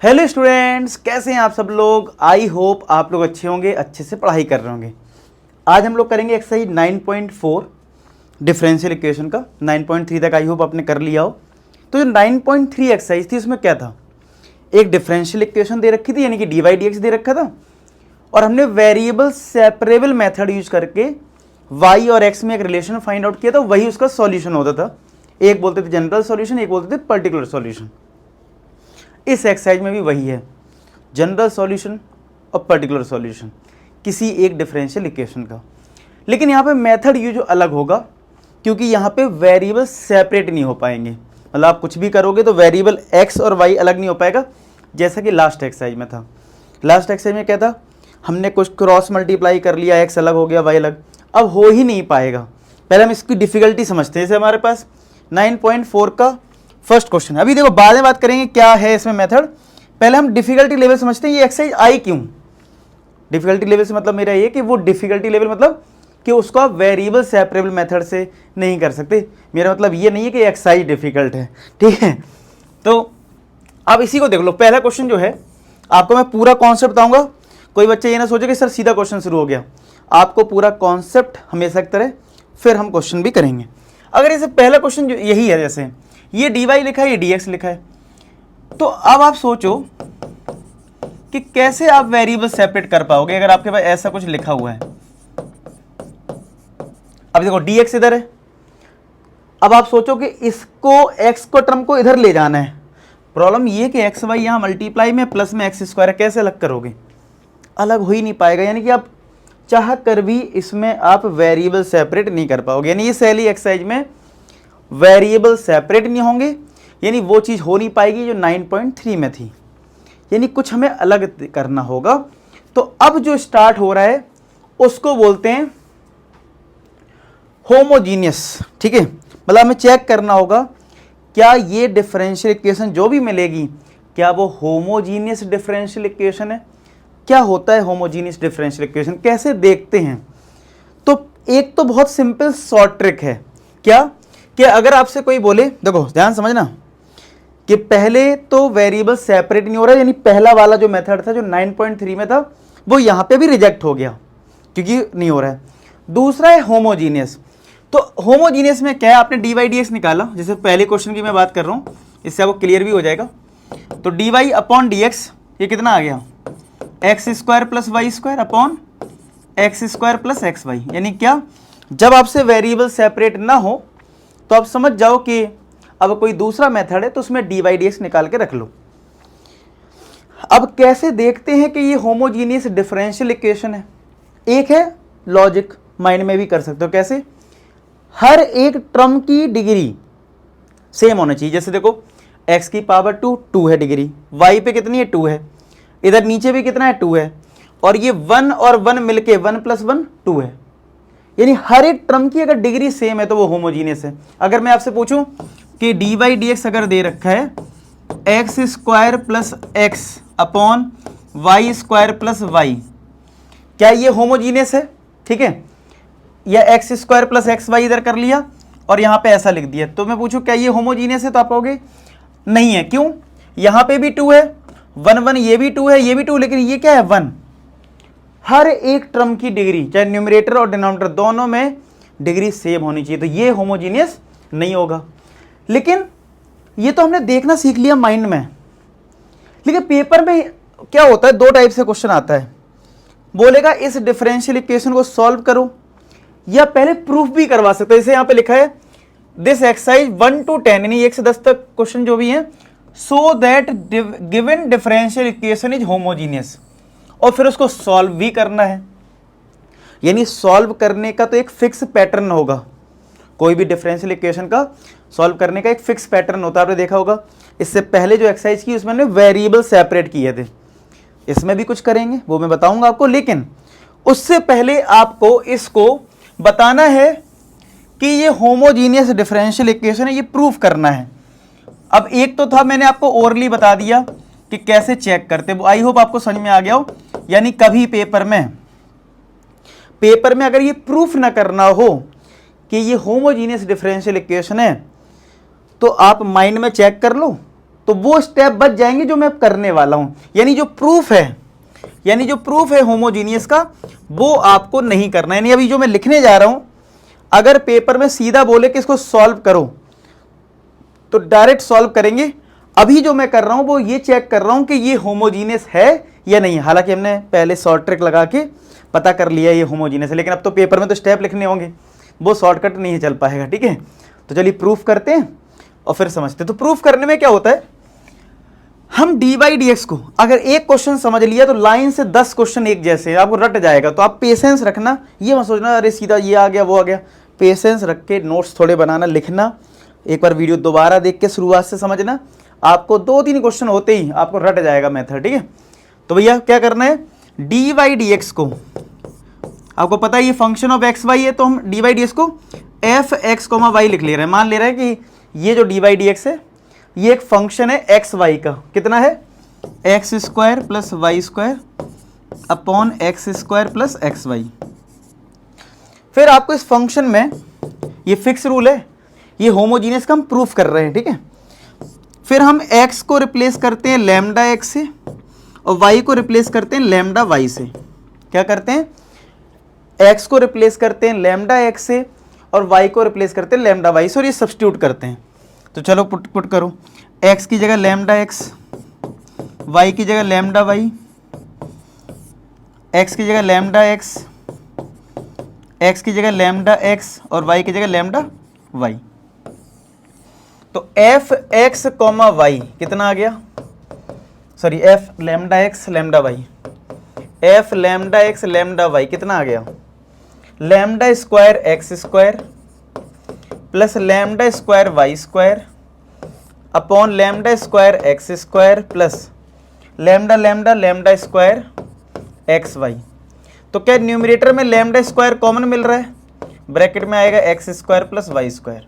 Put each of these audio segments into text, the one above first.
Hello students, कैसे हैं आप सब लोग। आई होप आप लोग अच्छे होंगे, अच्छे से पढ़ाई कर रहे होंगे। आज हम लोग करेंगे एक्सरसाइज 9.4 डिफरेंशियल इक्वेशन का। 9.3 तक आई होप आपने कर लिया हो। तो जो 9.3 एक्सरसाइज थी उसमें क्या था, एक डिफरेंशियल इक्वेशन दे रखी थी यानी कि dy dx दे रखा था, और हमने वेरिएबल सेपरेबल मेथड यूज करके y और x में एक रिलेशन फाइंड आउट किया था। वही उसका सॉल्यूशन होता था। एक बोलते थे जनरल सॉल्यूशन, एक बोलते थे पर्टिकुलर सॉल्यूशन। इस एक्सरसाइज में भी वही है, जनरल सॉल्यूशन और पर्टिकुलर सॉल्यूशन किसी एक डिफरेंशियल इक्वेशन का। लेकिन यहाँ पे मेथड यूज अलग होगा, क्योंकि यहाँ पे वेरिएबल सेपरेट नहीं हो पाएंगे। मतलब आप कुछ भी करोगे तो वेरिएबल x और y अलग नहीं हो पाएगा, जैसा कि लास्ट एक्सरसाइज में था। लास्ट एक्सरसाइज में क्या था, हमने कुछ क्रॉस मल्टीप्लाई कर लिया, x अलग हो गया, y अलग। अब हो ही नहीं पाएगा। पहले हम इसकी डिफिकल्टी समझते हैं। जैसे हमारे पास 9.4 का फर्स्ट क्वेश्चन है। अभी देखो बाद में बात करेंगे क्या है इसमें मेथड। पहले हम डिफिकल्टी लेवल समझते हैं। ये एक्सरसाइज आई क्यों, डिफिकल्टी लेवल से मतलब मेरा ये कि वो डिफिकल्टी लेवल मतलब कि उसको आप वेरिएबल सेपरेबल मेथड से नहीं कर सकते। मेरा मतलब ये नहीं है कि एक्सरसाइज डिफिकल्ट है, ठीक है। तो अब इसी को देख लो। पहला क्वेश्चन जो है, आपको मैं पूरा कॉन्सेप्ट बताऊंगा। कोई बच्चे ये ना सोचे कि सर सीधा क्वेश्चन शुरू हो गया। आपको पूरा कॉन्सेप्ट हमेशा की तरह फिर हम क्वेश्चन भी करेंगे। अगर इसे पहला क्वेश्चन जो यही है, जैसे ये dy लिखा है, ये dx लिखा है, तो अब आप सोचो कि कैसे आप वेरिएबल सेपरेट कर पाओगे अगर आपके पास ऐसा कुछ लिखा हुआ है। अब देखो dx इधर है। अब आप सोचो कि इसको x को टर्म को इधर ले जाना है। प्रॉब्लम ये कि एक्स वाई यहां मल्टीप्लाई में प्लस में एक्स स्क्वायर है, कैसे अलग करोगे, अलग हो ही नहीं पाएगा। यानी कि आप चाह कर भी इसमें आप वेरिएबल सेपरेट नहीं कर पाओगे। यानी ये पहली एक्सरसाइज में वेरिएबल सेपरेट नहीं होंगे, यानी वो चीज़ हो नहीं पाएगी जो 9.3 में थी। यानी कुछ हमें अलग करना होगा। तो अब जो स्टार्ट हो रहा है उसको बोलते हैं होमोजीनियस, ठीक है। मतलब हमें चेक करना होगा क्या ये डिफरेंशियल इक्वेशन जो भी मिलेगी, क्या वो होमोजीनियस डिफरेंशियल इक्वेशन है। क्या होता है होमोजीनियस डिफरेंशियल इक्वेशन, कैसे देखते हैं। तो एक तो बहुत सिंपल शॉर्ट ट्रिक है, क्या कि अगर आपसे कोई बोले, देखो ध्यान समझना, कि पहले तो वेरिएबल सेपरेट नहीं हो रहा है, यानी पहला वाला जो मेथड था जो 9.3 में था वो यहाँ पे भी रिजेक्ट हो गया क्योंकि नहीं हो रहा है। दूसरा है होमोजीनियस। तो होमोजीनियस में क्या है, आपने dy dx निकाला, जैसे पहले क्वेश्चन की मैं बात कर रहा हूँ, इससे आपको क्लियर भी हो जाएगा। तो dy अपॉन dx ये कितना आ गया, x square plus y square upon x square plus x y. यानी क्या, जब आपसे वेरिएबल सेपरेट ना हो तो आप समझ जाओ कि अब कोई दूसरा मेथड है तो उसमें dy dx निकाल के रख लो। अब कैसे देखते हैं कि ये होमोजीनियस डिफरेंशियल इक्वेशन है। एक है लॉजिक, माइंड में भी कर सकते हो। कैसे, हर एक टर्म की डिग्री सेम होना चाहिए। जैसे देखो x की पावर 2 है डिग्री, y पे कितनी है 2 है, इधर नीचे भी कितना है 2 है, और ये 1 और 1 मिलके 1 + 1 2 है। यानी हर एक टर्म की अगर डिग्री सेम है तो वो होमोजीनियस है। अगर मैं आपसे पूछूं कि dy dx अगर दे रखा है x square plus x upon y square plus y, क्या ये होमोजीनियस है, ठीक है। या x square plus x y इधर कर लिया और यहाँ पे ऐसा लिख दिया, तो मैं पूछूं क्या ये होमोजीनियस है, तो आप कहोगे नहीं है। क्यों, यहाँ पे भी 2 है, 1 1 ये भी 2 है, ये भी 2, लेकिन ये क्या है 1। हर एक टर्म की डिग्री, चाहे न्यूमरेटर और डिनोमिनेटर दोनों में डिग्री सेम होनी चाहिए, तो ये होमोजीनियस नहीं होगा। लेकिन ये तो हमने देखना सीख लिया माइंड में, लेकिन पेपर में क्या होता है, 2 टाइप से क्वेश्चन आता है। बोलेगा इस डिफरेंशियल इक्वेशन को सॉल्व करो, या पहले प्रूफ भी करवा सकते हैं। जैसे यहाँ पे लिखा है दिस एक्सरसाइज 1 to 10, यानी 1 से 10 तक क्वेश्चन जो भी है, so that given differential equation is homogeneous, और फिर उसको सॉल्व भी करना है। यानी सॉल्व करने का तो एक फिक्स पैटर्न होगा। कोई भी डिफरेंशियल इक्वेशन का सॉल्व करने का एक फिक्स पैटर्न होता है, आपने देखा होगा। इससे पहले जो एक्सरसाइज की उसमें हमने वेरिएबल सेपरेट किए थे, इसमें भी कुछ करेंगे वो मैं बताऊंगा आपको। लेकिन उससे पहले आपको इसको बताना है कि ये होमोजीनियस डिफरेंशियल इक्वेशन है, ये प्रूफ करना है। अब एक तो था मैंने आपको ओरली बता दिया कि कैसे चेक करते, वो आई होप आपको समझ में आ गया हो। यानी कभी पेपर में अगर ये प्रूफ ना करना हो कि ये होमोजीनियस डिफरेंशियल इक्वेशन है, तो आप माइंड में चेक कर लो तो वो स्टेप बच जाएंगे जो मैं अब करने वाला हूं। यानी जो प्रूफ है होमोजीनियस का, वो आपको नहीं करना है। यानी अभी जो मैं लिखने जा रहा हूं, अगर पेपर में सीधा बोले कि इसको सॉल्व करो तो डायरेक्ट सॉल्व करेंगे। अभी जो मैं कर रहा हूं वो ये चेक कर रहा हूं कि ये होमोजीनियस है या नहीं। हालांकि हमने पहले शॉर्ट ट्रिक लगा के पता कर लिया ये होमोजीनियस है, लेकिन अब तो पेपर में तो स्टेप लिखने होंगे, वो शॉर्टकट नहीं चल पाएगा। ठीक है, तो चलिए प्रूफ करते हैं और फिर समझते हैं। तो प्रूफ करने में क्या होता है, हम डी बाई डी एक्स को अगर एक क्वेश्चन समझ लिया तो लाइन से 10 क्वेश्चन एक जैसे आपको रट जाएगा। तो आप पेशेंस रखना, ये मत सोचना अरे सीधा ये आ गया वो आ गया। पेशेंस रख के नोट्स थोड़े बनाना, लिखना, एक बार वीडियो दोबारा देख के शुरुआत से समझना। आपको 2-3 क्वेश्चन होते ही आपको रट जाएगा मेथड। ठीक है, तो भैया क्या करना है, डी बाई डी एक्स को, आपको पता है ये फंक्शन ऑफ एक्स वाई है, तो हम डी बाई डी एक्स को एफ एक्स कोमा वाई लिख ले रहे हैं। मान ले रहे हैं कि ये जो डी बाई डी एक्स है ये एक फंक्शन है एक्स वाई का। कितना है, x square plus y square upon x square plus x y. फिर आपको इस फंक्शन में, ये फिक्स रूल है, ये होमोजीनियस का हम प्रूफ कर रहे हैं। ठीक है, फिर हम x को रिप्लेस करते हैं लैम्डा x से और y को रिप्लेस करते हैं लैम्डा y से। क्या करते हैं, x को रिप्लेस करते हैं लैम्डा x से और y को रिप्लेस करते हैं लैम्डा y से, और ये सब्स्टिट्यूट करते हैं। तो चलो पुट करो, x की जगह लैम्डा x, y की जगह लैम्डा y, x की जगह लैम्डा x, x की जगह लैम्डा x और y की जगह लैम्डा y। तो एफ एक्स कॉमा वाई कितना आ गया, sorry f lambda x lambda y, f lambda x lambda y कितना आ गया, lambda square x square plus lambda square y square upon lambda square x square plus lambda lambda lambda square x y. तो क्या numerator में lambda square common मिल रहा है, bracket में आएगा x square plus y square.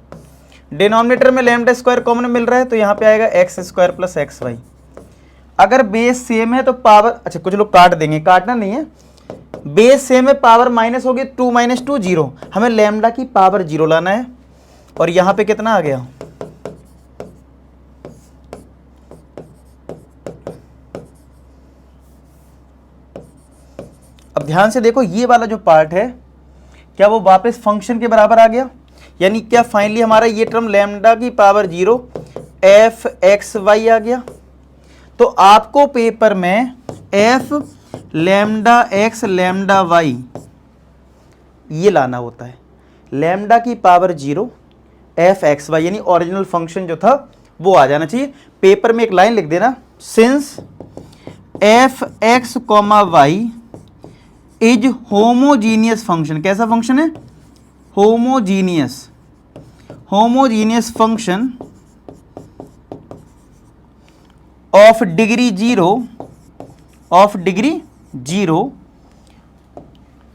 Denominator में lambda square common मिल रहा है तो यहाँ पे आएगा x square plus x y. अगर बेस सेम है तो पावर, अच्छा कुछ लोग काट देंगे, काटना नहीं है, बेस सेम है पावर माइनस होगी, 2 - 2 0, हमें लैम्डा की पावर 0 लाना है। और यहाँ पे कितना आ गया, अब ध्यान से देखो ये वाला जो पार्ट है क्या वो वापस फंक्शन के बराबर आ गया, यानी क्या फाइनली हमारा ये टर्म लैम्डा की पावर 0 एफ एक्स वाई आ गया। तो आपको पेपर में f lambda x lambda y ये लाना होता है, लैम्डा की पावर 0 एफ एक्स वाई, यानी ओरिजिनल फंक्शन जो था वो आ जाना चाहिए। पेपर में एक लाइन लिख देना, since f x comma y is homogeneous function. कैसा फंक्शन है, होमोजीनियस फंक्शन ऑफ डिग्री 0,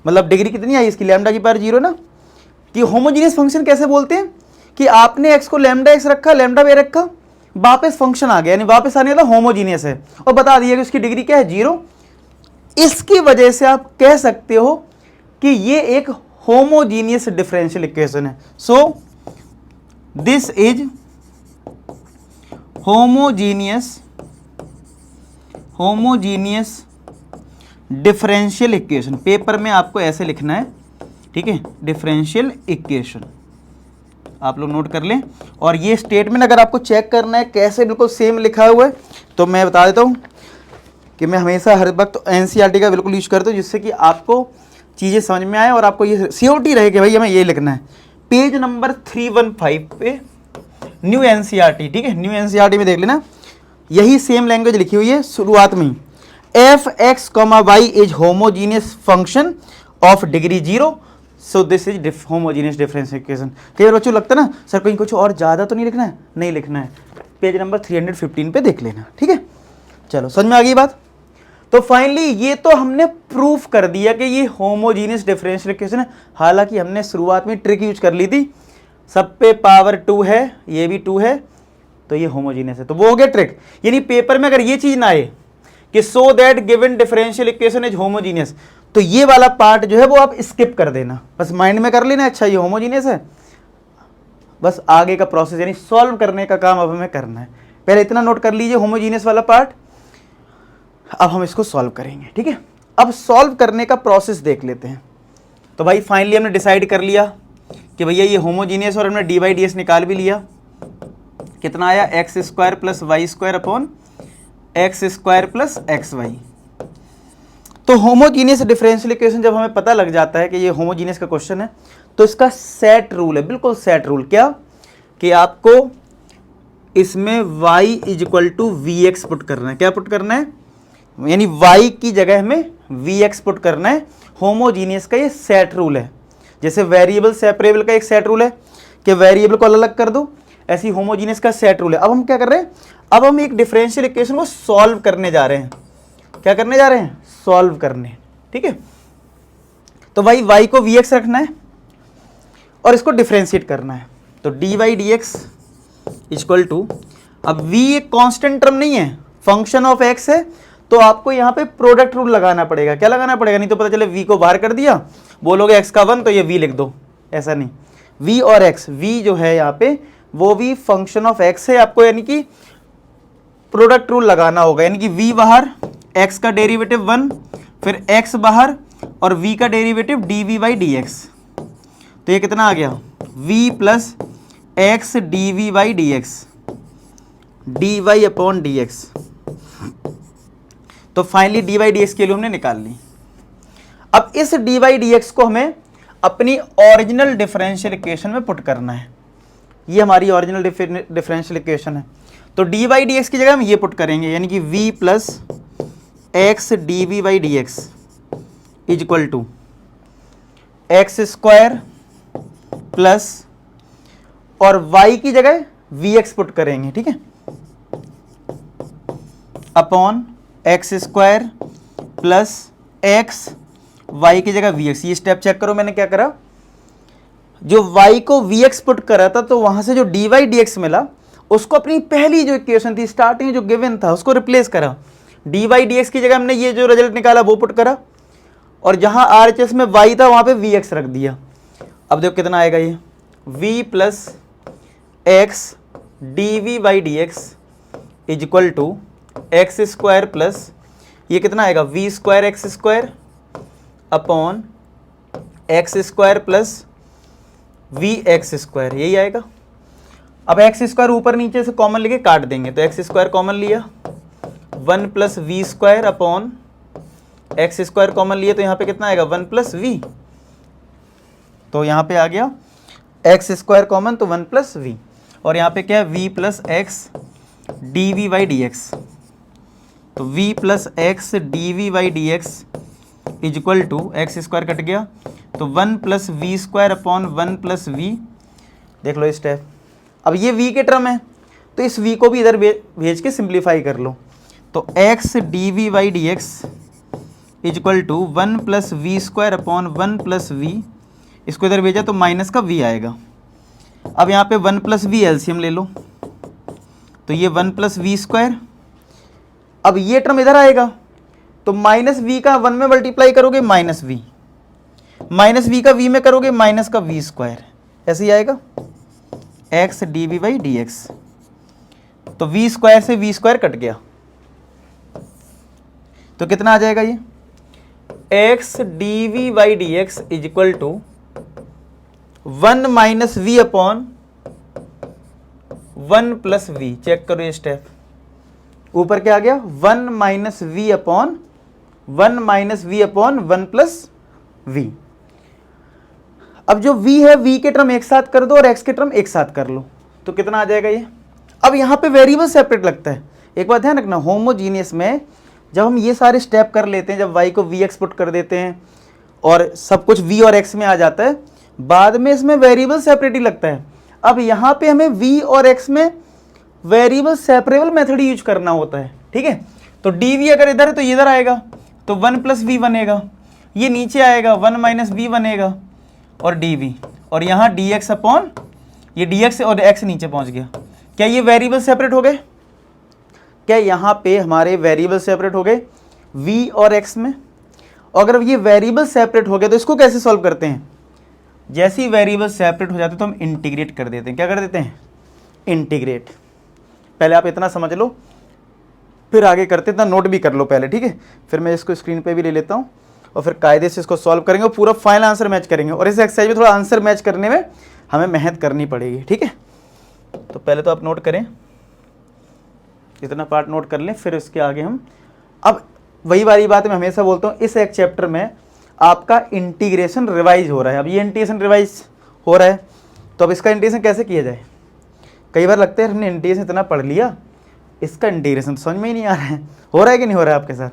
मतलब डिग्री कितनी आई इसकी, लैम्डा की पावर 0 ना। कि होमोजीनियस फंक्शन कैसे बोलते हैं कि आपने x को लैम्डा x रखा, लैम्डा b रखा, वापस फंक्शन आ गया, यानी वापस आने वाला होमोजीनियस है, और बता दिया कि उसकी डिग्री क्या है 0। इसकी वजह से आप कह सकते हो कि ये एक होमोजीनियस डिफरेंशियल इक्वेशन है। सो this is homogeneous differential equation. Paper में आपको ऐसे लिखना है, ठीक है, डिफरेंशियल इक्वेशन, आप लोग नोट कर लें। और ये स्टेटमेंट अगर आपको चेक करना है कैसे बिल्कुल सेम लिखा हुआ है तो मैं बता देता हूँ कि मैं हमेशा हर वक्त एनसीईआरटी का बिल्कुल यूज करता हूँ, जिससे कि आपको चीज़ें समझ में आए और आपको ये सियोरिटी रहे कि भाई हमें ये लिखना है। पेज नंबर 315 पे न्यू एनसीईआरटी, ठीक है, न्यू एनसीईआरटी में देख लेना, यही सेम लैंग्वेज लिखी हुई है शुरुआत में ही। F x comma y is homogeneous function of degree 0, so this is homogeneous differential equation. कई बार बच्चों लगता है ना सर कहीं कुछ और ज़्यादा तो नहीं लिखना है, नहीं लिखना है, पेज नंबर 315 पे देख लेना, ठीक है। चलो समझ में आ गई बात। तो फाइनली ये तो हमने प्रूफ कर दिया कि ये होमोजीनियस डिफरेंशियल इक्वेशन है। हालांकि हमने शुरुआत में ट्रिक यूज कर ली थी, सब पे पावर 2 है, ये भी 2 है, तो ये होमोजीनियस है, तो वो हो गया ट्रिक। यानी पेपर में अगर ये चीज ना आए कि so that given differential equation is homogeneous, तो ये वाला पार्ट जो है वो आप स्किप कर देना, बस माइंड में कर लेना अच्छा ये होमोजीनियस है, बस आगे का प्रोसेस यानी सॉल्व करने का काम अब हमें करना है। पहले इतना नोट कर लीजिए होमोजीनियस वाला पार्ट। अब हम इसको सॉल्व करेंगे, ठीक है। अब सॉल्व करने का प्रोसेस देख लेते हैं। तो भाई फाइनली हमने डिसाइड कर लिया कि भैया ये होमोजीनियस, और हमने डी बाई डी एक्स निकाल भी लिया। कितना आया, x square plus y square upon x square plus x y. तो होमोजीनियस डिफरेंशियल इक्वेशन जब हमें पता लग जाता है कि ये होमोजीनियस का क्वेश्चन है, तो इसका सेट रूल है, बिल्कुल सेट रूल। क्या कि आपको इसमें y is equal to v x put करना है। क्या पुट करना है, यानी y की जगह हमें वी एक्स पुट करना है। होमोजीनियस का ये सेट रूल है। जैसे वेरिएबल सेपरेबल का एक सेट रूल है कि वेरिएबल को अलग अलग कर दो, ऐसी होमोजीनियस का सेट रूल है। अब हम क्या कर रहे हैं, अब हम एक डिफरेंशियल इक्वेशन को सॉल्व करने जा रहे हैं। क्या करने जा रहे हैं, सॉल्व करने, ठीक है। तो भाई y को वी एक्स रखना है और इसको डिफरेंशिएट करना है। तो d y d x equal to, अब v एक कांस्टेंट टर्म नहीं है, फंक्शन ऑफ x है, तो आपको यहाँ पे प्रोडक्ट रूल लगाना पड़ेगा। क्या लगाना पड़ेगा, नहीं तो पता चले v को बाहर कर दिया, बोलोगे x का 1 तो ये v लिख दो, ऐसा नहीं। v और x, v जो है यहाँ पे वो भी फंक्शन ऑफ x है, आपको यानी कि प्रोडक्ट रूल लगाना होगा। यानी कि v बाहर, x का डेरिवेटिव 1, फिर x बाहर और v का derivative dv by d x. तो ये कितना आ गया, v plus x d v by d x, d y upon d x. तो finally d y d x की वैल्यू हमने निकाल ली। अब इस डी वाई डी एक्स को हमें अपनी ओरिजिनल डिफरेंशियल इक्वेशन में पुट करना है। ये हमारी ओरिजिनल डिफरेंशियल इक्वेशन है। तो डी वाई डी एक्स की जगह हम ये पुट करेंगे, यानी कि v plus x d v by d x is equal to x square plus, और y की जगह vx पुट करेंगे, ठीक है, upon x square plus x, y की जगह vx। ये स्टेप चेक करो मैंने क्या करा, जो y को vx पुट करा था तो वहां से जो dy dx मिला उसको अपनी पहली जो इक्वेशन थी स्टार्टिंग जो गिवन था उसको रिप्लेस करा। dy dx की जगह हमने ये जो रिजल्ट निकाला वो पुट करा, और जहां RHS में y था वहां पे vx रख दिया। अब देखो कितना आएगा, ये v plus x d v by d x is equal to x square plus, ये कितना आएगा, v square x square upon x square plus v x square, यही आएगा। अब एक्स स्क्वायर ऊपर नीचे से कॉमन लेके काट देंगे, तो एक्स स्क्वायर कॉमन लिया, 1 plus v square upon x square common लिया, तो यहाँ पे कितना आएगा, 1 प्लस वी। तो यहाँ पे आ गया एक्स स्क्वायर कॉमन, तो 1 प्लस वी, और यहाँ पे क्या है, v plus x d v by d x. तो v plus x d v by d x is equal to, x square cut गया, तो 1 plus v square upon 1 plus v. देख लो स्टेप। अब ये v के टर्म है तो इस v को भी इधर भेज के सिंप्लीफाई कर लो। तो x d v by d x is equal to 1 plus v square upon 1 plus v, इसको इधर भेजा तो माइनस का v आएगा। अब यहाँ पे 1 प्लस वी एलसीएम ले लो, तो ये 1 प्लस वी स्क्वायर, अब ये टर्म इधर आएगा तो माइनस वी का 1 में मल्टीप्लाई करोगे माइनस वी, माइनस वी का v में करोगे माइनस का वी स्क्वायर, ऐसे ही आएगा x d v by d x. तो वी स्क्वायर से वी स्क्वायर कट गया, तो कितना आ जाएगा, ये x d v by d x is equal to 1 minus v upon 1 plus v. Check करो ये स्टेप, ऊपर क्या आ गया, 1 minus v upon 1 minus v upon 1 plus v. अब जो v है v के टर्म एक साथ कर दो और x के टर्म एक साथ कर लो, तो कितना आ जाएगा ये। अब यहाँ पे वेरिएबल सेपरेट लगता है। एक बात ध्यान रखना, होमोजीनियस में जब हम ये सारे स्टेप कर लेते हैं, जब y को vx पुट कर देते हैं और सब कुछ v और x में आ जाता है, बाद में इसमें वेरिएबल सेपरेट ही लगता है। अब यहाँ पे हमें v और x में वेरिएबल सेपरेबल मेथड यूज करना होता है, ठीक है। तो dv अगर इधर है तो इधर आएगा, तो 1 प्लस वी बनेगा, ये नीचे आएगा 1 माइनस वी बनेगा, और dv, और यहाँ dx अपॉन ये dx और x नीचे पहुँच गया। क्या ये वेरिएबल सेपरेट हो गए, क्या यहाँ पे हमारे वेरिएबल सेपरेट हो गए v और x में। अगर ये वेरिएबल सेपरेट हो गए तो इसको कैसे सॉल्व करते हैं, जैसे ही वेरिएबल सेपरेट हो जाते तो हम इंटीग्रेट कर देते हैं। क्या कर देते हैं, इंटीग्रेट। पहले आप इतना समझ लो, फिर आगे करते इतना नोट भी कर लो पहले, ठीक है। फिर मैं इसको स्क्रीन पे भी ले लेता हूँ और फिर कायदे से इसको सॉल्व करेंगे और पूरा फाइनल आंसर मैच करेंगे। और इस एक्सरसाइज में थोड़ा आंसर मैच करने में हमें मेहनत करनी पड़ेगी, ठीक है। तो पहले तो आप नोट करें, इतना पार्ट नोट कर लें, फिर इसके आगे हम अब वही वाली बात मैं हमेशा बोलता हूँ, इस एक चैप्टर में आपका इंटीग्रेशन रिवाइज हो रहा है। अब ये इंटीग्रेशन रिवाइज हो रहा है तो अब इसका इंटीग्रेशन कैसे किया जाए। कई बार लगता है हमने इंटीग्रेशन इतना पढ़ लिया, इसका इंटीग्रेशन तो समझ में ही नहीं आ रहा है। हो रहा है कि नहीं हो रहा है आपके साथ,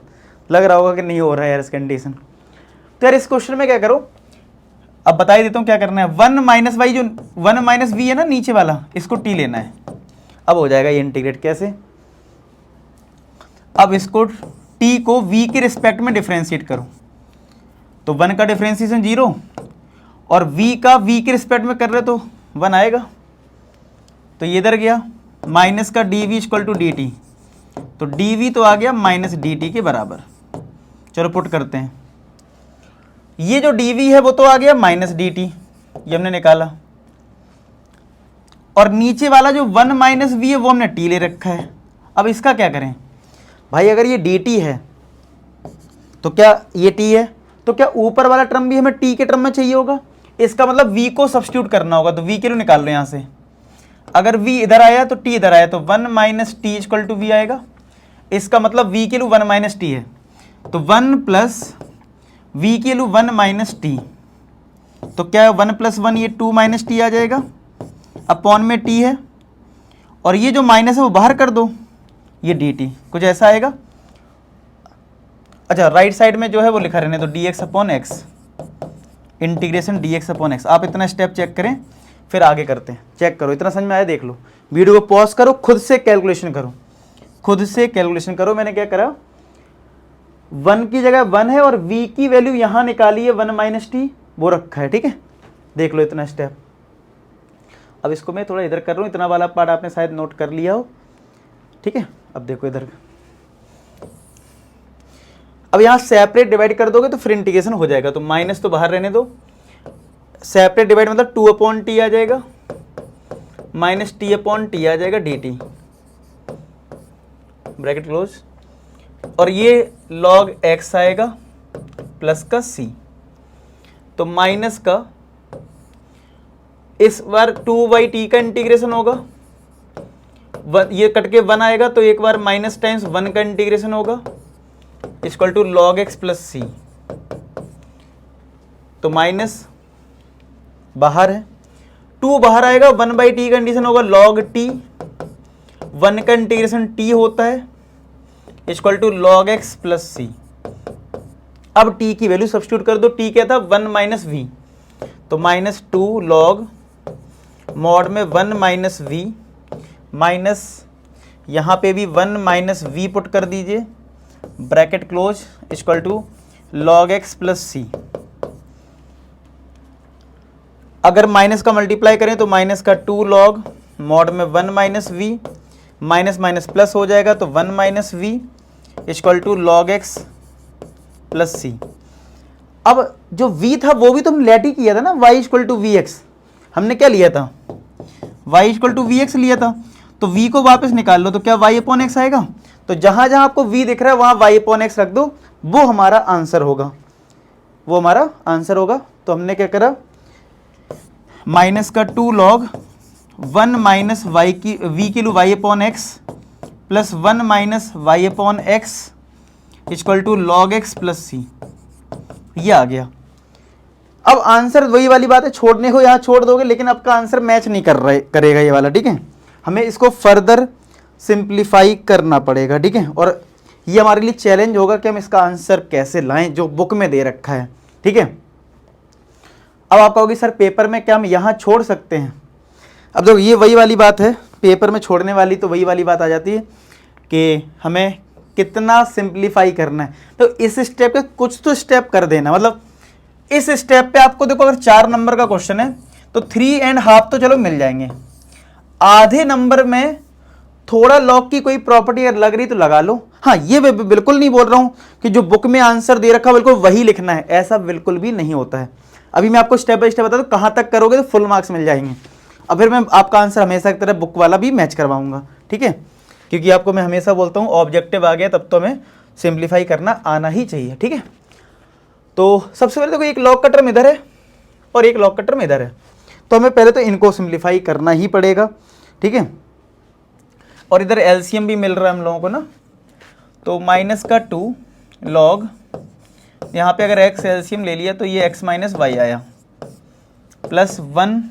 लग रहा होगा कि नहीं हो रहा है यार इसका इंटीग्रेशन। तो यार इस क्वेश्चन में क्या करो, अब बता ही देता हूँ क्या करना है। 1 माइनस वाई जो 1 माइनस वी है ना नीचे वाला, इसको टी लेना है। अब हो जाएगा ये इंटीग्रेट कैसे, अब इसको टी को v के रिस्पेक्ट में डिफ्रेंशिएट करो तो 1 का डिफ्रेंशिएशन 0 और v का v के रिस्पेक्ट में कर रहे तो 1 आएगा। तो ये इधर गया माइनस का d v equal to d t, तो डी वी तो आ गया माइनस डी टी के बराबर। चलो पुट करते हैं, ये जो डी वी है वो तो आ गया माइनस डी टी, ये हमने निकाला। और नीचे वाला जो 1 माइनस वी है वो हमने टी ले रखा है। अब इसका क्या करें भाई, अगर ये डी टी है तो क्या ये टी है, तो क्या ऊपर वाला टर्म भी हमें टी के टर्म में चाहिए होगा। इसका मतलब v को सब्स्टिट्यूट करना होगा, तो v के लिए निकाल रहे हैं यहाँ से। अगर v इधर आया तो t इधर आया, तो 1 minus t equal to v आएगा। इसका मतलब v के लिए 1 माइनस टी है, तो 1 प्लस v के लिए 1 माइनस टी, तो क्या है 1 प्लस 1 ये 2 माइनस टी आ जाएगा, अपॉन में t है और ये जो माइनस है वो बाहर कर दो, ये dt कुछ ऐसा आएगा। अच्छा राइट साइड में जो है वो लिखा रहने तो dx upon x, integration dx upon x. आप इतना स्टेप चेक करें फिर आगे करते हैं। चेक करो, इतना समझ में आया देख लो, वीडियो को पॉज करो, खुद से कैलकुलेशन करो, खुद से कैलकुलेशन करो। मैंने क्या करा, 1 की जगह 1 है और v की वैल्यू यहाँ निकाली है 1 माइनस टी, वो रखा है, ठीक है। देख लो इतना स्टेप। अब इसको मैं थोड़ा इधर कर रहा हूँ, इतना वाला पार्ट आपने शायद नोट कर लिया हो, ठीक है। अब देखो इधर, अब यहाँ सेपरेट डिवाइड कर दोगे तो फिर इंटीग्रेशन हो जाएगा, तो माइनस तो बाहर रहने दो। सेपरेट डिवाइड मतलब 2 अपॉन टी आ जाएगा, माइनस टी अपॉन टी आ जाएगा डी टी, ब्रैकेट क्लोज। और ये लॉग एक्स आएगा प्लस का सी, तो माइनस का इस बार 2/t का इंटीग्रेशन होगा, ये कट के 1 आएगा तो एक बार माइनस टाइम्स 1 का इंटीग्रेशन होगा equal to log x plus c, तो माइनस बाहर है, 2 बाहर आएगा, 1/t का इंटीग्रेशन होगा लॉग टी, 1 का इंटीग्रेशन t होता है equal to log x plus c. अब t की वैल्यू सब्स्टिट्यूट कर दो, t क्या था 1 माइनस वी, तो माइनस 2 लॉग मॉड में 1 माइनस वी, माइनस यहाँ पे भी 1 माइनस वी पुट कर दीजिए, bracket close equal to log x plus c. अगर माइनस का मल्टीप्लाई करें तो माइनस का 2 लॉग मॉड में 1 minus v, minus minus plus हो जाएगा तो 1 minus v equal to log x plus c. अब जो v था वो भी तो हम लेट ही किया था ना, y equal to v x. हमने क्या लिया था, y equal to v x लिया था, तो v को वापस निकाल लो तो क्या y अपॉन एक्स आएगा। तो जहां जहां आपको v दिख रहा है वहां y अपॉन एक्स रख दो, वो हमारा आंसर होगा, वो हमारा आंसर होगा। तो हमने क्या करा, माइनस का 2 लॉग 1 माइनस वाई की v की y upon x plus 1 minus y upon x equal to log x plus c, ये आ गया। अब आंसर वही वाली बात है, छोड़ने को यहाँ छोड़ दोगे लेकिन आपका आंसर मैच नहीं करेगा ये वाला, ठीक है। हमें इसको फर्दर सिंप्लीफाई करना पड़ेगा, ठीक है। और ये हमारे लिए चैलेंज होगा कि हम इसका आंसर कैसे लाएं जो बुक में दे रखा है, ठीक है। अब आप कहोगे सर पेपर में क्या हम यहाँ छोड़ सकते हैं। अब देखो ये वही वाली बात है, पेपर में छोड़ने वाली तो वही वाली बात आ जाती है कि हमें कितना सिंप्लीफाई करना है। तो इस स्टेप पे कुछ तो स्टेप कर देना, मतलब इस स्टेप पे आपको देखो अगर 4 नंबर का क्वेश्चन है तो 3.5 तो चलो मिल जाएंगे। आधे नंबर में थोड़ा लॉग की कोई प्रॉपर्टी अगर लग रही तो लगा लो। हाँ ये बिल्कुल नहीं बोल रहा हूं कि जो बुक में आंसर दे रखा बिल्कुल वही लिखना है, ऐसा बिल्कुल भी नहीं होता है। अभी मैं आपको स्टेप बाय स्टेप बता दूं कहां तक करोगे तो फुल मार्क्स मिल जाएंगे। अब फिर मैं आपका आंसर हमेशा की तरह बुक वाला भी मैच करवाऊंगा, ठीक है। क्योंकि आपको मैं हमेशा बोलता हूँ ऑब्जेक्टिव आ गया तब तो हमें सिंप्लीफाई करना आना ही चाहिए, ठीक है। तो सबसे पहले देखो एक लॉग का टर्म इधर है और एक लॉग का टर्म इधर है, तो हमें पहले तो इनको सिंप्लीफाई करना ही पड़ेगा, ठीक है। और इधर एलसीएम भी मिल रहा है हम लोगों को ना, तो माइनस का 2 लॉग, यहाँ पे अगर x एलसीएम ले लिया तो ये x माइनस वाई आया, प्लस 1,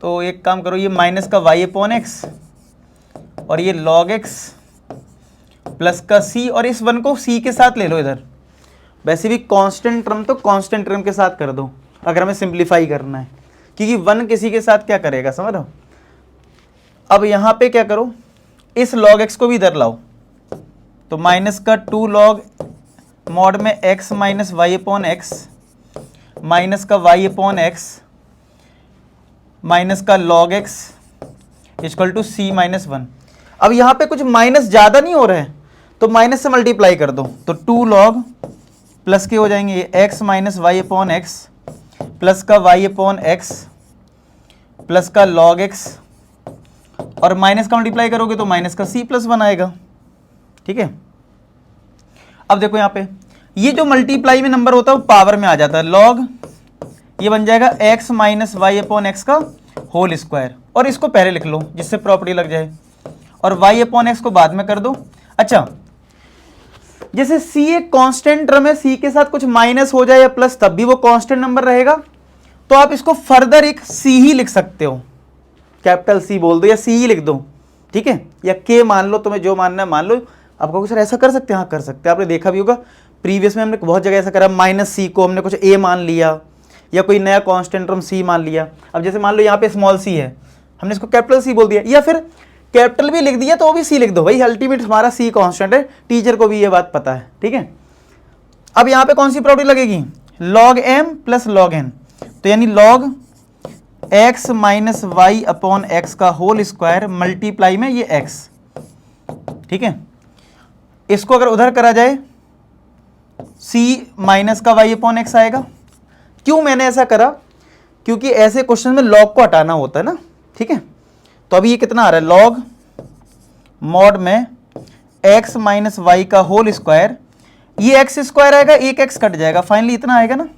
तो एक काम करो ये माइनस का y अपॉन एक्स और ये log x प्लस का c, और इस 1 को c के साथ ले लो इधर। वैसे भी कांस्टेंट टर्म तो कांस्टेंट टर्म के साथ कर दो अगर हमें सिंप्लीफाई करना है, क्योंकि 1 किसी के साथ क्या करेगा, समझ रहे हो। अब यहाँ पे क्या करो, इस log x को भी इधर लाओ, तो माइनस का 2 लॉग मॉड में x minus y upon x minus का y अपॉन एक्स माइनस का log x equal to c minus 1। अब यहाँ पे कुछ माइनस ज़्यादा नहीं हो रहा है तो माइनस से मल्टीप्लाई कर दो, तो 2 लॉग प्लस के हो जाएंगे ये x minus y upon x plus का y अपॉन एक्स प्लस का log x, और माइनस का मल्टीप्लाई करोगे तो माइनस का c प्लस 1 आएगा, ठीक है। अब देखो यहाँ पे ये जो मल्टीप्लाई में नंबर होता है वो पावर में आ जाता है, लॉग ये बन जाएगा x minus y upon x का होल स्क्वायर, और इसको पहले लिख लो जिससे प्रॉपर्टी लग जाए, और y अपॉन एक्स को बाद में कर दो। अच्छा, जैसे c एक कांस्टेंट टर्म है, c के साथ कुछ माइनस हो जाए या प्लस तब भी वो कांस्टेंट नंबर रहेगा, तो आप इसको फर्दर एक c ही लिख सकते हो, कैपिटल C बोल दो या C ही लिख दो, ठीक है, या K मान लो, तुम्हें जो मानना है मान लो। आपको सर ऐसा कर सकते हैं, हाँ कर सकते हैं, आपने देखा भी होगा प्रीवियस में हमने बहुत जगह ऐसा करा, माइनस C को हमने कुछ A मान लिया या कोई नया कांस्टेंट टर्म C मान लिया। अब जैसे मान लो यहाँ पे स्मॉल c है, हमने इसको कैपिटल C बोल दिया, या फिर कैपिटल भी लिख दिया तो वो भी C लिख दो भाई, अल्टीमेट हमारा C कांस्टेंट है, टीचर को भी ये बात पता है, ठीक है। अब यहाँ पे कौन सी प्रॉपर्टी लगेगी, log m plus log n, तो यानी log x minus y upon x का होल स्क्वायर मल्टीप्लाई में ये x, ठीक है। इसको अगर उधर करा जाए c माइनस का y अपॉन एक्स आएगा। क्यों मैंने ऐसा करा, क्योंकि ऐसे क्वेश्चन में log को हटाना होता है ना, ठीक है। तो अभी ये कितना आ रहा है, log मॉड में x माइनस वाई का होल स्क्वायर, ये x स्क्वायर आएगा, एक x कट जाएगा, फाइनली इतना आएगा ना,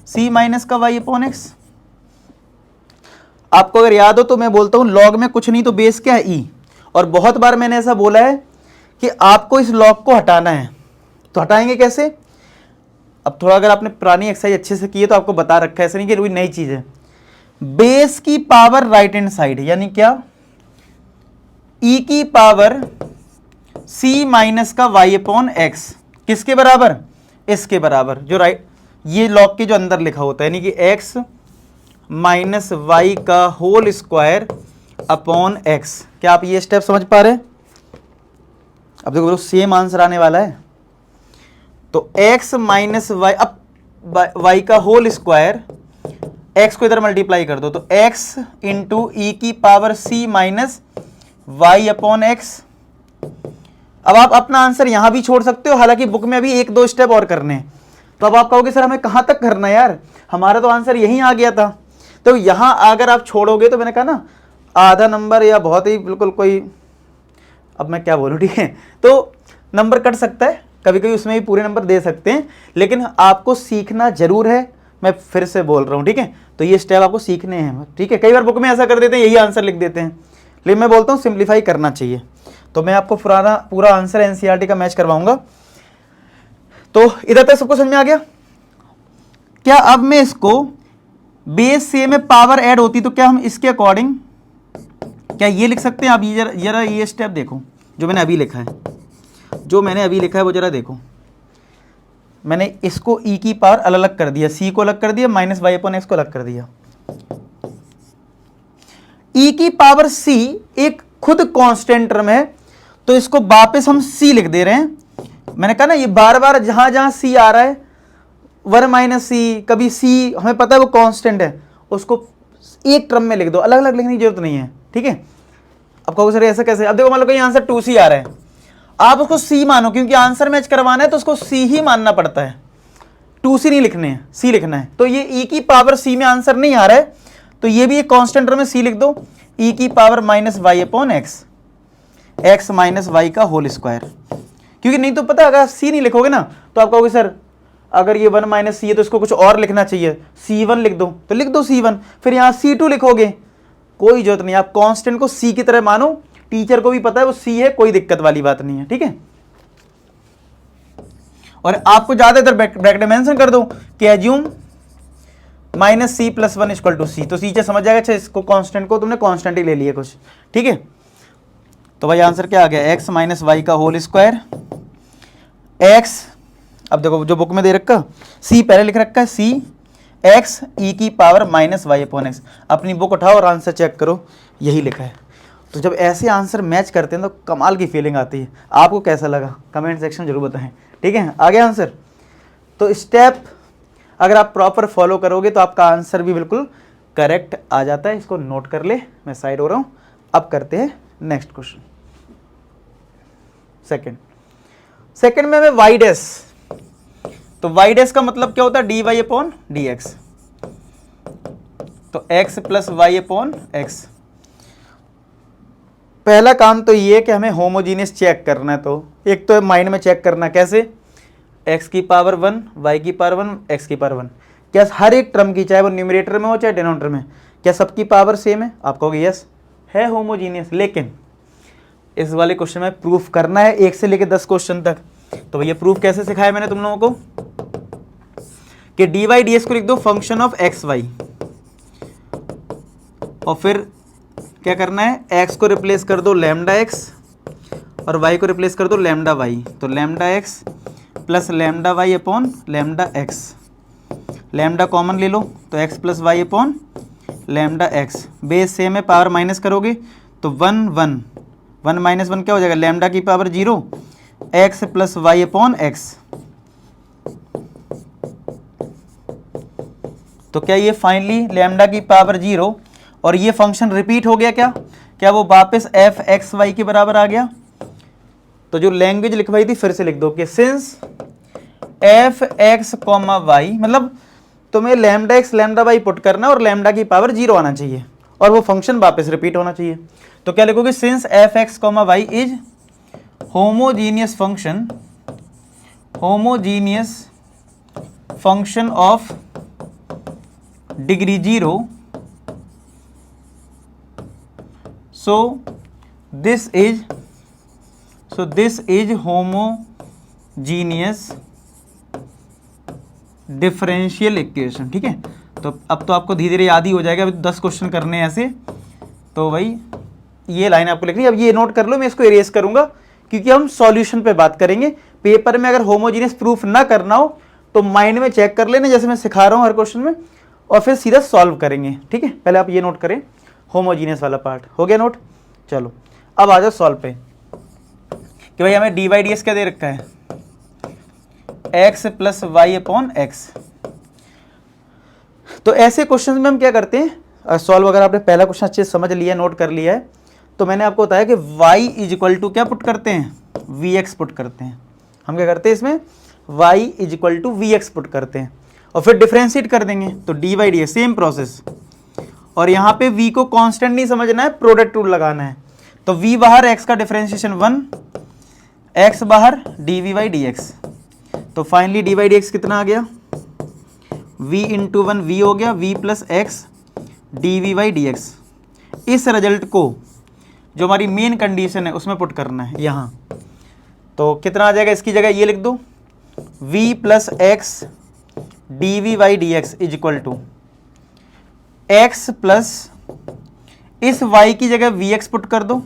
c माइनस का y अपॉन एक्स। आपको अगर याद हो तो मैं बोलता हूं log में कुछ नहीं तो बेस क्या है e, और बहुत बार मैंने ऐसा बोला है कि आपको इस log को हटाना है, तो हटाएंगे कैसे। अब थोड़ा अगर आपने पुरानी एक्सरसाइज अच्छे से की है तो आपको बता रखा है, ऐसा नहीं कि कोई नई चीज है। बेस की पावर राइट हैंड साइड, यानी क्या, e की पावर c माइनस का y अपॉन एक्स, किसके बराबर, इसके बराबर, जो राइट ये log के जो अंदर लिखा होता है, यानी कि x माइनस वाई का होल स्क्वायर अपॉन एक्स। क्या आप ये स्टेप समझ पा रहे हैं। अब देखो सेम आंसर आने वाला है, तो x माइनस वाई, अब y का होल स्क्वायर, x को इधर मल्टीप्लाई कर दो, तो x इंटू ई की power c minus y upon x. अब आप अपना आंसर यहां भी छोड़ सकते हो, हालांकि बुक में अभी 1-2 स्टेप और करने हैं। तो अब आप कहोगे सर हमें कहां तक करना है यार, हमारा तो आंसर यहीं आ गया था। तो यहां अगर आप छोड़ोगे तो मैंने कहा ना आधा नंबर या बहुत ही बिल्कुल कोई, अब मैं क्या बोलूं, ठीक है, तो नंबर कट सकता है, कभी कभी उसमें भी पूरे नंबर दे सकते हैं, लेकिन आपको सीखना जरूर है, मैं फिर से बोल रहा हूं, ठीक है। तो ये स्टेप आपको सीखने हैं, ठीक है। कई बार बुक में ऐसा कर देते हैं, यही आंसर लिख देते हैं, लेकिन मैं बोलता हूँ सिंप्लीफाई करना चाहिए। तो मैं आपको पूरा आंसर एनसीईआरटी का मैच करवाऊंगा। तो इधर तक सबको समझ में आ गया क्या। अब मैं इसको बेस से में पावर ऐड होती तो क्या हम इसके अकॉर्डिंग क्या ये लिख सकते हैं। आप जरा ये स्टेप देखो जो मैंने अभी लिखा है, वो जरा देखो। मैंने इसको e की पावर अलग अलग कर दिया, c को अलग कर दिया, माइनस वाई अपॉन एक्स को अलग कर दिया। e की पावर c एक खुद कांस्टेंट टर्म है, तो इसको वापस हम c लिख दे रहे हैं। मैंने कहा ना ये बार बार जहां जहां c आ रहा है 1 माइनस c, कभी c हमें पता है वो कांस्टेंट है, उसको एक टर्म में लिख दो, अलग अलग लिखने की जरूरत नहीं है, ठीक है। अब कहोगे सर ऐसा कैसे। अब देखो मान लो कहीं आंसर 2c आ रहा है, आप उसको c मानो, क्योंकि आंसर मैच करवाना है तो उसको c ही मानना पड़ता है, 2c नहीं लिखने हैं, c लिखना है। तो ये e की पावर c में आंसर नहीं आ रहा है, तो ये भी एक कांस्टेंट टर्म में c लिख दो। ई की power minus y upon x, x minus y का होल स्क्वायर। क्योंकि नहीं तो पता, अगर सी नहीं लिखोगे ना तो आप कहोगे सर अगर ये 1 माइनस सी है तो इसको कुछ और लिखना चाहिए, C1 लिख दो, तो लिख दो C1, फिर यहाँ C2 लिखोगे, कोई जरूरत नहीं, आप कांस्टेंट को C की तरह मानो, टीचर को भी पता है वो C है, कोई दिक्कत वाली बात नहीं है, ठीक है। और आपको ज्यादातर ब्रैकेट मेंशन कर दो कि assume minus c plus 1 equal to c, तो टीचर समझ जाएगा अच्छा इसको कांस्टेंट को तुमने कांस्टेंट ही ले लिया कुछ, ठीक है। तो भाई आंसर क्या आ गया, एक्स माइनस वाई का होल स्क्वायर, एक्स, अब देखो जो बुक में दे रखा सी पहले लिख रखा है, सी एक्स ई की power minus y upon x. अपनी बुक उठाओ और आंसर चेक करो, यही लिखा है। तो जब ऐसे आंसर मैच करते हैं तो कमाल की फीलिंग आती है। आपको कैसा लगा कमेंट सेक्शन में जरूर बताएं, ठीक है। आगे आंसर, तो स्टेप अगर आप प्रॉपर फॉलो करोगे तो आपका आंसर भी बिल्कुल करेक्ट आ जाता है। इसको नोट कर ले, मैं साइड हो रहा हूँ। अब करते हैं नेक्स्ट क्वेश्चन। सेकंड में वाई डैश, तो वाई डैश का मतलब क्या होता है, d y upon d x, तो x plus y upon x. पहला काम तो ये कि हमें होमोजीनियस चेक करना है, तो एक तो माइंड में चेक करना कैसे, एक्स की पावर 1 वाई की पावर 1 एक्स की पावर 1, क्या हर एक टर्म की, चाहे वो न्यूमरेटर में हो चाहे डिनोमिनेटर में, क्या सबकी पावर सेम है, आप कहोगे यस है होमोजीनियस। लेकिन इस वाले क्वेश्चन में प्रूफ करना है 1 से लेकर 10 क्वेश्चन तक। तो भैया प्रूफ कैसे सिखाया मैंने तुम लोगों को कि डी वाई डी एक्स को लिख दो फंक्शन ऑफ एक्स वाई, और फिर क्या करना है, एक्स को रिप्लेस कर दो लैम्डा एक्स और वाई को रिप्लेस कर दो लैम्डा वाई, तो lambda x plus lambda y upon lambda x, lambda common ले लो तो x plus y upon lambda x, base same है, पावर माइनस करोगे तो 1 1 1 माइनस 1 क्या हो जाएगा, लैम्डा की power 0 x plus y upon x. तो क्या ये फाइनली लैम्डा की पावर 0 और ये फंक्शन रिपीट हो गया, क्या वो वापस एफ एक्स वाई के बराबर आ गया। तो जो लैंग्वेज लिखवाई थी फिर से लिख दो कि since f x comma y, मतलब तुम्हें lambda x lambda y put करना और लैम्डा की पावर 0 आना चाहिए और वो फंक्शन वापस रिपीट होना चाहिए। तो क्या लिखोगे, since f x comma y is homogeneous function of degree 0, so this is homogeneous differential equation, ठीक है। तो अब तो आपको धीरे धीरे याद ही हो जाएगा, अभी 10 क्वेश्चन करने हैं ऐसे। तो भाई ये लाइन आपको लिखनी है, अब ये नोट कर लो, मैं इसको इरेज करूंगा क्योंकि हम सॉल्यूशन पे बात करेंगे। पेपर में अगर होमोजीनियस प्रूफ ना करना हो तो माइंड में चेक कर लेना जैसे मैं सिखा रहा हूँ हर क्वेश्चन में, और फिर सीधा सॉल्व करेंगे, ठीक है। पहले आप ये नोट करें, होमोजीनियस वाला पार्ट हो गया नोट। चलो अब आ जाओ सॉल्व पे कि भाई हमें डी वाई डी एस क्या दे रखा है, x plus y upon x. तो ऐसे क्वेश्चन में हम क्या करते हैं सॉल्व, अगर आपने पहला क्वेश्चन अच्छे से समझ लिया नोट कर लिया है तो मैंने आपको बताया कि y इज इक्वल टू क्या पुट करते हैं, vx पुट करते हैं। हम क्या करते हैं इसमें y is equal to vx put करते हैं और फिर डिफरेंशिएट कर देंगे, तो d y d same process. और यहाँ पे v को कांस्टेंट नहीं समझना है, प्रोडक्ट रूल लगाना है। तो v बाहर, x का डिफरेंशिएशन 1, x बाहर d v y d x. तो finally d y d x कितना आ गया, v इंटू 1 v हो गया, v plus x d v y d x. इस रिजल्ट को जो हमारी मेन कंडीशन है उसमें पुट करना है यहाँ। तो कितना आ जाएगा, इसकी जगह ये लिख दो, v plus x d v y d x is equal to x plus इस y की जगह vx पुट कर दो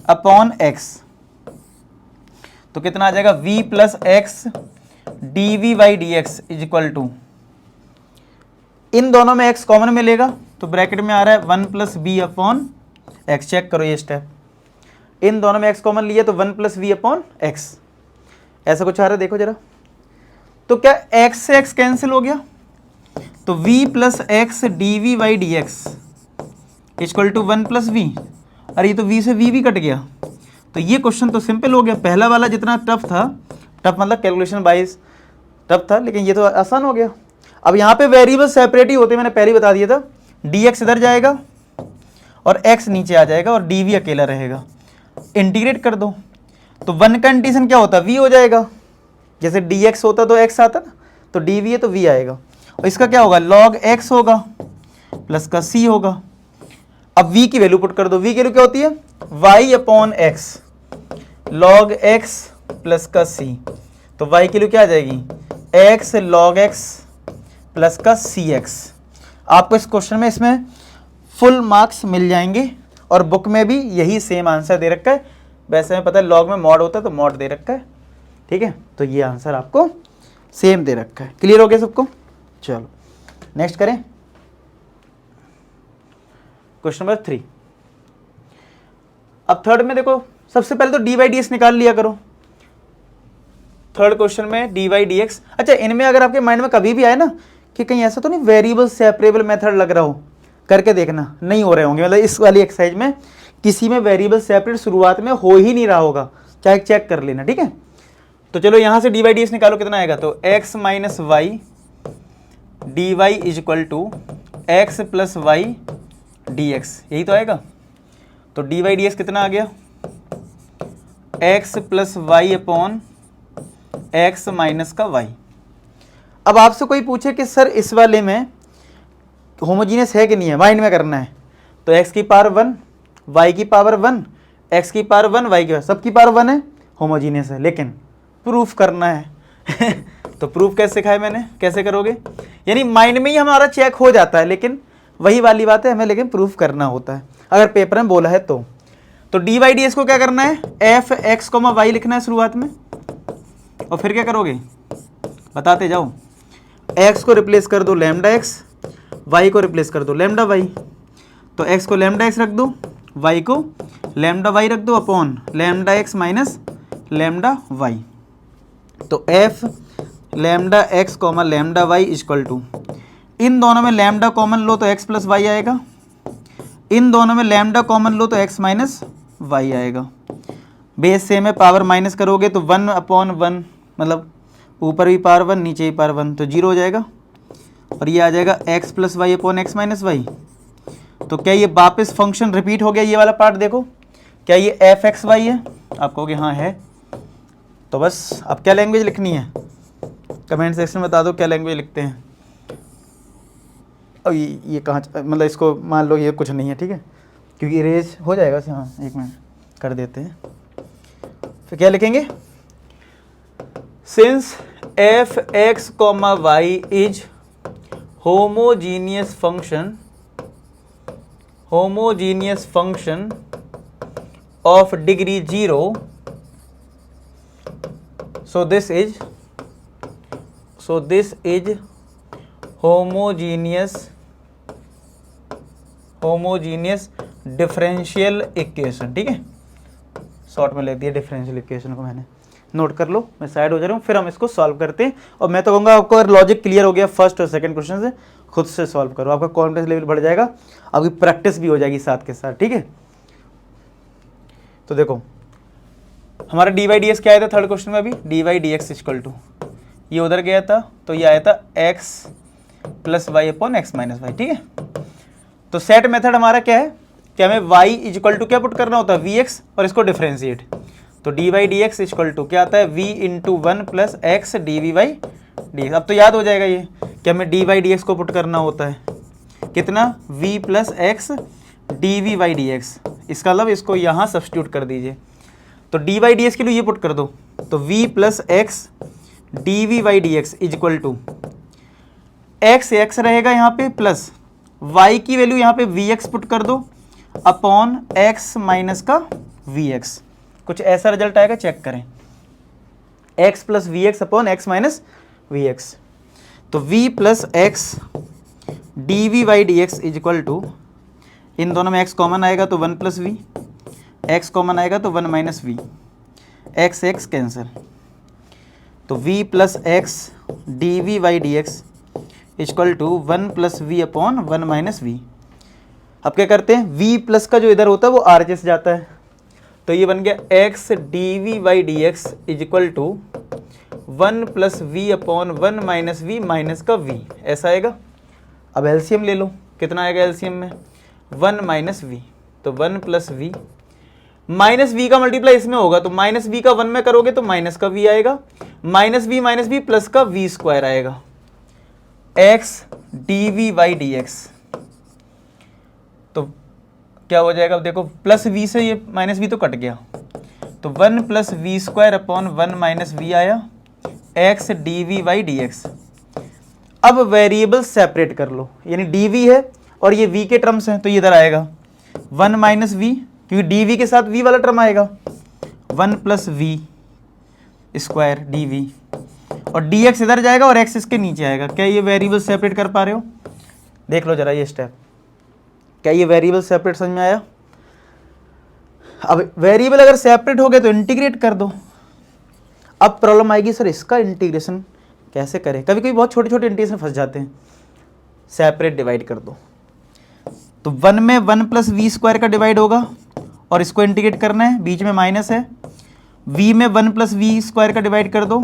अपॉन x। तो कितना आ जाएगा, v plus x d v y d x is equal to, इन दोनों में x कॉमन मिलेगा तो ब्रैकेट में आ रहा है 1 plus b upon x. Check करो ये स्टेप, इन दोनों में x कॉमन लिया तो 1 प्लस वी अपॉन एक्स, ऐसा कुछ आ रहा है देखो जरा। तो क्या x से x कैंसिल हो गया, तो v plus x d v y d x equal to 1 plus v, अरे ये तो v से v भी कट गया। तो ये क्वेश्चन तो सिंपल हो गया, पहला वाला जितना टफ था, टफ मतलब कैलकुलेशन वाइज टफ था, लेकिन ये तो आसान हो गया। अब यहाँ पे वेरिएबल सेपरेट ही होते, मैंने पहले ही बता दिया था, dx इधर जाएगा और x नीचे आ जाएगा और डी वी अकेला रहेगा। इंटीग्रेट कर दो तो वन कंडीशन क्या होता है, v हो जाएगा। जैसे dx होता तो x आता ना, तो dv है तो v आएगा। और इसका क्या होगा, log x होगा प्लस का c होगा। अब v की वैल्यू पुट कर दो, v की वैल्यू क्या होती है, y upon x log x plus का c। तो y की वैल्यू क्या आ जाएगी, x log x प्लस का cx। आपको इस क्वेश्चन में इसमें फुल मार्क्स मिल जाएंगे और बुक में भी यही सेम आंसर दे रखा है। वैसे हमें पता है लॉग में मॉड होता है तो मॉड दे रखा है, ठीक है। तो ये आंसर आपको सेम दे रखा है। क्लियर हो गया सबको। चलो नेक्स्ट करें क्वेश्चन नंबर 3। अब थर्ड में देखो, सबसे पहले तो डी बाई डी एक्स निकाल लिया करो। थर्ड क्वेश्चन में डी बाई डी एक्स। अच्छा, इनमें अगर आपके माइंड में कभी भी आए ना कि कहीं ऐसा तो नहीं वेरिएबल सेपरेबल मेथड लग रहा हो, करके देखना, नहीं हो रहे होंगे। मतलब इस वाली एक्सरसाइज में किसी में वेरिएबल सेपरेट शुरुआत में हो ही नहीं रहा होगा, चाहे चेक कर लेना, ठीक है। तो चलो यहां से डी बाई डी एक्स निकालो, कितना आएगा, तो x minus y d y is equal to x plus y d x, यही तो आएगा। तो डी बाई डी एक्स कितना आ गया, x plus y upon x minus का y। अब आपसे कोई पूछे कि सर इस वाले में होमोजीनियस है कि नहीं है, माइंड में करना है। तो x की पावर 1 y की पावर 1 x की पावर 1 y की पावर, सबकी पावर 1 है, होमोजीनियस है। लेकिन प्रूफ करना है तो प्रूफ कैसे सिखाया मैंने, कैसे करोगे, यानी माइंड में ही हमारा चेक हो जाता है, लेकिन वही वाली बात है, हमें लेकिन प्रूफ करना होता है अगर पेपर में बोला है तो। डी वाई डी एक्स को क्या करना है, एफ एक्स कोमा वाई लिखना है शुरुआत में, और फिर क्या करोगे बताते जाओ। x को रिप्लेस कर दो लैम्डा x, y को रिप्लेस कर दो लैम्डा y। तो x को लैम्डा x रख दो, y को लैम्डा y रख दो upon lambda x minus lambda y। तो f lambda x comma lambda y equal to, इन दोनों में लैम्डा कॉमन लो तो x प्लस वाई आएगा, इन दोनों में लैम्डा कॉमन लो तो x माइनस वाई आएगा। बेस सेम है, पावर माइनस करोगे तो 1 अपॉन 1, मतलब ऊपर भी पावर 1 नीचे भी पावर 1, तो 0 हो जाएगा। और ये आ जाएगा x plus y upon x minus y. तो क्या ये वापस फंक्शन रिपीट हो गया, ये वाला पार्ट देखो, क्या ये एफ एक्स वाई है, आप कहोगे हाँ है। तो बस अब क्या लैंग्वेज लिखनी है, कमेंट सेक्शन में बता दो क्या लैंग्वेज लिखते हैं। अब ये कहाँ, मतलब इसको मान लो ये कुछ नहीं है, ठीक है, क्योंकि इरेज हो जाएगा। हाँ एक मिनट कर देते हैं, फिर क्या लिखेंगे, since f x comma y is homogeneous function of degree 0, so this is homogeneous differential equation, ठीक है। शॉर्ट में लिख दिया डिफरेंशियल इक्वेशन को मैंने, नोट कर लो, मैं साइड हो जा रहा हूँ, फिर हम इसको सॉल्व करते हैं। और मैं तो कहूँगा आपको अगर लॉजिक क्लियर हो गया फर्स्ट और सेकंड क्वेश्चन से, खुद से सॉल्व करो, आपका कॉन्फिडेंस लेवल बढ़ जाएगा, आपकी प्रैक्टिस भी हो जाएगी साथ के साथ, ठीक है। तो देखो हमारा डी वाई डी एक्स क्या आया था थर्ड क्वेश्चन में, अभी d y d x equal to, ये उधर गया था तो ये आया था x plus y upon x minus y, ठीक है। तो सेट मेथड हमारा क्या है कि हमें y इक्वल टू क्या पुट करना होता है, वी एक्स, और इसको डिफरेंशिएट। तो d y d x equal to क्या आता है, v into 1 plus x d v y d x. अब तो याद हो जाएगा ये कि हमें डी वाई डी एक्स को पुट करना होता है कितना, v plus x d v y d x. इसका मतलब इसको यहाँ सब्स्टिट्यूट कर दीजिए। तो डी वाई डी एक्स के लिए ये पुट कर दो, तो v plus x d v y d x is equal to x x रहेगा यहाँ पे, प्लस y की वैल्यू यहाँ पे वी एक्स पुट कर दो अपॉन एक्स माइनस का वी एक्स। कुछ ऐसा रिजल्ट आएगा, चेक करें, x plus v x upon x minus v x. तो v plus x d v y d x is equal to, इन दोनों में x कॉमन आएगा तो 1 प्लस वी, x कॉमन आएगा तो 1 minus v, x x cancel. तो v plus x d v y d x equal to 1 plus v upon 1 minus v. अब क्या करते हैं, v प्लस का जो इधर होता है वो RHS जाता है, तो ये बन गया x d v y d x is equal to 1 plus v upon 1 minus v minus का v, ऐसा आएगा। अब एलसीएम ले लो, कितना आएगा एलसीएम में, 1 माइनस वी, तो 1 प्लस वी, माइनस वी का मल्टीप्लाई इसमें होगा तो माइनस वी का 1 में करोगे तो माइनस का वी आएगा, माइनस वी प्लस का वी स्क्वायर आएगा, x d v by d x. तो क्या हो जाएगा, अब देखो प्लस वी से ये माइनस वी तो कट गया, तो 1 plus v square upon 1 minus v आया, x d v by d x. अब वेरिएबल सेपरेट कर लो, यानी डी वी है और ये v के टर्म्स हैं तो ये इधर आएगा 1 माइनस वी, क्योंकि डी वी के साथ v वाला टर्म आएगा, 1 plus v square d v, और डी एक्स इधर जाएगा और x इसके नीचे आएगा। क्या ये वेरिएबल सेपरेट कर पा रहे हो? देख लो जरा ये स्टेप, क्या ये वेरिएबल सेपरेट समझ में आया? अब वेरिएबल अगर सेपरेट हो गए तो इंटीग्रेट कर दो। अब प्रॉब्लम आएगी सर इसका इंटीग्रेशन कैसे करें, कभी कभी बहुत छोटे छोटे इंटीग्रेशन फंस जाते हैं। सेपरेट डिवाइड कर दो, तो 1 में 1 प्लस वी स्क्वायर का डिवाइड होगा और इसको इंटीग्रेट करना है, बीच में माइनस है, v में 1 प्लस वी स्क्वायर का डिवाइड कर दो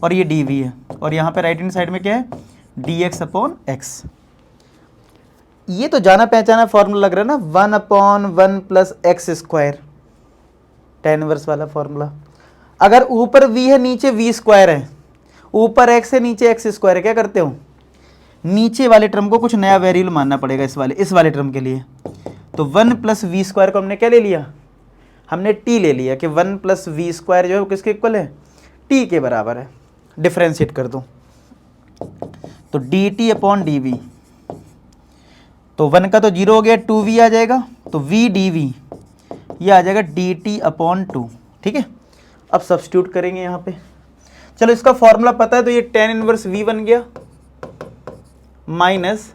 और ये डी वी है, और यहाँ पे राइट हैंड साइड में क्या है, डी एक्स अपॉन एक्स। ये तो जाना पहचाना फॉर्मूला लग रहा है ना, 1 upon 1 plus x square, tan inverse वाला फॉर्मूला। अगर ऊपर v है नीचे v स्क्वायर है, ऊपर x है नीचे x स्क्वायर है, क्या करते हो, नीचे वाले टर्म को कुछ नया वेरिएबल मानना पड़ेगा इस वाले टर्म के लिए। तो 1 प्लस वी स्क्वायर को हमने क्या ले लिया, हमने t ले लिया कि 1 प्लस वी स्क्वायर जो है वो किसके इक्वल है, t के बराबर है। डिफ्रेंशिएट कर दो तो d t upon d v, तो 1 का तो 0 हो गया, 2v आ जाएगा, तो v डी वी ये आ जाएगा डी टी अपॉन 2। ठीक है, अब सब्स्टिट्यूट करेंगे यहाँ पे। चलो इसका फॉर्मूला पता है तो ये tan इनवर्स v बन गया, माइनस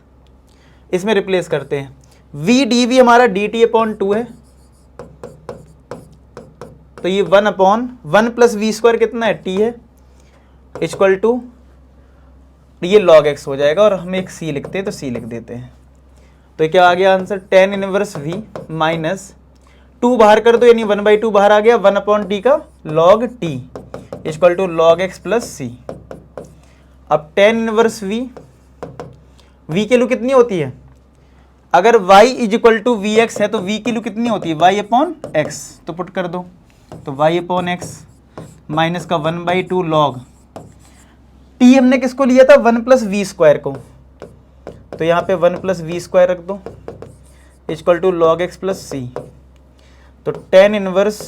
इसमें रिप्लेस करते हैं, v डी वी हमारा डी टी अपॉन 2 है, तो ये 1 अपॉन 1 प्लस वी स्क्वायर कितना है, t है, इक्वल टू ये log x हो जाएगा, और हम एक c लिखते हैं तो c लिख देते हैं। तो क्या आ गया answer, tan inverse v minus 2 बाहर कर दो यानी 1/2 बाहर आ गया, 1 अपॉन टी का log t equal to log x plus c। अब tan इनवर्स v, v की वैल्यू कितनी होती है, अगर y is equal to v x है तो v की वैल्यू कितनी होती है, y अपॉन x, तो पुट कर दो, तो y अपॉन एक्स माइनस का 1/2 log t हमने किसको लिया था, 1 प्लस वी स्क्वायर को, तो यहाँ पे 1 प्लस वी स्क्वायर रख दो equal to log x plus c। तो tan inverse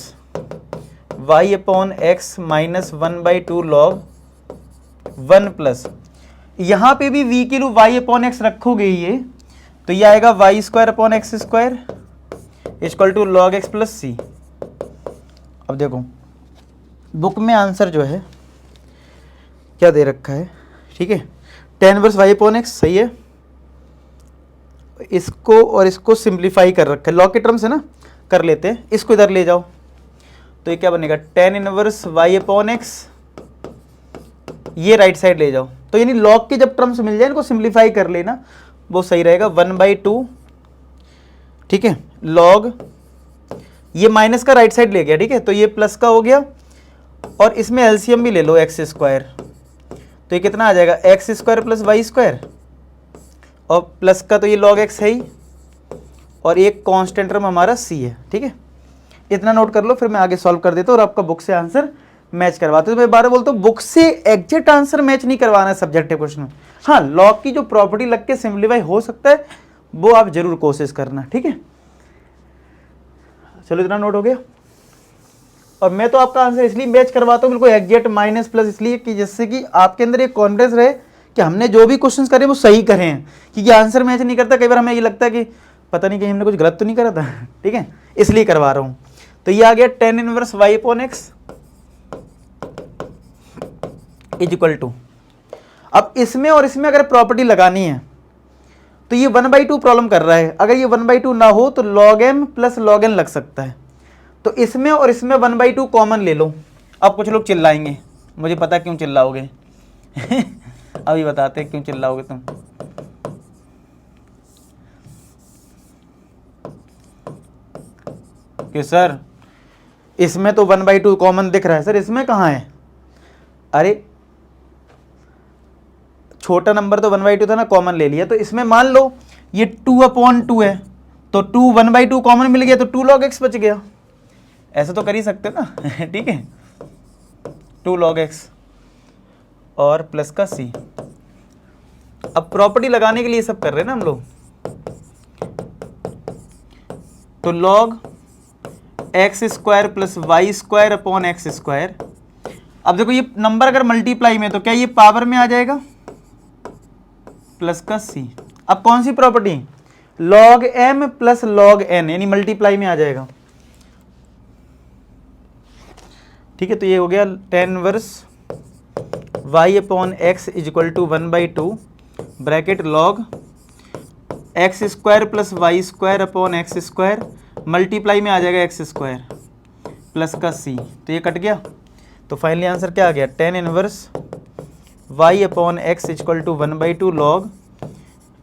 y upon x minus 1/2 log 1 plus, यहाँ पे भी v की वैल्यू y अपॉन एक्स रखोगे ये, तो ये आएगा y square upon x square equal to log x plus c। अब देखो बुक में आंसर जो है क्या दे रखा है, ठीक है, tan inverse y upon x सही है, इसको और इसको सिंप्लीफाई कर रखा है, log के टर्म्स है ना, कर लेते हैं, इसको इधर ले जाओ तो ये क्या बनेगा, tan inverse y upon x, ये राइट साइड ले जाओ, तो यानी log के जब टर्म्स मिल जाए इनको सिंप्लीफाई कर लेना, वो सही रहेगा, 1/2, ठीक है, log ये माइनस का राइट साइड ले गया, ठीक है, तो ये प्लस का हो गया, और इसमें एलसीएम भी ले लो एक्स स्क्वायर, तो ये कितना आ जाएगा, x square plus y square, और प्लस का तो ये log x है ही, और एक कांस्टेंट टर्म हमारा c है। ठीक है, इतना नोट कर लो, फिर मैं आगे सॉल्व कर देता हूँ और आपका बुक से आंसर मैच करवाते हो। मैं बार बोलता हूँ बुक से एग्जैक्ट आंसर मैच नहीं करवाना है सब्जेक्टिव क्वेश्चन में, हाँ log की जो प्रॉपर्टी लग के सिंप्लीफाई हो सकता है वो आप जरूर कोशिश करना। ठीक है, चलो इतना नोट हो गया, और मैं तो आपका आंसर इसलिए मैच करवाता हूँ बिल्कुल एग्जैक्ट माइनस प्लस, इसलिए कि जिससे कि आपके अंदर एक कॉन्फिडेंस रहे कि हमने जो भी क्वेश्चंस करे वो सही करे हैं, क्योंकि आंसर मैच नहीं करता, कई बार हमें ये लगता है कि पता नहीं कि हमने कुछ गलत तो नहीं करा था। ठीक है, इसलिए करवा रहा हूँ। तो ये आ गया tan inverse y upon x is equal to, अब इसमें और इसमें अगर प्रॉपर्टी लगानी है तो ये 1/2 प्रॉब्लम कर रहा है, अगर ये 1/2 ना हो तो log m plus log n लग सकता है, तो इसमें और इसमें 1/2 कॉमन ले लो। अब कुछ लोग चिल्लाएंगे, मुझे पता क्यों चिल्लाओगे अभी बताते हैं क्यों चिल्लाओगे तुम। कि सर इसमें तो 1/2 कॉमन दिख रहा है, सर इसमें कहाँ है, अरे छोटा नंबर तो 1/2 था ना, कॉमन ले लिया, तो इसमें मान लो ये 2/2 है, तो 2 1/2 कॉमन मिल गया तो 2 log x बच गया, ऐसे तो कर ही सकते ना ठीक है, 2 log x और प्लस का c। अब प्रॉपर्टी लगाने के लिए सब कर रहे हैं ना हम लोग, तो log x square plus y square upon x square. अब देखो ये नंबर अगर मल्टीप्लाई में तो क्या ये पावर में आ जाएगा, प्लस का c। अब कौन सी property, log m plus log n, यानी मल्टीप्लाई में आ जाएगा, ठीक है। तो ये हो गया tan inverse y upon x is equal to 1/2 bracket log x square plus y square upon x square, multiply में आ जाएगा एक्स स्क्वायर प्लस का c। तो ये कट गया, तो फाइनली आंसर क्या आ गया, tan inverse y upon x is equal to 1/2 log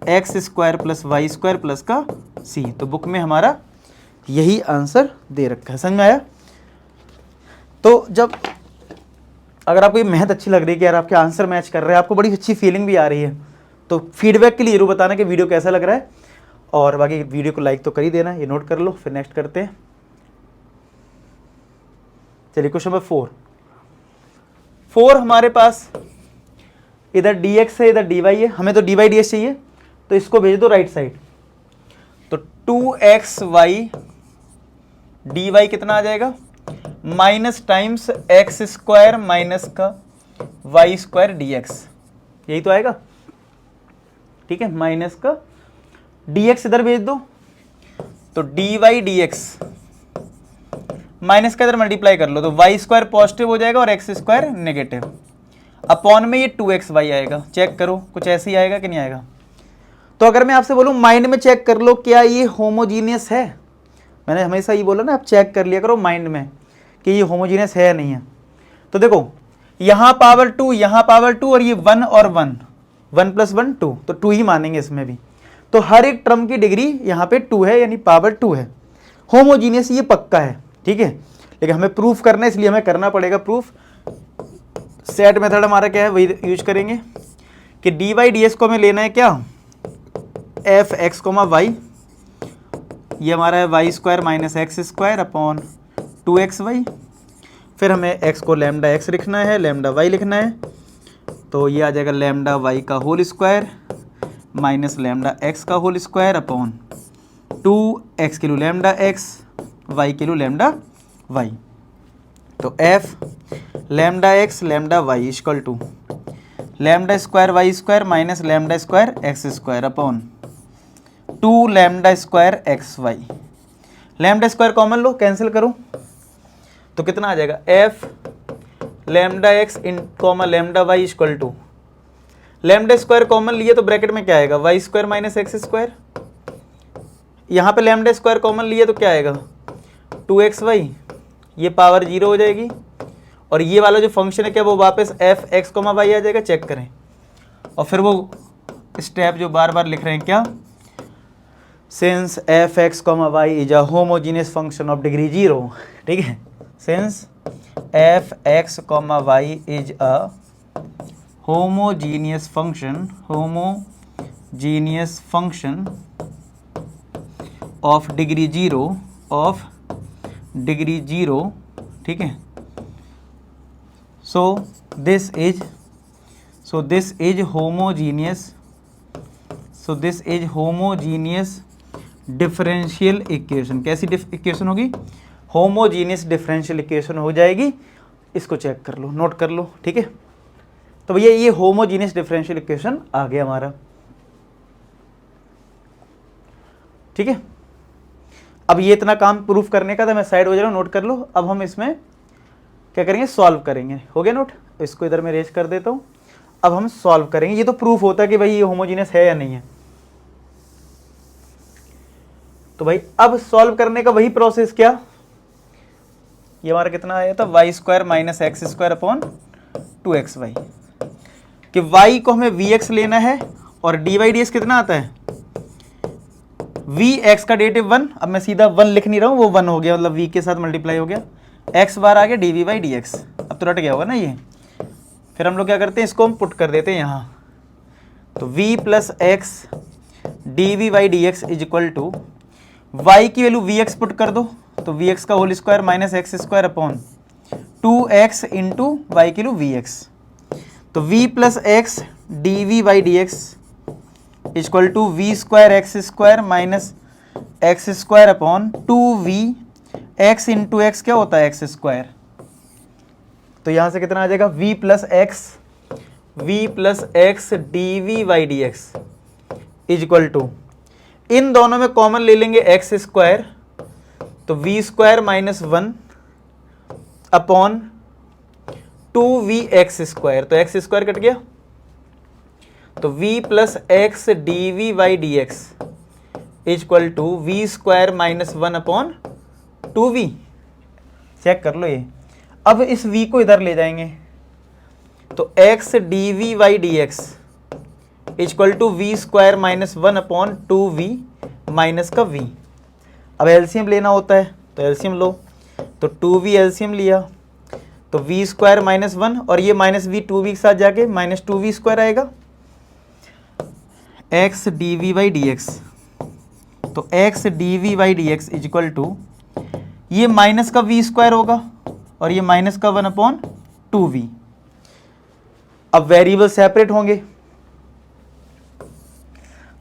x square plus y square plus का c। तो बुक में हमारा यही आंसर दे रखा है, समझ में आया। तो जब अगर आपको ये मेहनत अच्छी लग रही है कि यार आपके आंसर मैच कर रहे हैं, आपको बड़ी अच्छी फीलिंग भी आ रही है, तो फीडबैक के लिए जरूर बताना कि वीडियो कैसा लग रहा है, और बाकी वीडियो को लाइक तो कर ही देना, ये नोट कर लो। फिर नेक्स्ट करते हैं, चलिए क्वेश्चन नंबर 4 हमारे पास इधर dx है इधर dy है, हमें तो dy dx चाहिए, तो इसको भेज दो राइट साइड। तो 2xy dy कितना आ जाएगा, minus times x square minus का वाई स्क्वायर dx, यही तो आएगा, ठीक है। माइनस का dx इधर भेज दो, तो dy dx माइनस का इधर मल्टीप्लाई कर लो, तो वाई स्क्वायर पॉजिटिव हो जाएगा और एक्स स्क्वायर नेगेटिव, अपॉन में ये 2xy आएगा। चेक करो कुछ ऐसे ही आएगा कि नहीं आएगा। तो अगर मैं आपसे बोलूं माइंड में चेक कर लो क्या ये होमोजीनियस है, मैंने हमेशा ये बोला ना, आप चेक कर लिया करो माइंड में कि ये होमोजीनियस है या नहीं है। तो देखो यहाँ पावर 2 यहाँ पावर 2 और ये 1 और 1, 1 + 1 2, तो 2 ही मानेंगे इसमें भी। तो हर एक टर्म की डिग्री यहाँ पे 2 है, यानी पावर 2 है, होमोजीनियस ये पक्का है, ठीक है। लेकिन हमें प्रूफ करना है, इसलिए हमें करना पड़ेगा प्रूफ। सेट मेथड हमारा क्या है, वही यूज करेंगे कि dy dx को हमें लेना है क्या, f(x, y), ये हमारा है y square minus x square upon 2xy। फिर हमें x को लैम्डा x लिखना है, लैम्डा y लिखना है, तो ये आ जाएगा लैम्डा y का whole square minus lambda x का होल स्क्वायर अपॉन 2x किलो लैम्डा x y किलो लैम्डा y। तो f lambda x lambda y equal to lambda square y square minus lambda square x square upon 2 lambda square x y. Lambda square common लो, cancel करो, तो कितना आ जाएगा, f lambda x इन comma lambda y equal to lambda square common लिए तो bracket में क्या आएगा, y square minus x square. यहाँ पे लैम्डा स्क्वायर कॉमन लिए तो क्या आएगा, 2xy, ये पावर 0 हो जाएगी, और ये वाला जो फंक्शन है क्या वो वापस f(x, y) आ जाएगा। चेक करें, और फिर वो स्टेप जो बार बार लिख रहे हैं क्या, since f(x, y) is a homogeneous function of degree 0, ठीक है। Since f(x, y) is a homogeneous function of degree 0, ठीक है। सो this is homogeneous differential equation. कैसी इक्वेशन होगी, होमोजीनियस डिफरेंशियल इक्वेशन हो जाएगी। इसको चेक कर लो, नोट कर लो, ठीक है। तो भैया ये होमोजीनियस डिफरेंशियल इक्वेशन आ गया हमारा, ठीक है। अब ये इतना काम प्रूफ करने का था, मैं साइड हो जा रहा हूँ, नोट कर लो। अब हम इसमें क्या करेंगे, सॉल्व करेंगे। हो गया नोट, इसको इधर मैं रेज कर देता हूँ। अब हम सॉल्व करेंगे, ये तो प्रूफ होता है कि भाई ये होमोजीनियस है या नहीं है। तो भाई अब सॉल्व करने का वही प्रोसेस, क्या ये हमारा कितना आया था, y square minus x square upon 2xy, कि y को हमें vx लेना है और dy dx कितना आता है, vx का डेरिवेटिव 1। अब मैं सीधा 1 लिख नहीं रहा हूँ, वो 1 हो गया, मतलब v के साथ मल्टीप्लाई हो गया, x बार आ गया डी वाई dx। अब तो रट गया होगा ना ये। फिर हम लोग क्या करते हैं, इसको हम पुट कर देते हैं यहाँ, तो v plus x d v y d x is equal to y की वैल्यू vx पुट कर दो, तो vx का whole square minus x square upon 2x into y की वैल्यू vx, तो v plus x d v by d x equal to v square x square minus x square upon 2v x into x क्या होता है x square, तो यहां से कितना आ जाएगा v plus x d v by d x equal to, इन दोनों में कॉमन ले लेंगे एक्स स्क्वायर, तो v square minus 1 upon 2v x square, तो एक्स स्क्वायर कट गया, तो v plus x d v by d x equal to v square minus 1 upon 2v। Check कर लो ये। अब इस v को इधर ले जाएंगे, तो x d v by d x equal to v square minus 1 upon 2v minus का v। अब एलसीएम लेना होता है, तो एलसीएम लो, तो 2v एलसीएम लिया, तो v स्क्वायर माइनस 1 और ये माइनस v 2v के साथ जाके माइनस 2v स्क्वायर आएगा, x d v by d x, तो x d v by d x equal to ये माइनस का v स्क्वायर होगा और ये माइनस का 1 अपॉन 2v। अब वेरिएबल सेपरेट होंगे,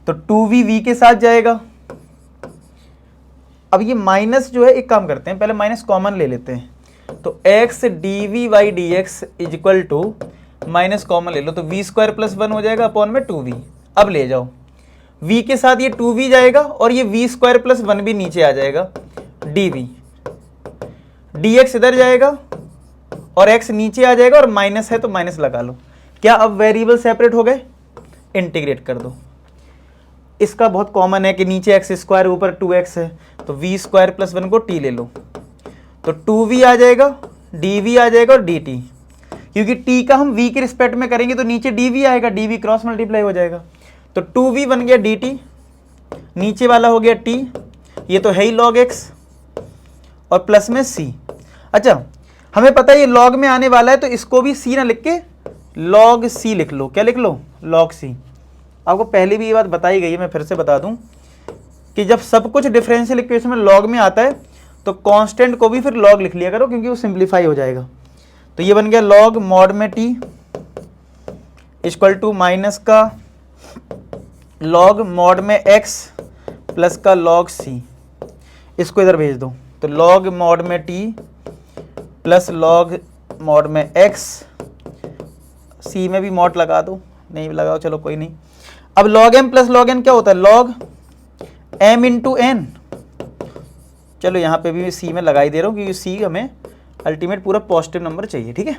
तो 2v v के साथ जाएगा। अब ये माइनस जो है, एक काम करते हैं, पहले माइनस कॉमन ले लेते हैं, तो x d v by d x equal to minus common ले लो, तो v स्क्वायर प्लस 1 हो जाएगा अपॉन में 2v। अब ले जाओ, v के साथ ये 2v जाएगा और ये v स्क्वायर प्लस 1 भी नीचे आ जाएगा, dv, dx इधर जाएगा और x नीचे आ जाएगा और माइनस है तो माइनस लगा लो। क्या अब वेरिएबल सेपरेट हो गए? इंटीग्रेट कर दो। इसका बहुत कॉमन है कि नीचे एक्स स्क्वायर ऊपर 2x है, तो v स्क्वायर प्लस 1 को t ले लो, तो 2v आ जाएगा, dv आ जाएगा और dt, क्योंकि t का हम v के रिस्पेक्ट में करेंगे तो नीचे dv आएगा, dv क्रॉस मल्टीप्लाई हो जाएगा, तो 2v बन गया dt, नीचे वाला हो गया t, ये तो है ही log x और प्लस में c। अच्छा, हमें पता है ये log में आने वाला है, तो इसको भी c ना लिख के log c लिख लो। क्या लिख लो? log c। आपको पहले भी ये बात बताई गई है, मैं फिर से बता दूं कि जब सब कुछ डिफरेंशियल इक्वेशन में log में आता है तो कांस्टेंट को भी फिर log लिख लिया करो, क्योंकि वो सिंप्लीफाई हो जाएगा। तो ये बन गया log मॉड में t इक्वल टू माइनस का log मॉड में x प्लस का log c, इसको इधर भेज दो, तो log मॉड में t प्लस log मॉड में x, c में भी मॉड लगा दो, नहीं लगाओ चलो कोई नहीं। अब log m plus log n क्या होता है? log m इंटू n, चलो यहाँ पे भी c में लगाई दे रहा हूँ क्योंकि c हमें अल्टीमेट पूरा पॉजिटिव नंबर चाहिए, ठीक है।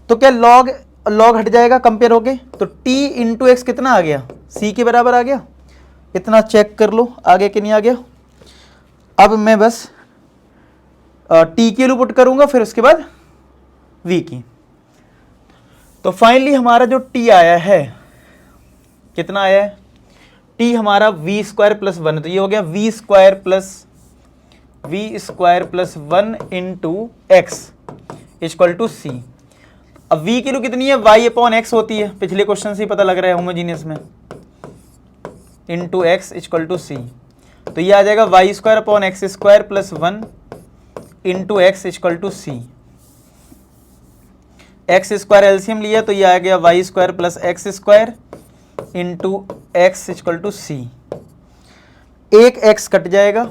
तो क्या log हट जाएगा कंपेयर होके, तो t इंटू एक्स कितना आ गया? c के बराबर आ गया। इतना चेक कर लो आगे कि नहीं आ गया। अब मैं बस t की वैल्यू पुट करूंगा, फिर उसके बाद v की। तो फाइनली हमारा जो t आया है, कितना आया है? t हमारा v स्क्वायर प्लस 1, तो ये हो गया v square plus 1 into x equal to c। अब v की वैल्यू कितनी है? y अपॉन एक्स होती है, पिछले क्वेश्चन से ही पता लग रहा है होमोजीनियस में, into x equal to c। तो ये आ जाएगा y स्क्वायर upon x square plus 1 into x equal to c। X square LCM लिया तो ये आ गया y square plus x square into x equal to c। एक x कट जाएगा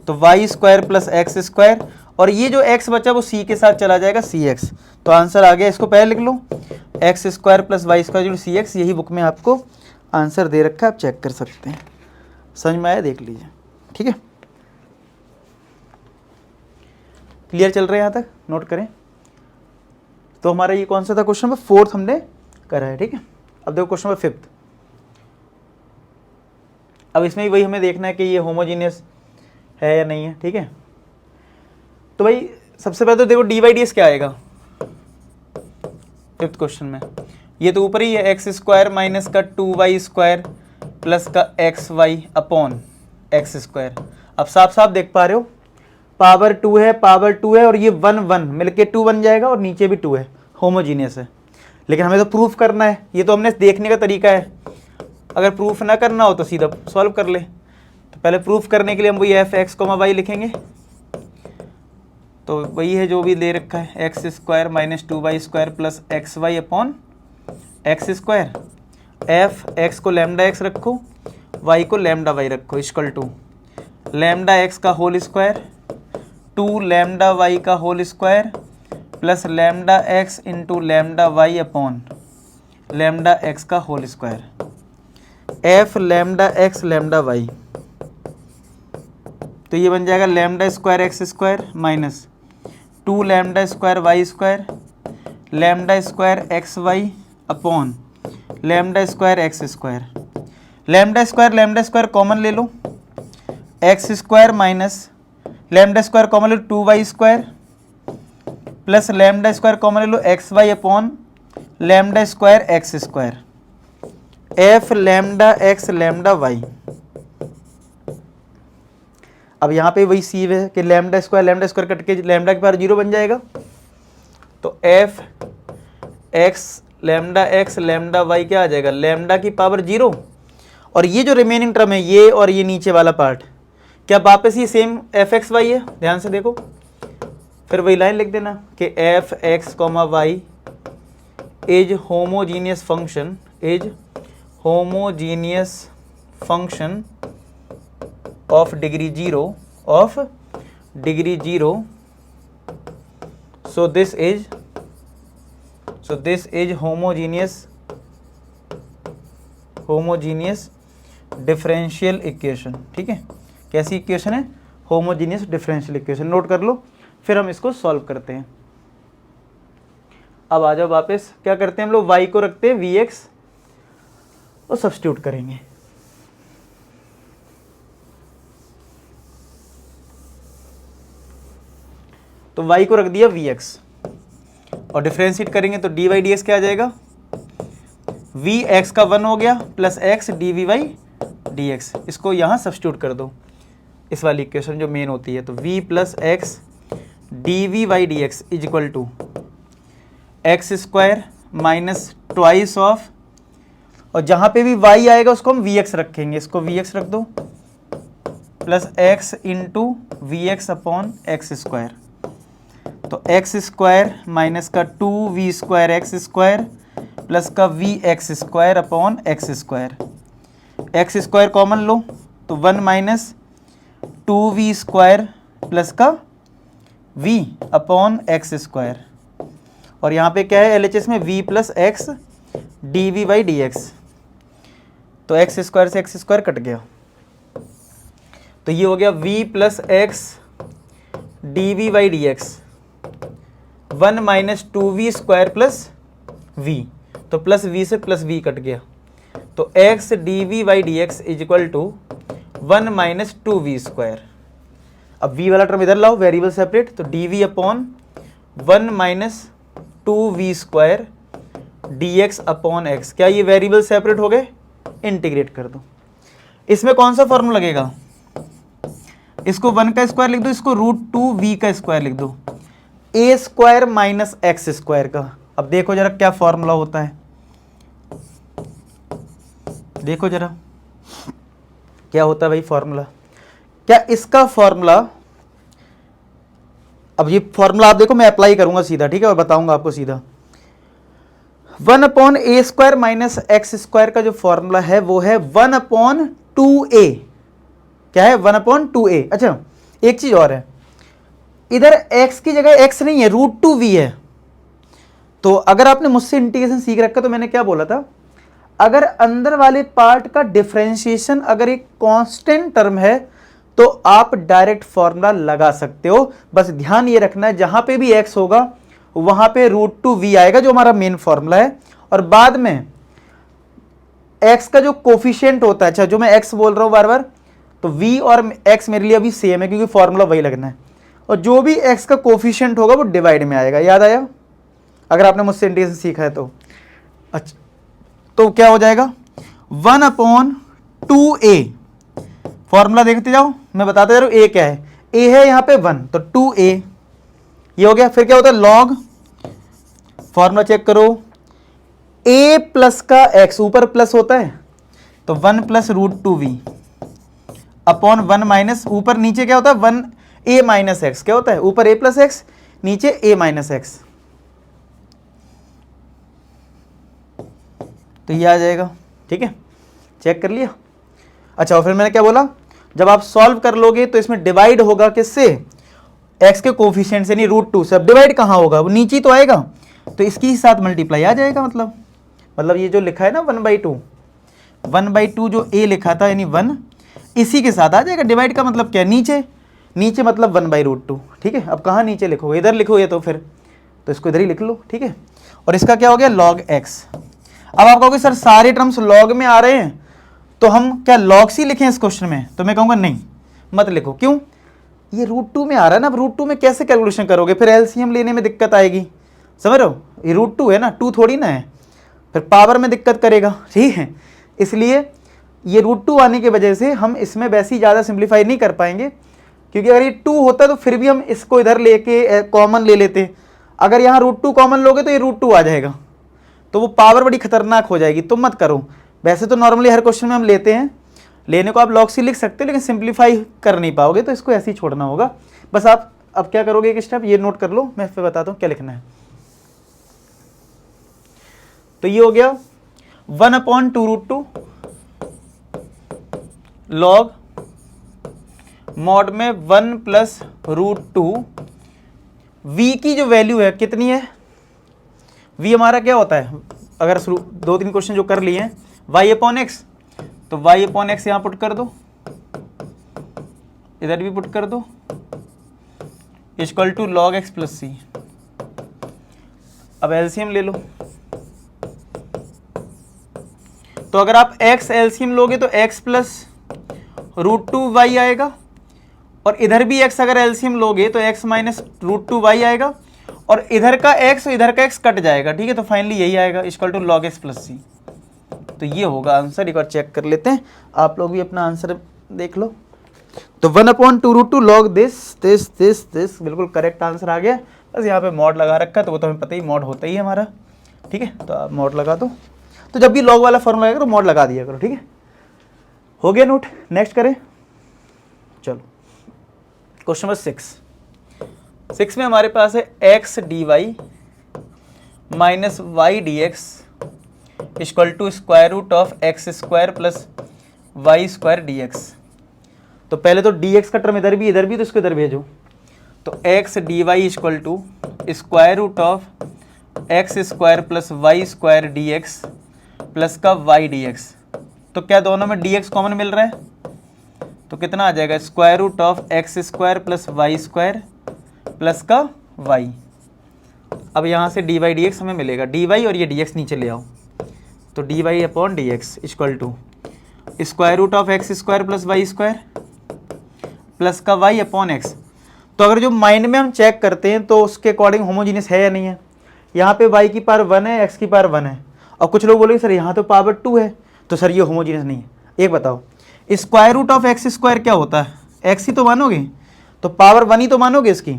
तो y square plus x square, और ये जो x बचा वो c के साथ चला जाएगा, cx। तो आंसर आ गया, इसको पहले लिख लो, x square plus y square c x. यही बुक में आपको आंसर दे रखा है, आप चेक कर सकते हैं। समझ में आया? देख लीजिए, ठीक है। क्लियर चल रहा है यहाँ तक? नोट करें। तो हमारा ये कौन सा था क्वेश्चन नंबर 4 हमने करा है, ठीक है। अब देखो क्वेश्चन नंबर 5। अब इसमें भी वही हमें देखना है कि ये होमोजीनियस है या नहीं है, ठीक है। तो भाई सबसे पहले तो देखो डी बाई डी एस क्या आएगा 5th क्वेश्चन में। ये तो ऊपर ही है, एक्स स्क्वायर माइनस का 2y स्क्वायर प्लस का xy अपॉन एक्स स्क्वायर। अब साफ साफ देख पा रहे हो, पावर 2 है और ये 1 1 मिलके 2 बन जाएगा और नीचे भी 2 है, होमोजीनियस है। लेकिन हमें तो प्रूफ करना है, ये तो हमने देखने का तरीका है। अगर प्रूफ ना करना हो तो सीधा सॉल्व कर ले। तो पहले प्रूफ करने के लिए हम वही एफ एक्स कोमा वाई लिखेंगे, तो वही है जो भी दे रखा है, x square minus 2y² plus x y upon x square. F x को लैम्डा एक्स रखो, वाई को लैम्डा वाई रखो, इक्वल टू लैम्डा एक्स का होल स्क्वायर 2 लैम्डा वाई का whole square plus lambda x into lambda y upon lambda x का whole square. F lambda x lambda y, तो ये बन जाएगा lambda square x square minus 2 lambda square y square lambda square x y upon lambda square x square. Lambda square common ले लो, x square minus lambda square common ले लो 2y square plus lambda square common ले लो x y upon lambda square x square. F lambda x lambda y, अब यहाँ पे वही सी है कि लैम्डा स्क्वायर कट के लैम्डा के पावर 0 बन जाएगा, तो एफ एक्स लैम्डा वाई क्या आ जाएगा, लैम्डा की पावर 0। और ये जो रिमेनिंग टर्म है ये और ये नीचे वाला पार्ट, क्या वापस ये सेम एफ एक्स वाई है, ध्यान से देखो, फिर वही लाइन लिख देना कि f x comma y is homogeneous function of degree zero so this is homogeneous differential equation. ठीक है, कैसी इक्वेशन है, होमोजीनियस डिफरेंशियल इक्वेशन, नोट कर लो, फिर हम इसको सॉल्व करते हैं। अब आ जाओ वापस, क्या करते हैं हम लोग, y को रखते हैं vx और सब्स्टिट्यूट करेंगे। तो y को रख दिया vx और डिफरेंशिएट करेंगे तो dy dx क्या आ जाएगा, vx का 1 हो गया प्लस x dvy dx, इसको यहाँ सब्स्टिट्यूट कर दो, इस वाली इक्वेशन जो मेन होती है, तो v plus x dvy dx is equal to x square minus twice of, और जहाँ पे भी y आएगा उसको हम vx रखेंगे, इसको vx रख दो plus x into v x upon x square, तो एक्स स्क्वायर माइनस का 2v square x square plus का v x square upon x square. X square common लो तो 1 माइनस 2v स्क्वायर प्लस का v अपॉन एक्स स्क्वायर, और यहाँ पे क्या है LHS में v plus x dvy dx, तो एक्स स्क्वायर से एक्स स्क्वायर कट गया, तो ये हो गया v plus x dvy dx 1 minus 2v square plus v, तो प्लस v से प्लस v कट गया, तो x dvy dx is equal to 1 minus 2v square. अब v वाला टर्म इधर लाओ, वेरिएबल सेपरेट, तो dv upon 1 minus 2v square dx upon x, क्या ये वेरिएबल सेपरेट हो गए, इंटीग्रेट कर दो। इसमें कौन सा फॉर्मूला लगेगा, इसको 1 का स्क्वायर लिख दो, इसको √2v का स्क्वायर लिख दो, a square minus x square का। अब देखो जरा क्या फॉर्मूला होता है, देखो जरा क्या होता है भाई फॉर्मूला, क्या इसका फॉर्मूला, अब ये फॉर्मूला आप देखो मैं अप्लाई करूंगा सीधा, ठीक है, और बताऊंगा आपको सीधा। 1 अपॉन ए स्क्वायर माइनस एक्स स्क्वायर का जो फॉर्मूला है वो है 1 अपॉन 2a, क्या है 1 अपॉन 2a। अच्छा एक चीज और है, इधर x की जगह x नहीं है, √2v है, तो अगर आपने मुझसे इंटीग्रेशन सीख रखा तो मैंने क्या बोला था, अगर अंदर वाले पार्ट का डिफरेंशिएशन अगर एक कांस्टेंट टर्म है तो आप डायरेक्ट फॉर्मूला लगा सकते हो, बस ध्यान ये रखना है जहां पे भी x होगा वहां पे √2v आएगा जो हमारा मेन फॉर्मूला है, और बाद में x का जो कोफिशिएंट होता है, अच्छा जो मैं x बोल रहा हूं बार बार, तो v और x मेरे लिए अभी सेम है क्योंकि फॉर्मूला वही लगना है, और जो भी x का कोफिशिएंट होगा वो डिवाइड में आएगा, याद आया अगर आपने मुझसे इंटीग्रेशन सीखा है तो। अच्छा तो क्या हो जाएगा 1 अपॉन 2a, फॉर्मूला देखते जाओ मैं बताता जा रहा हूं, a क्या है, a है यहाँ पे 1, तो 2a ये हो गया, फिर क्या होता है log, फॉर्मूला चेक करो, a प्लस का x ऊपर प्लस होता है तो 1 प्लस √2v अपॉन 1 माइनस, ऊपर नीचे क्या होता है 1 a माइनस एक्स, क्या होता है ऊपर a प्लस एक्स नीचे a माइनस एक्स, तो ये आ जाएगा। ठीक है, चेक कर लिया। अच्छा, और फिर मैंने क्या बोला, जब आप सॉल्व कर लोगे तो इसमें डिवाइड होगा किससे, x के कोफिशिएंट से, यानी √2 से। अब डिवाइड कहाँ होगा, वो नीचे तो आएगा, तो इसके साथ मल्टीप्लाई आ जाएगा। मतलब ये जो लिखा है ना 1/2, 1/2 जो a लिखा था यानी 1, इसी के साथ आ जाएगा। डिवाइड का मतलब क्या है, नीचे, नीचे मतलब 1/√2। ठीक है, अब कहाँ नीचे लिखोगे, इधर लिखोगे तो फिर तो इसको इधर ही लिख लो। ठीक है, और इसका क्या हो गया log x। अब आप कहोगे सर सारे टर्म्स लॉग में आ रहे हैं, तो हम क्या लॉग्स ही लिखें इस क्वेश्चन में, तो मैं कहूँगा नहीं मत लिखो। क्यों, ये √2 में आ रहा है ना, अब √2 में कैसे कैलकुलेशन करोगे, फिर एलसीएम लेने में दिक्कत आएगी, समझ रहे हो, ये √2 है ना, 2 थोड़ी ना है, फिर पावर में दिक्कत करेगा। ठीक है, इसलिए ये √2 आने की वजह से हम इसमें वैसे ही ज़्यादा सिंप्लीफाई नहीं कर पाएंगे, क्योंकि अगर ये 2 होता तो फिर भी हम इसको इधर लेके कॉमन ले लेते। अगर यहाँ √2 कॉमन लोगे तो ये √2 आ जाएगा, तो वो पावर बड़ी खतरनाक हो जाएगी, तो मत करो। वैसे तो नॉर्मली हर क्वेश्चन में हम लेते हैं, लेने को आप लॉग सी लिख सकते हो, लेकिन सिंप्लीफाई कर नहीं पाओगे, तो इसको ऐसे ही छोड़ना होगा। बस आप अब क्या करोगे, एक स्टेप ये नोट कर लो, मैं फिर बताता हूँ क्या लिखना है। तो ये हो गया 1/2√2 लॉग मॉड में 1 प्लस √2, v की जो वैल्यू है कितनी है, v हमारा क्या होता है, अगर 2-3 क्वेश्चन जो कर लिए हैं y/x, तो y/x यहां पुट कर दो, इधर भी पुट कर दो, equal to log x plus c. अब एलसीएम ले लो, तो अगर आप x एलसीएम लोगे तो x प्लस √2y आएगा, और इधर भी x अगर एलसीएम लोगे तो x माइनस √2y आएगा, और इधर का x और इधर का x कट जाएगा। ठीक है, तो फाइनली यही आएगा equal to log x plus c. तो ये होगा आंसर, एक बार चेक कर लेते हैं, आप लोग भी अपना आंसर देख लो। तो 1/2√2 log दिस बिल्कुल करेक्ट आंसर आ गया। बस यहाँ पे मॉड लगा रखा है, तो वो तो हमें पता ही मॉड होता ही है हमारा। ठीक है, तो आप मॉड लगा दो, तो जब भी लॉग वाला फॉर्मूला आएगा तो मॉड लगा दिया करो। ठीक है, हो गया नोट, नेक्स्ट करें। चलो क्वेश्चन नंबर 6 में हमारे पास है x dy minus y dx equal to square root of x² plus y² dx। तो पहले तो dx का टर्म इधर भी तो इसको इधर भेजो, तो x dy equal to square root of x² plus y² dx plus का y dx। तो क्या दोनों में dx कॉमन मिल रहा है, तो कितना आ जाएगा square root of x² plus y² plus का y। अब यहाँ से dy dx हमें मिलेगा, dy और ये dx नीचे ले आओ, तो dy upon dx equal to square root of x² plus y² plus का y अपॉन x। तो अगर जो माइंड में हम चेक करते हैं तो उसके अकॉर्डिंग होमोजीनियस है या नहीं है। यहाँ पे y की पावर 1 है, x की पावर 1 है, और कुछ लोग बोलेंगे सर यहाँ तो पावर 2 है, तो सर ये होमोजीनियस नहीं है। एक बताओ, स्क्वायर रूट ऑफ x² क्या होता है, x ही तो मानोगे, तो पावर 1 ही तो मानोगे इसकी,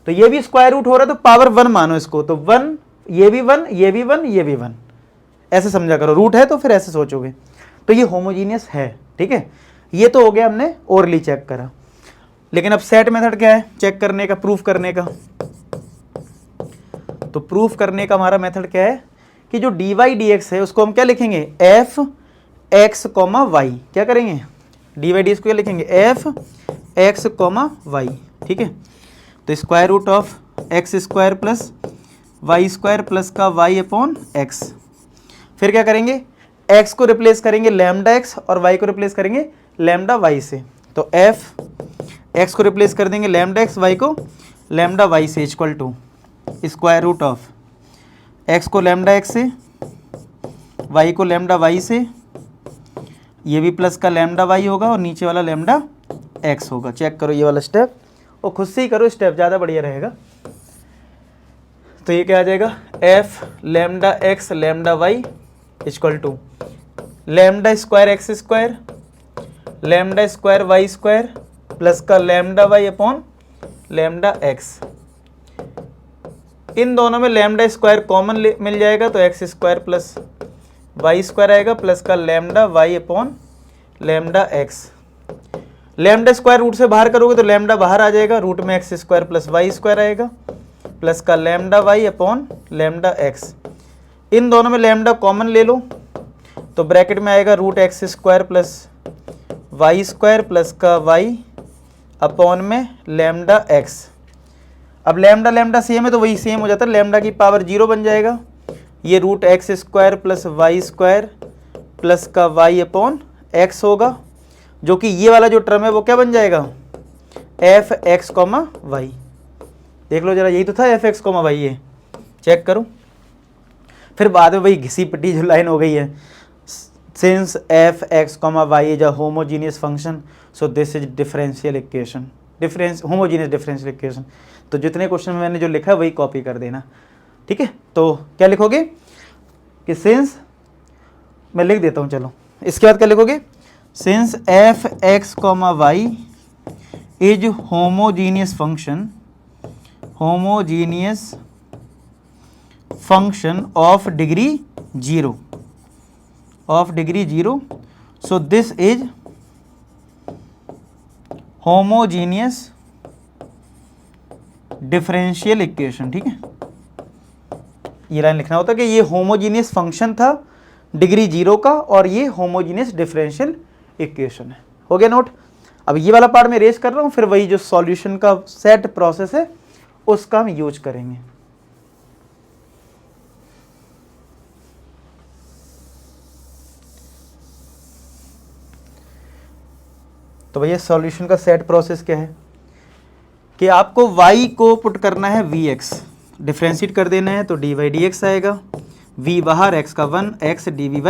तो ये भी स्क्वायर रूट हो रहा है तो पावर 1 मानो इसको, तो 1, ये भी 1, ये भी 1, ये भी 1, ऐसे समझा करो। रूट है तो फिर ऐसे सोचोगे, तो ये होमोजीनियस है। ठीक है, ये तो हो गया, हमने ओरली चेक करा। लेकिन अब सेट मेथड क्या है चेक करने का, प्रूफ करने का। तो प्रूफ करने का हमारा मेथड क्या है कि जो dy dx है उसको हम क्या लिखेंगे, f x, y। क्या करेंगे, dy dx को क्या लिखेंगे, f x, y। ठीक है, तो square root of x² plus y² plus का y अपॉन x। फिर क्या करेंगे, x को रिप्लेस करेंगे लैम्डा x और y को रिप्लेस करेंगे लैम्डा y से। तो f x को रिप्लेस कर देंगे लैम्डा x, y को लैम्डा y से equal to square root of x को लैम्डा x से, y को लैम्डा y से, ये भी प्लस का लैम्डा y होगा और नीचे वाला लैम्डा x होगा। चेक करो ये वाला स्टेप, और खुद से ही करो स्टेप, ज़्यादा बढ़िया रहेगा। तो ये क्या आ जाएगा, f lambda x lambda y equal to lambda square x² lambda square y² plus का lambda y upon lambda x। इन दोनों में लैम्डा स्क्वायर कॉमन मिल जाएगा, तो x² प्लस y² आएगा प्लस का lambda y upon lambda x। Lambda square root से बाहर करोगे तो लैम्डा बाहर आ जाएगा, रूट में x square plus y square आएगा, प्लस का lambda y upon lambda x. इन दोनों में लैम्डा कॉमन ले लो तो ब्रैकेट में आएगा root x square plus y square plus का वाई अपॉन में लैम्डा एक्स। अब लैम्डा लैम्डा सेम है तो वही सेम हो जाता है, लैम्डा की पावर 0 बन जाएगा। ये root x square plus y square plus का वाई अपॉन एक्स होगा, जो कि ये वाला जो टर्म है वो क्या बन जाएगा, एफ एक्स कॉमा वाई। देख लो जरा, यही तो था एफ एक्स कॉमा वाई, ये चेक करो। फिर बाद में वही घिसी पिटी जो लाइन हो गई है, since f x comma y is a homogeneous function so this is differential equation, homogeneous differential equation. तो जितने क्वेश्चन में मैंने जो लिखा है वही कॉपी कर देना, ठीक है। तो क्या लिखोगे कि सिंस, मैं लिख देता हूँ चलो, इसके बाद क्या लिखोगे, since f x comma y is homogeneous function of degree 0, so this is homogeneous differential equation, ठीक है। ये लाइन लिखना होता है कि ये होमोजीनियस फंक्शन था डिग्री 0 का और ये होमोजीनियस डिफरेंशियल इक्वेशन है। हो गया नोट। अब ये वाला पार्ट मैं रेज कर रहा हूं, फिर वही जो सॉल्यूशन का सेट प्रोसेस है उसका हम यूज करेंगे। तो भैया सॉल्यूशन का सेट प्रोसेस क्या है कि आपको y को पुट करना है vx, डिफ्रेंशिएट कर देना है तो dy dx आएगा, v बाहर x का 1 x dv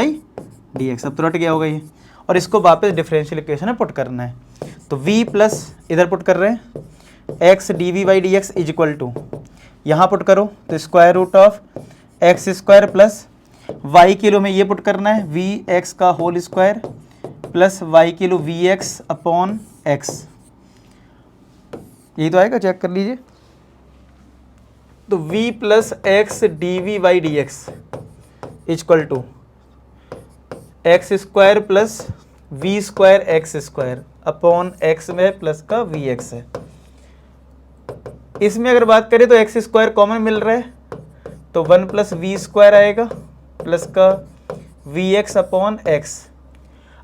dx, अब तो रट गया होगा ये। और इसको वापस डिफरेंशियल इक्वेशन में पुट करना है तो v प्लस इधर पुट कर रहे हैं x dv dx is equal to, यहाँ पुट करो तो square root of x square plus y किलो में ये पुट करना है vx का होल स्क्वायर प्लस y किलो vx अपॉन x, यही तो आएगा, चेक कर लीजिए। तो v plus x d v y d x equal to x square plus v square x square upon x में प्लस का वी एक्स है। इसमें अगर बात करें तो एक्स स्क्वायर कॉमन मिल रहा है तो 1 प्लस वी स्क्वायर आएगा प्लस का वी एक्स अपॉन एक्स।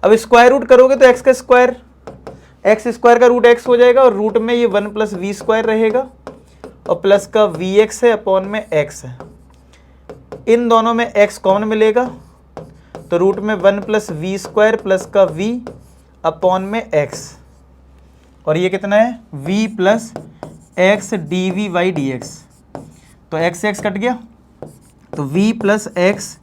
अब स्क्वायर रूट करोगे तो एक्स का स्क्वायर, एक्स स्क्वायर का रूट एक्स हो जाएगा और रूट में ये 1 प्लस वी स्क्वायर रहेगा और प्लस का वी एक्स है अपॉन में एक्स है। इन दोनों में एक्स कॉमन मिलेगा तो रूट में 1 प्लस वी स्क्वायर प्लस का वी अपॉन में एक्स, और ये कितना है v plus x d v y d x, तो एक्स एक्स कट गया तो v plus x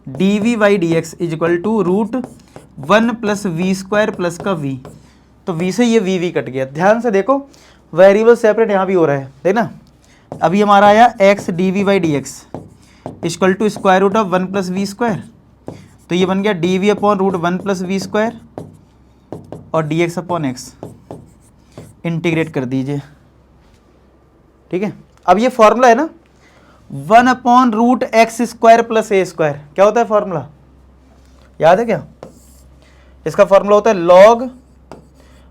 d v y d x is equal to root 1 plus v square plus का v, तो v से ये v कट गया। ध्यान से देखो वेरिएबल सेपरेट यहाँ भी हो रहा है, देखना। अभी हमारा आया x d v y d x equal to square root of 1 plus v square, तो ये बन गया d v upon root 1 plus v square और d x upon x, integrate कर दीजिए, ठीक है। अब ये फॉर्मूला है ना 1 upon root x square plus a square, क्या होता है फॉर्मूला, याद है क्या? इसका फॉर्मूला होता है लॉग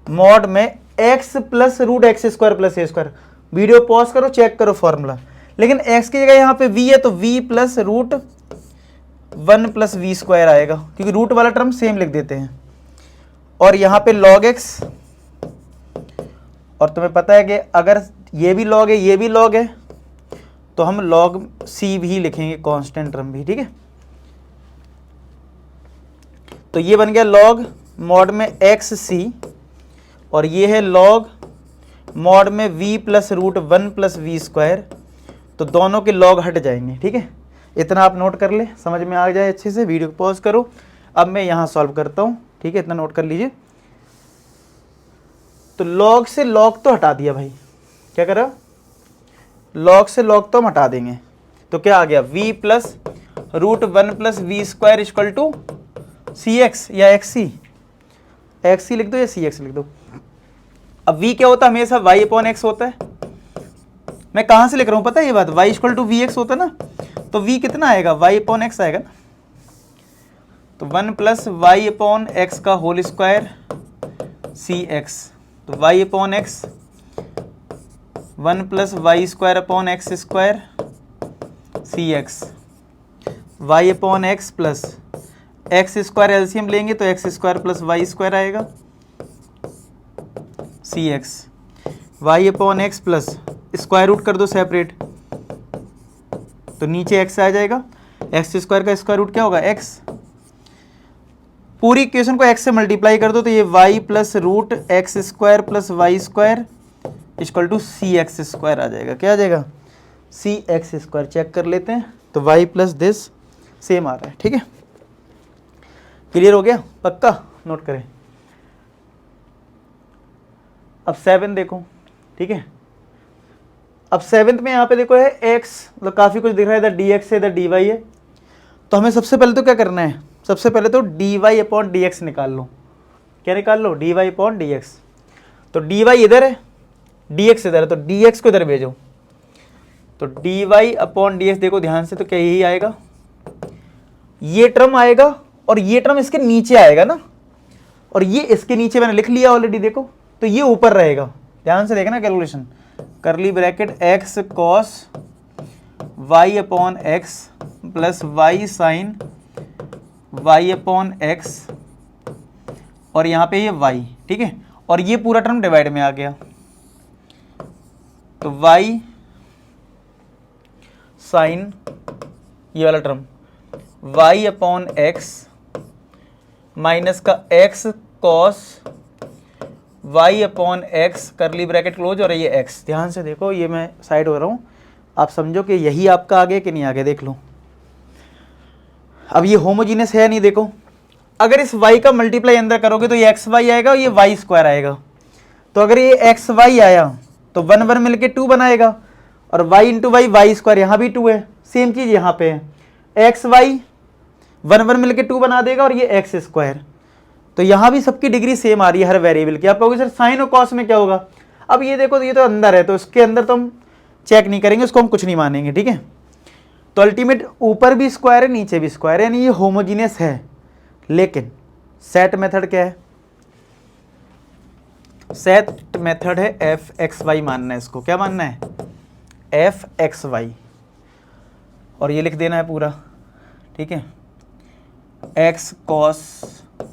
मॉड में x plus root x square plus a square. Video pause करो, चेक करो फॉर्मूला, लेकिन x की जगह यहाँ पे v है तो v plus root 1 plus v square आएगा, क्योंकि रूट वाला टर्म सेम लिख देते हैं। और यहाँ पे log x, और तुम्हें पता है कि अगर ये भी log है ये भी log है तो हम log c भी लिखेंगे, कांस्टेंट टर्म भी, ठीक है। तो ये बन गया log मॉड में एक्स सी और ये है log मॉड में v plus root 1 plus v square, तो दोनों के log हट जाएंगे, ठीक है। इतना आप नोट कर ले, समझ में आ जाए अच्छे से। वीडियो को पॉज करो, अब मैं यहाँ सॉल्व करता हूँ, ठीक है, इतना नोट कर लीजिए। तो log से log तो हटा दिया भाई, क्या करा, log से log तो हम हटा देंगे, तो क्या आ गया v plus root 1 plus v square equal to c x या एक्स सी लिख दो या सी एक्स लिख दो। अब v क्या होता है, हमेशा y अपॉन एक्स होता है। मैं कहाँ से लिख रहा हूँ पता है ये बात, y equal to v x होता है ना, तो v कितना आएगा, y अपॉन एक्स आएगा ना, तो 1 प्लस वाई अपॉन एक्स का होल स्क्वायर सी एक्स, तो y upon x 1 plus y square upon x square c x, y upon x plus x square LCM लेंगे तो x square plus y square आएगा c x, y upon x plus square root कर दो separate तो नीचे x आ जाएगा, x square का स्क्वायर रूट क्या होगा एक्स, पूरी इक्वेशन को एक्स से मल्टीप्लाई कर दो तो ये y plus root x square plus y square equal to c x square आ जाएगा। क्या आ जाएगा सी एक्स स्क्वायर। चेक कर लेते हैं तो वाई प्लस दिस सेम आ रहा है। ठीक है, क्लियर हो गया, पक्का नोट करें। अब 7 देखो, ठीक है, अब 7th में यहाँ पे देखो है x, मतलब काफ़ी कुछ दिख रहा है, इधर dx है इधर dy है, तो हमें सबसे पहले तो क्या करना है, सबसे पहले तो dy अपॉन dx निकाल लो। क्या निकाल लो, dy अपॉन dx। तो dy इधर है, dx इधर है, तो dx को इधर भेजो, तो dy अपॉन dx देखो ध्यान से, तो क्या यही आएगा, ये टर्म आएगा और ये टर्म इसके नीचे आएगा ना, और ये इसके नीचे मैंने लिख लिया ऑलरेडी देखो, तो ये ऊपर रहेगा। ध्यान से देखना कैलकुलेशन, करली bracket x cos y upon x plus y sine y upon x, और यहाँ पे ये y, ठीक है, और ये पूरा टर्म डिवाइड में आ गया, तो y साइन ये वाला term y upon x minus का x cos y upon x curly bracket close, और ये x। ध्यान से देखो, ये मैं साइड हो रहा हूँ, आप समझो कि यही आपका आगे कि नहीं आगे, देख लो। अब ये होमोजीनियस है नहीं, देखो अगर इस y का मल्टीप्लाई अंदर करोगे तो ये xy आएगा और ये y स्क्वायर आएगा, तो अगर ये xy आया तो 1 1 मिलके 2 बनाएगा, और y into y y square यहाँ भी 2 है, सेम चीज़ यहाँ पे है, xy 1 1 मिलके 2 बना देगा और ये एक्स स्क्वायर, तो यहाँ भी सबकी डिग्री सेम आ रही है हर वेरिएबल की। आप कहोगे सर साइन और कॉस में क्या होगा, अब ये देखो ये तो अंदर है, तो इसके अंदर तो हम चेक नहीं करेंगे, उसको हम कुछ नहीं मानेंगे। ठीक है, तो अल्टीमेट ऊपर भी स्क्वायर है नीचे भी स्क्वायर है, यानी ये होमोजीनियस है। लेकिन सेट मेथड क्या है, सेट मेथड है एफ एक्स वाई मानना है, इसको क्या मानना है एफ एक्स वाई, और ये लिख देना है पूरा। ठीक है, x cos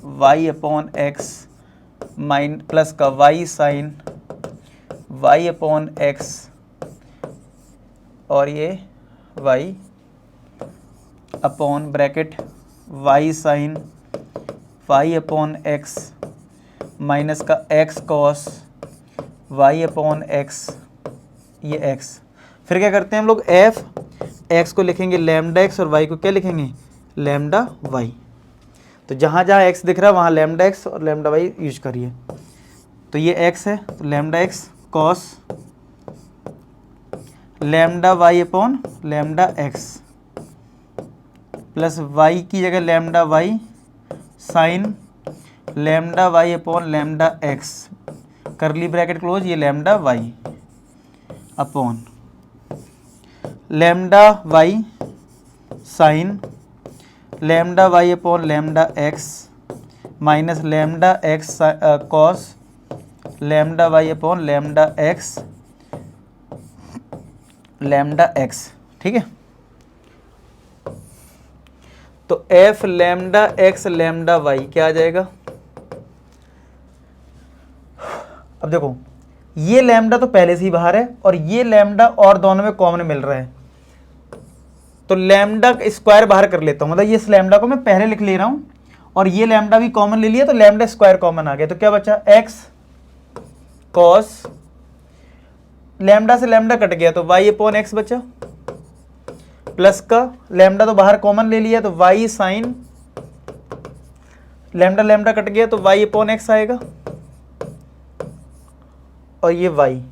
y upon x माइन प्लस का y sine y upon x, और ये y upon bracket y sine y upon x minus का x cos y upon x, ये एक्स। फिर क्या करते हैं हम लोग, एफ एक्स को लिखेंगे लैम्डा एक्स और वाई को क्या लिखेंगे लैम्डा वाई। तो जहाँ जहाँ एक्स दिख रहा है वहाँ लैम्डा एक्स और लैम्डा वाई यूज करिए। तो ये एक्स है तो lambda x cos lambda y upon lambda x plus y की जगह lambda y sine lambda y upon lambda x curly bracket close, ये lambda y upon lambda y sine lambda y upon lambda x minus lambda x cos lambda y upon lambda x lambda x. ठीक है, तो f lambda x lambda Y क्या आ जाएगा, अब देखो ये लैम्डा तो पहले से ही बाहर है और ये लैम्डा और दोनों में कॉमन मिल रहा है, तो लैम्डा स्क्वायर बाहर कर लेता हूं, मतलब ये इस लैम्डा को मैं पहले लिख ले रहा हूं और ये लैम्डा भी कॉमन ले लिया, तो लैम्डा स्क्वायर कॉमन आ गया, तो क्या बचा एक्स कॉस लैम्डा से लैम्डा कट गया तो वाई अपॉन एक्स बचा, प्लस का लैम्डा तो बाहर कॉमन ले लिया तो y sine lambda lambda cut गया तो वाई अपॉन एक्स आएगा, और ये वाई।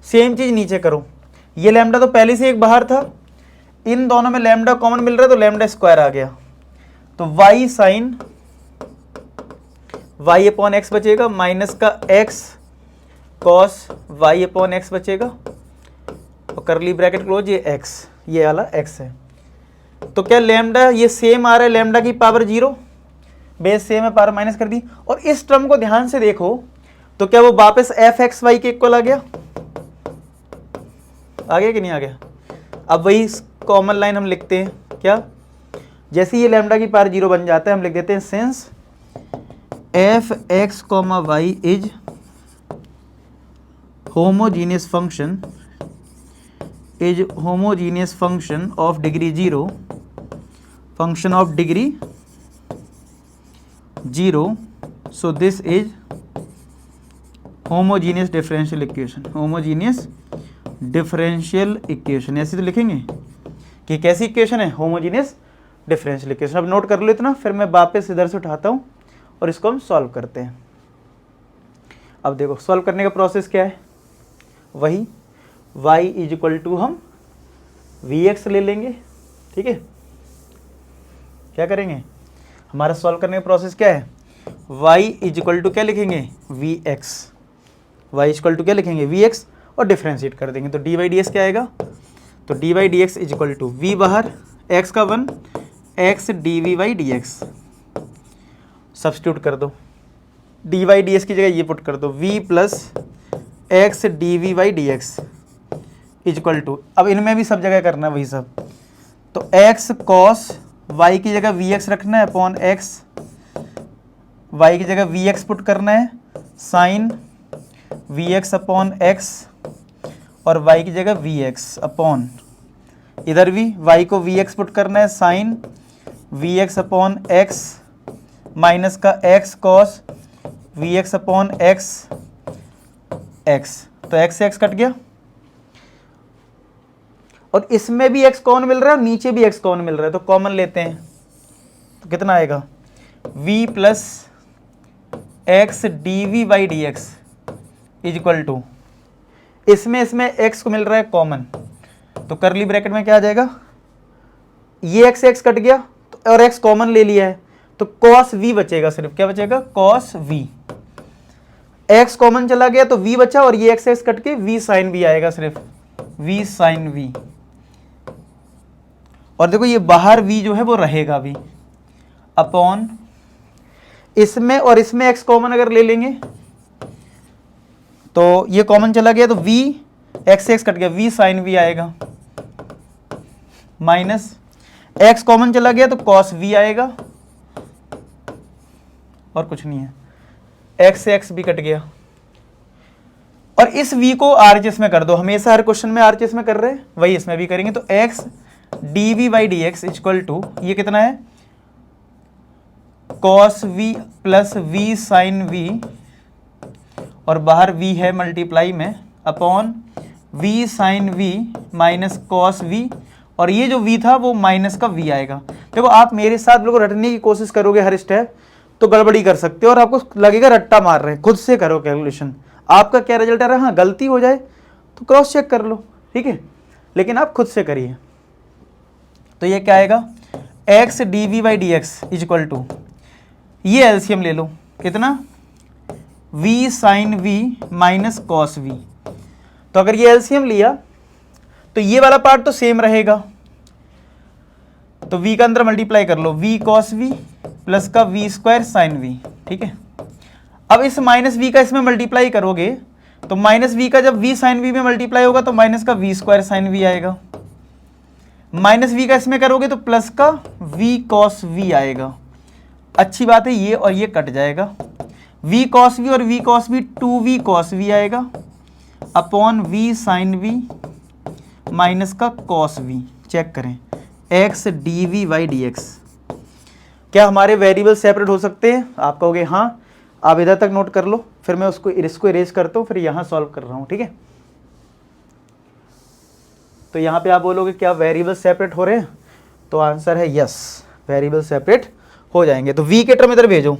सेम चीज नीचे करो, ये लैम्डा तो पहले से एक बाहर था, इन दोनों में लैम्डा कॉमन मिल रहा है तो लैम्डा स्क्वायर आ गया, तो y sine y upon x बचेगा माइनस का x cos y upon x बचेगा, और करली ब्रैकेट क्लोज, ये एक्स ये वाला एक्स है। तो क्या लैम्डा ये सेम आ रहा है लैम्डा की पावर 0, बेस सेम है, पावर माइनस कर दी। और इस टर्म को ध्यान से देखो तो क्या वो वापस एफ एक्स वाई के इक्वल आ गया कि नहीं आ गया? अब वही कॉमन लाइन हम लिखते हैं, क्या जैसे ये लैम्डा की पावर 0 बन जाता है हम लिख देते हैं since f x comma y is homogeneous function of degree 0 so this is homogeneous differential equation. ऐसे तो लिखेंगे कि कैसी इक्वेशन है? Homogeneous differential equation. अब नोट कर लो इतना, फिर मैं वापस इधर से उठाता हूँ और इसको हम सॉल्व करते हैं। अब देखो सॉल्व करने का प्रोसेस क्या है, वही y इज इक्वल टू हम vx ले लेंगे, ठीक है। क्या करेंगे, हमारा सॉल्व करने का प्रोसेस क्या है, y इज इक्वल टू क्या लिखेंगे vx, y is equal to क्या लिखेंगे vx और डिफ्रेंशिएट कर देंगे तो dy dx क्या आएगा, तो dy dx is equal to v बाहर x का 1 x dvy dx सब्स्टिट्यूट कर दो, dy ds की जगह ये पुट कर दो v plus x dvy dx is equal to, अब इनमें भी सब जगह करना है वही सब, तो x cos y की जगह vx रखना है अपॉन x, y की जगह vx पुट करना है साइन vx अपॉन x और y की जगह vx अपॉन, इधर भी y को vx पुट करना है sine vx upon x minus का x cos vx upon x, तो x से x कट गया और इसमें भी x कॉमन मिल रहा है और नीचे भी x कॉमन मिल रहा है, तो कॉमन लेते हैं तो कितना आएगा v plus x d v by d x is equal to, इसमें x को मिल रहा है कॉमन, तो करली ब्रैकेट में क्या आ जाएगा, ये x कट गया तो और x कॉमन ले लिया है तो cos v बचेगा, सिर्फ क्या बचेगा cos v, x कॉमन चला गया तो v बचा और ये x कट के v साइन v आएगा, सिर्फ v साइन v, और देखो ये बाहर v जो है वो रहेगा भी अपॉन इसमें और इसमें x कॉमन अगर ले लेंगे तो ये कॉमन चला गया तो v x कट गया v साइन v आएगा, माइनस x कॉमन चला गया तो cos v आएगा और कुछ नहीं है, x से x भी कट गया और इस v को RHS में कर दो, हमेशा हर क्वेश्चन में RHS में कर रहे हैं वही इसमें भी करेंगे, तो x dv by d x equal to ये कितना है cos v plus v sine v और बाहर v है मल्टीप्लाई में upon v sine v minus cos v और ये जो v था वो माइनस का v आएगा। देखो आप मेरे साथ बिल्कुल रटने की कोशिश करोगे हर स्टेप तो गड़बड़ी कर सकते हो और आपको लगेगा रट्टा मार रहे हैं, खुद से करो कैलकुलेशन, आपका क्या रिजल्ट आ रहा है, हाँ गलती हो जाए तो क्रॉस चेक कर लो, ठीक है, लेकिन आप खुद से करिए। तो ये क्या आएगा x d v by d x is equal to, ये एलसीएम ले लो कितना v sine v minus cos v, तो अगर ये एलसीएम लिया तो ये वाला पार्ट तो सेम रहेगा, तो v का अंदर मल्टीप्लाई कर लो v कॉस v प्लस का v स्क्वायर साइन v, ठीक है। अब इस माइनस v का इसमें मल्टीप्लाई करोगे तो माइनस v का जब v साइन v में मल्टीप्लाई होगा तो माइनस का v स्क्वायर साइन v आएगा, माइनस v का इसमें करोगे तो प्लस का v कॉस v आएगा। अच्छी बात है ये और ये कट जाएगा, v कॉस v और v cos v 2v cos v आएगा upon v sine v minus का कॉस v। चेक करें x d v by d x, क्या हमारे वेरिएबल सेपरेट हो सकते हैं? आप कहोगे हाँ, आप इधर तक नोट कर लो, फिर मैं इसको इरेज करता हूँ, फिर यहाँ सॉल्व कर रहा हूँ, ठीक है। तो यहाँ पे आप बोलोगे क्या वेरिएबल सेपरेट हो रहे हैं, तो आंसर है यस, वेरिएबल सेपरेट हो जाएंगे। तो v के टर्म इधर भेजो,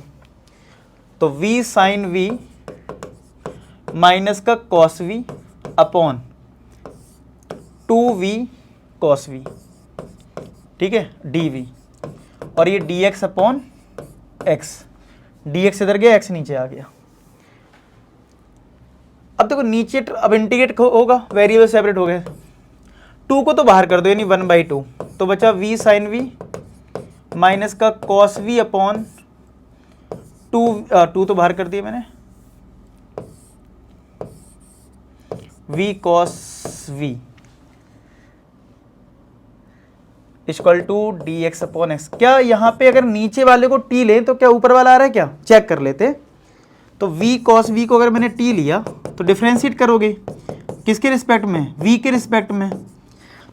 तो v साइन v माइनस का cos v upon 2v cos v, ठीक है, dv, और ये dx अपॉन x, dx इधर गया x नीचे आ गया। अब देखो नीचे अब इंटीग्रेट होगा, वेरिएबल सेपरेट हो गए, 2 को तो बाहर कर दो यानी 1/2, तो बचा v साइन v माइनस का कॉस v अपॉन टू तो बाहर कर दिया मैंने, v cos v equal to d x upon x. क्या यहाँ पे अगर नीचे वाले को t लें तो क्या ऊपर वाला आ रहा है क्या, चेक कर लेते। तो v cos v को अगर मैंने t लिया तो डिफ्रेंशिएट करोगे किसके रिस्पेक्ट में, v के रिस्पेक्ट में,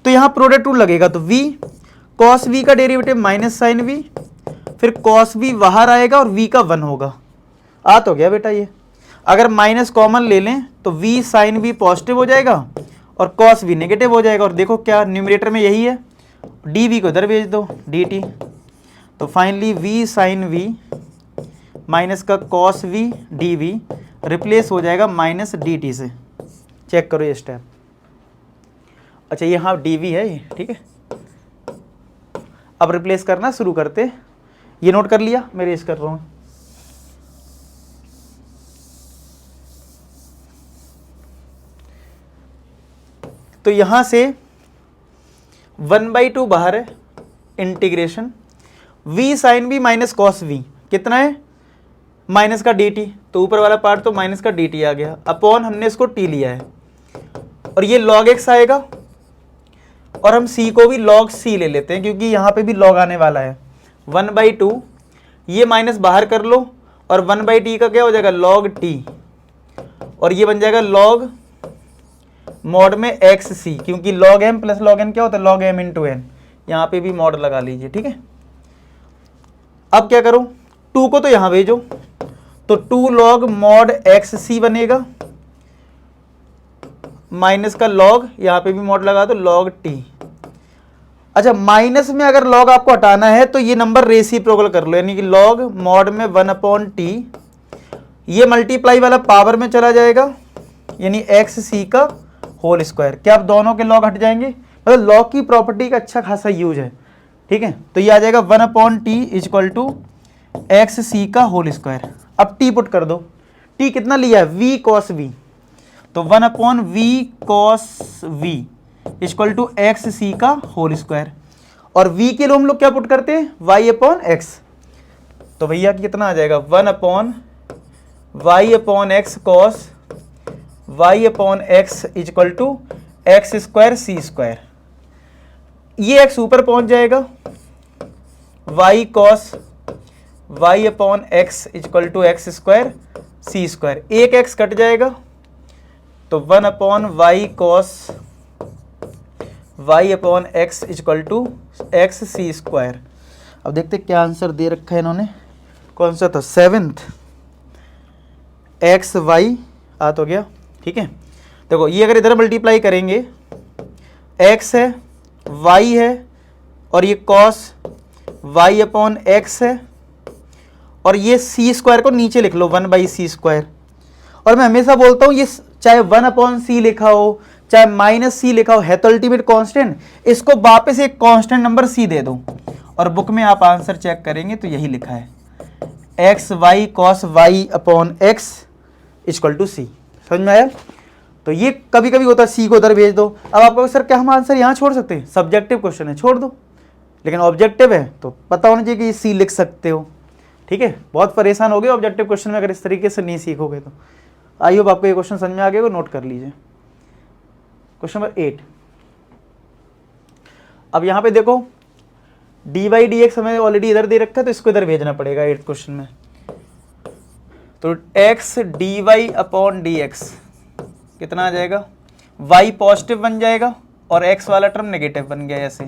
तो यहाँ प्रोडक्ट रूल लगेगा। तो v cos v का डेरिवेटिव माइनस साइन v, फिर cos v बाहर आएगा और v का 1 होगा। आ तो गया बेटा ये। अगर माइनस कॉमन ले लें तो v साइन v पॉजिटिव हो जाएगा और cos v नेगेटिव हो जाएगा। और देखो क्या न्यूमरेटर में यही है, dv को इधर भेज दो dt, तो finally v sine v minus का cos v dv रिप्लेस हो जाएगा माइनस dt से। चेक करो ये स्टेप। अच्छा ये हाँ dv है ये, ठीक है। अब रिप्लेस करना शुरू करते, ये नोट कर लिया, मैं रेस कर रहा हूँ। तो यहां से 1/2 बाहर है, integration v sine v minus cos v कितना है, माइनस का dt, तो ऊपर वाला पार्ट तो माइनस का dt आ गया, अपॉन हमने इसको t लिया है और ये log x आएगा और हम c को भी log c ले लेते हैं क्योंकि यहाँ पे भी log आने वाला है। 1/2 ये माइनस बाहर कर लो और 1/t का क्या हो जाएगा log t और ये बन जाएगा log मॉड में एक्स सी, क्योंकि log m plus log n क्या होता है log m इंटू n, यहाँ पे भी मॉड लगा लीजिए, ठीक है। अब क्या करो, 2 को तो यहाँ भेजो, तो 2 log मॉड एक्स सी बनेगा माइनस का log, यहाँ पे भी मॉड लगा दो log t। अच्छा माइनस में अगर log आपको हटाना है तो ये नंबर रेसिप्रोकल कर लो, यानी कि log मॉड में 1/t, ये मल्टीप्लाई वाला पावर में चला जाएगा यानी एक्स सी का होल स्क्वायर। क्या अब दोनों के लॉग हट जाएंगे, मतलब लॉग की प्रॉपर्टी का अच्छा खासा यूज है, ठीक है। तो ये आ जाएगा 1/t equal to x c का होल स्क्वायर। अब t पुट कर दो, t कितना लिया है v cos v, तो 1/v cos v equal to x c का होल स्क्वायर और v के लिए हम लोग क्या पुट करते हैं y/x, तो भैया कितना आ जाएगा 1/y/x cos y/x equal to x square c square. ये x ऊपर पहुंच जाएगा, y cos y/x equal to x square c square, एक x कट जाएगा तो 1/y cos y/x equal to x c square. अब देखते क्या आंसर दे रखा है इन्होंने, कौन सा था 7th एक्स वाई आ तो गया, ठीक है। देखो ये अगर इधर मल्टीप्लाई करेंगे x है y है और ये cos y/x है और ये c स्क्वायर को नीचे लिख लो 1/c²। और मैं हमेशा बोलता हूँ ये चाहे 1/c लिखा हो चाहे -c लिखा हो, है तो अल्टीमेट कांस्टेंट, इसको वापस एक कांस्टेंट नंबर c दे दो और बुक में आप आंसर चेक करेंगे तो यही लिखा है x y cos y/x equal to c। समझ में आया। तो ये कभी कभी होता है सी को उधर भेज दो। अब आपको सर क्या हम आंसर यहाँ छोड़ सकते हैं, सब्जेक्टिव क्वेश्चन है छोड़ दो, लेकिन ऑब्जेक्टिव है तो पता होना चाहिए कि ये सी लिख सकते हो, ठीक है। बहुत परेशान हो गए ऑब्जेक्टिव क्वेश्चन में अगर इस तरीके से नहीं सीखोगे तो। आई होप आपको ये क्वेश्चन समझ में आ गया, नोट कर लीजिए। Question number 8। अब यहाँ पे देखो dy/dx हमें ऑलरेडी इधर दे रखा है तो इसको इधर भेजना पड़ेगा 8th क्वेश्चन में। तो x dy/dx कितना आ जाएगा, y पॉजिटिव बन जाएगा और x वाला टर्म नेगेटिव बन गया ऐसे।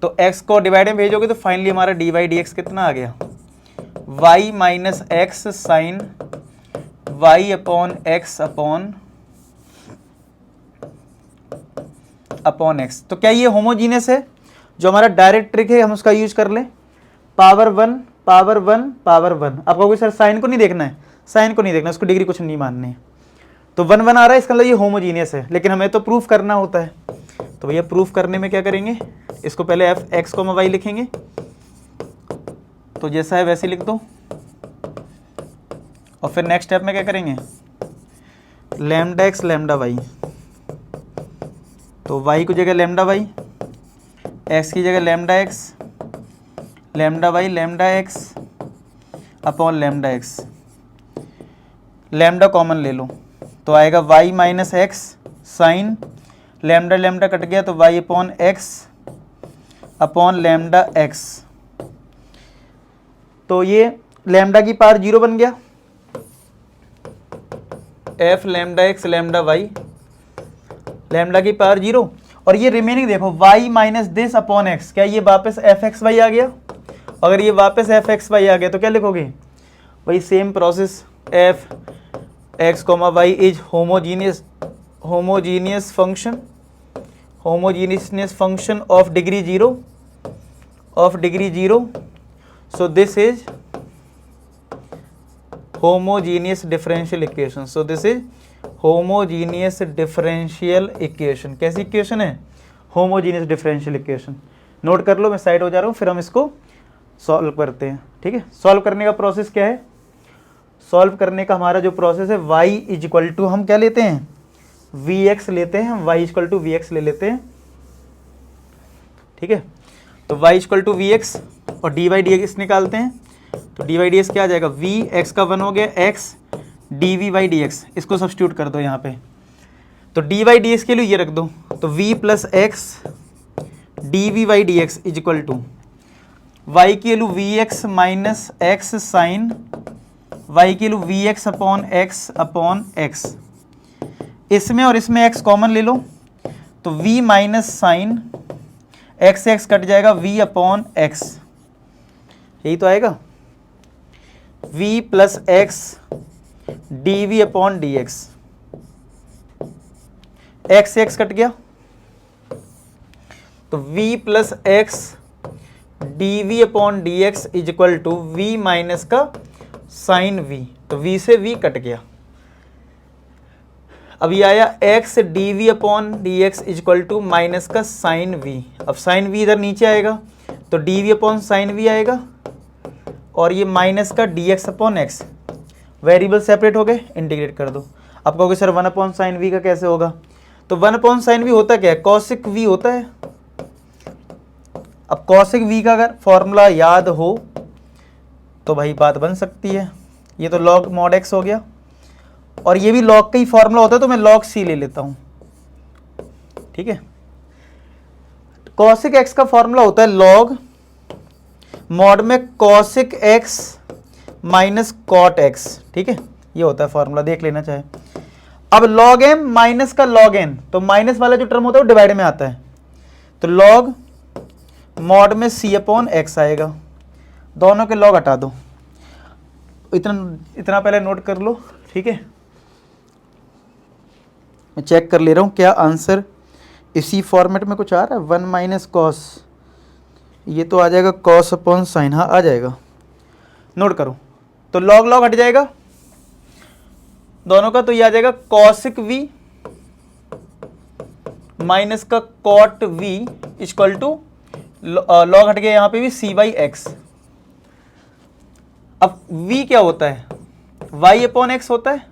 तो x को डिवाइड में भेजोगे तो फाइनली हमारा dy/dx कितना आ गया y minus x sine y/x upon x। तो क्या ये होमोजीनियस है, जो हमारा डायरेक्ट ट्रिक है हम उसका यूज कर लें। Power 1 power 1 power 1। आपको कोई सर साइन को नहीं देखना है, साइन को नहीं देखना, उसको डिग्री कुछ नहीं माननी है। तो 1 1 आ रहा है, इसका मतलब ये होमोजीनियस है, लेकिन हमें तो प्रूफ करना होता है। तो भैया प्रूफ करने में क्या करेंगे, इसको पहले f(x, y) लिखेंगे, तो जैसा है वैसे लिख दो और फिर नेक्स्ट स्टेप में क्या करेंगे λx λy। तो y की जगह λy, x की जगह λx, lambda y lambda x upon lambda x, lambda common ले लो तो आएगा y minus x sine, lambda lambda cut गया तो y upon x upon lambda x. तो ये लैम्डा की पावर 0 बन गया, f lambda x lambda y, lambda की पावर 0, और ये रिमेनिंग देखो y minus this upon x, क्या ये वापस एफ एक्स वाई आ गया? अगर ये वापस एफ एक्स वाई आ गया तो क्या लिखोगे? वही same process, f x comma y is homogeneous function of degree zero, so this is homogeneous differential equation, so this is homogeneous differential equation। कैसी इक्वेशन है? homogeneous differential equation। नोट कर लो, मैं साइड हो जा रहा हूँ, फिर हम इसको सॉल्व करते हैं। ठीक है, सॉल्व करने का प्रोसेस क्या है? सॉल्व करने का हमारा जो प्रोसेस है y इज इक्वल टू, हम क्या लेते हैं? vx लेते हैं, हम y is equal to vx ले लेते हैं। ठीक है, तो y is equal to vx और dy dx निकालते हैं, तो dy dx क्या आ जाएगा? v x का 1 हो गया x dv by dx, इसको सब्स्टिट्यूट कर दो यहाँ पे, तो dy dx के लिए ये रख दो, तो v plus x dv by dx is equal to y की value vx minus x sine, y की वैल्यू vx अपॉन x, इसमें और इसमें x कॉमन ले लो, तो v minus sine x x cut जाएगा v अपॉन x, यही तो आएगा v plus x dv upon dx, x x cut गया तो v plus x dv upon dx is equal to v minus का साइन v, तो v से v cut गया। अब ये आया x dv upon dx is equal to minus का साइन v, अब साइन v इधर नीचे आएगा तो dv अपॉन साइन v आएगा, और ये माइनस का dx upon x, variable separate हो गए, इंटीग्रेट कर दो। आप कहोगे सर 1 अपॉन साइन v का कैसे होगा? तो 1 अपॉन साइन v होता क्या है? कॉसिक v होता है। अब कॉसिक v का अगर फॉर्मूला याद हो तो भाई बात बन सकती है, ये तो log mod x हो गया, और ये भी log का ही फॉर्मूला होता है, तो मैं log c ले लेता हूँ। ठीक है, कॉसिक x का फॉर्मूला होता है log मॉड में cosec x minus cot x। ठीक है, ये होता है फॉर्मूला, देख लेना चाहे। अब log m माइनस का log n, तो माइनस वाला जो टर्म होता है वो डिवाइड में आता है, तो log मॉड में c अपॉन x आएगा, दोनों के log हटा दो। इतना पहले नोट कर लो। ठीक है, मैं चेक कर ले रहा हूँ क्या आंसर इसी फॉर्मेट में कुछ आ रहा है। 1 माइनस कॉस, ये तो आ जाएगा कॉस अपॉन साइन, हाँ आ जाएगा। नोट करो, तो लॉग लॉग हट जाएगा दोनों का, तो ये आ जाएगा कॉसिक v माइनस का cot v equal to log हट गया यहाँ पे भी c बाई एक्स। अब v क्या होता है? y अपॉन एक्स होता है,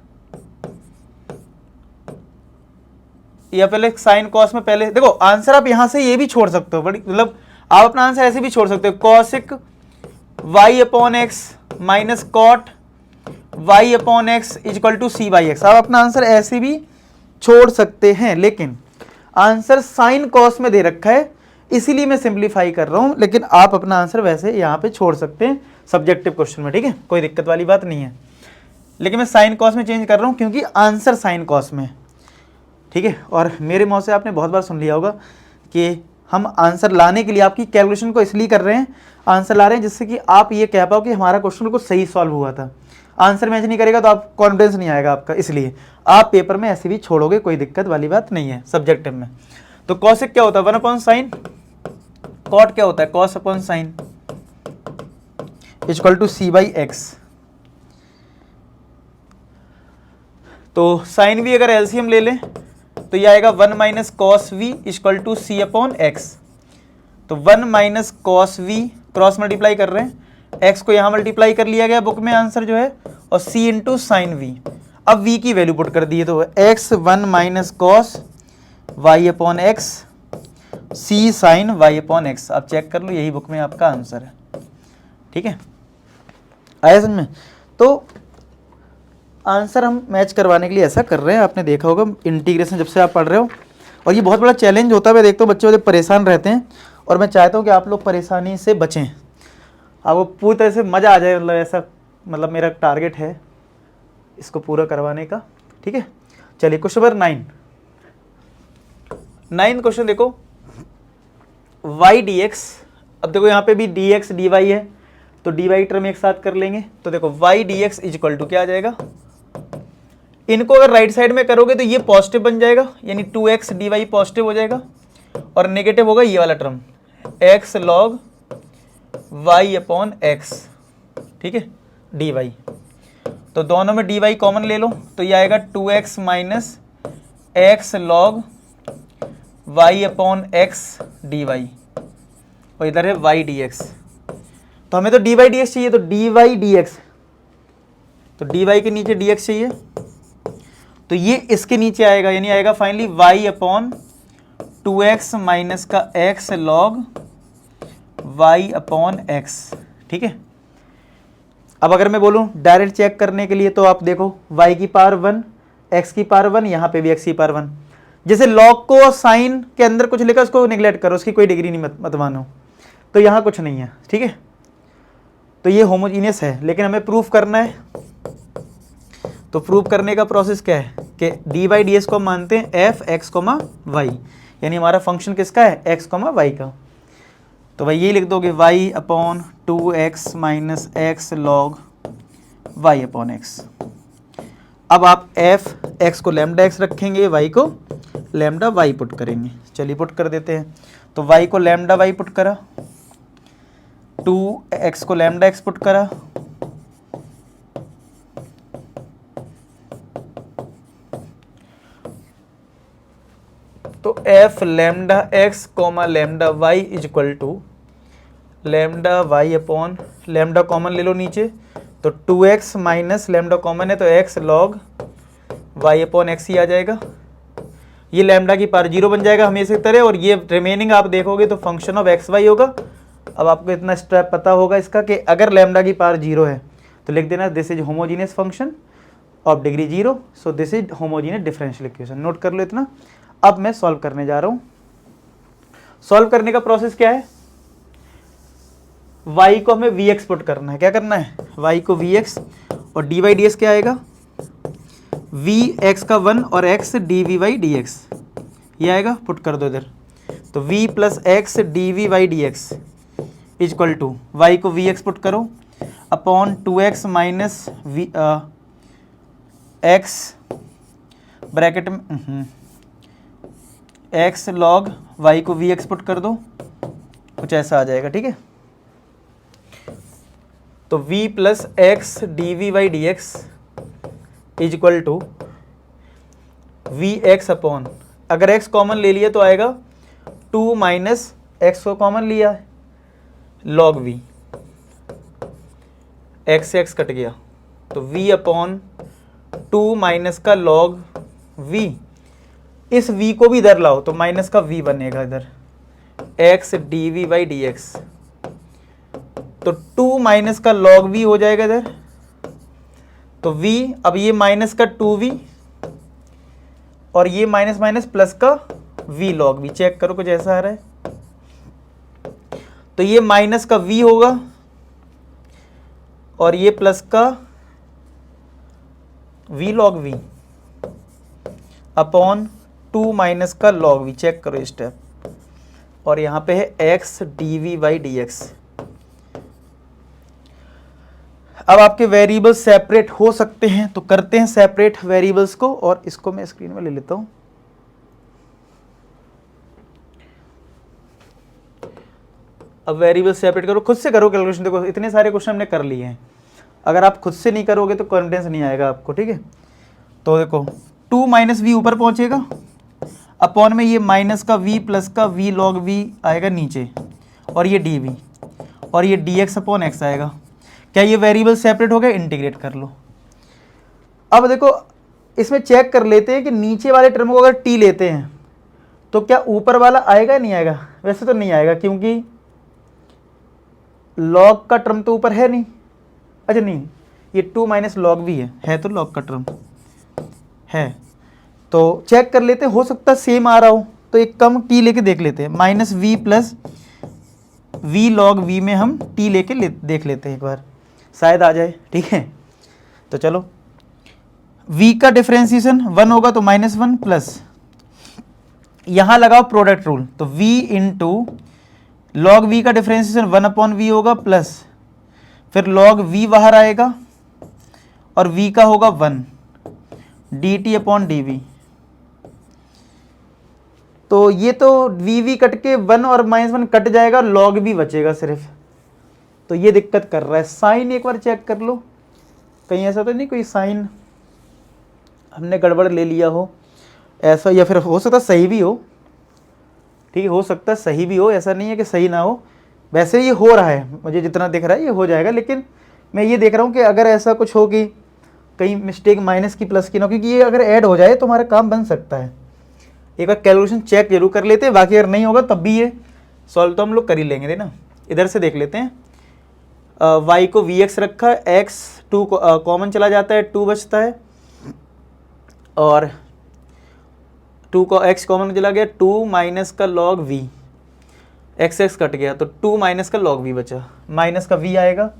या पहले साइन कॉस में पहले देखो आंसर आप यहां से ये भी छोड़ सकते हो, बड़ी मतलब आप अपना आंसर ऐसे भी छोड़ सकते हो, cosec y upon x minus cot y upon x equal to c by x, आप अपना आंसर ऐसे भी छोड़ सकते हैं, लेकिन आंसर साइन कॉस में दे रखा है इसीलिए मैं सिंप्लीफाई कर रहा हूं, लेकिन आप अपना आंसर वैसे यहाँ पे छोड़ सकते हैं सब्जेक्टिव क्वेश्चन में। ठीक है, कोई दिक्कत वाली बात नहीं है, लेकिन मैं साइन कॉस में चेंज कर रहा हूँ क्योंकि आंसर साइन कॉस में। ठीक है, और मेरे मुँह से आपने बहुत बार सुन लिया होगा कि हम आंसर लाने के लिए आपकी कैलकुलेशन को इसलिए कर रहे हैं, आंसर ला रहे हैं जिससे कि आप ये कह पाओ कि हमारा क्वेश्चन बिल्कुल सही सॉल्व हुआ था। आंसर मैच नहीं करेगा तो आप कॉन्फिडेंस नहीं आएगा आपका, इसलिए आप पेपर में ऐसे भी छोड़ोगे, कोई दिक्कत वाली बात नहीं है सब्जेक्टिव में। तो कॉसिक क्या होता है? 1 अपॉन साइन, कॉट क्या होता है? Cos upon sine equal to c by x. तो साइन भी अगर एलसीएम ले लें तो ये आएगा 1 minus cos v equal to c upon x. तो 1 minus cos v cross multiply कर रहे हैं, x को यहाँ मल्टीप्लाई कर लिया गया बुक में आंसर जो है, और c इंटू साइन वी। अब v की वैल्यू पुट कर दिए तो x 1 minus cos y upon x c sine y upon x. आप चेक कर लो, यही बुक में आपका आंसर है। ठीक है, आया समझ में। तो आंसर हम मैच करवाने के लिए ऐसा कर रहे हैं, आपने देखा होगा इंटीग्रेशन जब से आप पढ़ रहे हो, और ये बहुत बड़ा चैलेंज होता है। मैं देखता हूँ बच्चे बड़े परेशान रहते हैं, और मैं चाहता हूँ कि आप लोग परेशानी से बचें, आपको पूरी तरह से मज़ा आ जाए, मतलब ऐसा, मतलब मेरा टारगेट है इसको पूरा करवाने का। ठीक है, चलिए क्वेश्चन नंबर 9 क्वेश्चन देखो, y dx। अब देखो यहाँ पे भी dx dy है, तो dy टर्म एक साथ कर लेंगे। तो देखो y dx इक्वल टू क्या आ जाएगा, इनको अगर राइट साइड में करोगे तो ये पॉजिटिव बन जाएगा, यानी 2x dy पॉजिटिव हो जाएगा, और नेगेटिव होगा ये वाला term x log y upon x, ठीक है, dy। तो दोनों में dy कॉमन ले लो, तो ये आएगा 2x minus x log y upon x dy, और इधर है y dx। तो हमें तो dy dx चाहिए, तो dy dx, तो dy के नीचे dx चाहिए, तो ये इसके नीचे आएगा, यानी आएगा finally y upon 2x minus का x log y upon x। ठीक है, अब अगर मैं बोलूं डायरेक्ट चेक करने के लिए, तो आप देखो y की पावर 1 x की पावर 1, यहाँ पे भी x की पावर 1। जैसे log को साइन के अंदर कुछ लिखा उसको निगलेक्ट करो, उसकी कोई डिग्री नहीं मत मानो, तो यहाँ कुछ नहीं है। ठीक है, तो ये होमोजीनियस है, लेकिन हमें प्रूफ करना है। तो प्रूफ करने का प्रोसेस क्या है कि dy ds को मानते हैं f x, y, यानी हमारा फंक्शन किसका है, x, y का। तो भाई ये लिख दोगे y upon 2x minus x log y upon x। अब आप f x को लैम्डा x रखेंगे, y को लैम्डा y पुट करेंगे। चलिए पुट कर देते हैं, तो y को लैम्डा y पुट करा, 2x को लैम्डा x पुट करा, तो f lambda x comma lambda y is equal to lambda y upon lambda common ले लो नीचे, तो 2x माइनस लैम्डा कॉमन है, तो x log y upon x ही आ जाएगा। ये लैम्डा की पावर 0 बन जाएगा हमेशा की तरह, और ये रिमेनिंग आप देखोगे तो फंक्शन ऑफ एक्स वाई होगा। अब आपको इतना स्टेप पता होगा इसका कि अगर लैम्डा की पावर 0 है तो लिख देना this is homogeneous function of degree 0, so this is homogeneous differential equation. Note कर लो इतना। अब मैं सॉल्व करने जा रहा हूं। सॉल्व करने का प्रोसेस क्या है, y को हमें vx पुट करना है। क्या करना है, y को vx, और dy ds क्या आएगा, vx का 1 और x dvy dx, ये आएगा, पुट कर दो इधर। तो v plus x dvy dx is equal to y को vx पुट करो upon 2x minus x bracket में x लॉग y को vx पुट कर दो, कुछ ऐसा आ जाएगा। ठीक है, तो v plus x dvy dx is equal to vx upon, अगर x कॉमन ले लिया तो आएगा 2 माइनस एक्स को कॉमन लिया है, लॉग v, x से x कट गया, तो v अपॉन 2 माइनस का लॉग v, इस v को भी इधर लाओ तो माइनस का v बनेगा इधर, x dvy dx, तो 2 माइनस का लॉग v हो जाएगा इधर, तो v, अब ये माइनस का 2v और ये माइनस माइनस प्लस का v लॉग v, चेक करो कुछ ऐसा आ रहा है, तो ये माइनस का v होगा और ये प्लस का v log v upon 2 minus का लॉग v, चेक करो स्टेप, और यहां पे है x dvy dx। अब आपके वेरिएबल्स सेपरेट हो सकते हैं, तो करते हैं सेपरेट वेरिएबल्स को, और इसको मैं स्क्रीन में ले लेता हूं। अब वेरिएबल सेपरेट करो, खुद से करो कैलकुलेशन। देखो इतने सारे क्वेश्चन हमने कर लिए हैं, अगर आप खुद से नहीं करोगे तो कॉन्फिडेंस नहीं आएगा आपको। ठीक है, तो देखो 2 माइनस वी ऊपर पहुंचेगा, अपॉन में ये माइनस का v प्लस का v लॉग v आएगा नीचे, और ये dv, और ये dx अपॉन x आएगा। क्या ये वेरिएबल सेपरेट हो गया, इंटीग्रेट कर लो। अब देखो इसमें चेक कर लेते हैं कि नीचे वाले टर्म को अगर t लेते हैं तो क्या ऊपर वाला आएगा नहीं आएगा, वैसे तो नहीं आएगा, क्योंकि लॉग का टर्म तो ऊपर है नहीं, अच्छा नहीं, ये 2 माइनस लॉग भी है तो लॉग का टर्म है, तो चेक कर लेते हैं, हो सकता है सेम आ रहा हो, तो एक कम टी लेके देख लेते हैं, minus v plus v log v में हम टी लेके देख लेते हैं एक बार, शायद आ जाए। ठीक है, तो चलो v का डिफरेंशिएशन 1 होगा तो -1 प्लस, यहां लगाओ प्रोडक्ट रूल, तो v इंटू लॉग v का डिफरेंशिएशन 1/v होगा प्लस, फिर लॉग v बाहर आएगा और v का होगा 1 dt अपॉन dv, तो ये तो v कट के 1 और -1 कट जाएगा, लॉग भी बचेगा सिर्फ, तो ये दिक्कत कर रहा है। साइन एक बार चेक कर लो, कहीं ऐसा तो नहीं कोई साइन हमने गड़बड़ ले लिया हो ऐसा, या फिर हो सकता सही भी हो, ठीक है, हो सकता सही भी हो, ऐसा नहीं है कि सही ना हो, वैसे ये हो रहा है, मुझे जितना दिख रहा है ये हो जाएगा, लेकिन मैं ये देख रहा हूँ कि अगर ऐसा कुछ हो कि कहीं मिस्टेक माइनस की प्लस की ना हो, क्योंकि ये अगर ऐड हो जाए तो हमारा काम बन सकता है। एक बार कैलकुलेशन चेक जरूर कर लेते हैं, बाकी अगर नहीं होगा तब भी ये सॉल्व तो हम लोग कर ही लेंगे ना। इधर से देख लेते हैं, y को vx रखा है, x 2 कॉमन चला जाता है, 2 बचता है, और 2 को x कॉमन चला गया, 2 माइनस का log v, x कट गया तो 2 माइनस का log v बचा, माइनस का v आएगा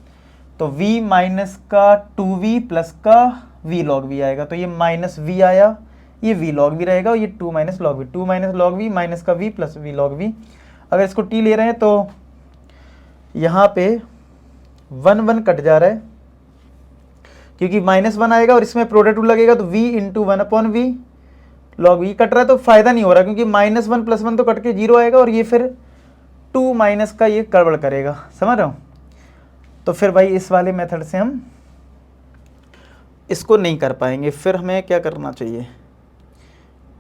तो v माइनस का 2v प्लस का v log v आएगा, तो ये माइनस v आया, ये v log v रहेगा और ये 2 minus log v, 2 minus log v minus का v plus v log v। अगर इसको t ले रहे हैं तो यहाँ पे 1 कट जा रहा है, क्योंकि -1 आएगा और इसमें प्रोडक्ट रूल लगेगा, तो v into 1/v log v cut रहा है तो फायदा नहीं हो रहा, क्योंकि -1 + 1 तो कट के 0 आएगा और ये फिर 2 माइनस का ये गड़बड़ करेगा, समझ रहे हो। तो फिर भाई इस वाले मेथड से हम इसको नहीं कर पाएंगे, फिर हमें क्या करना चाहिए,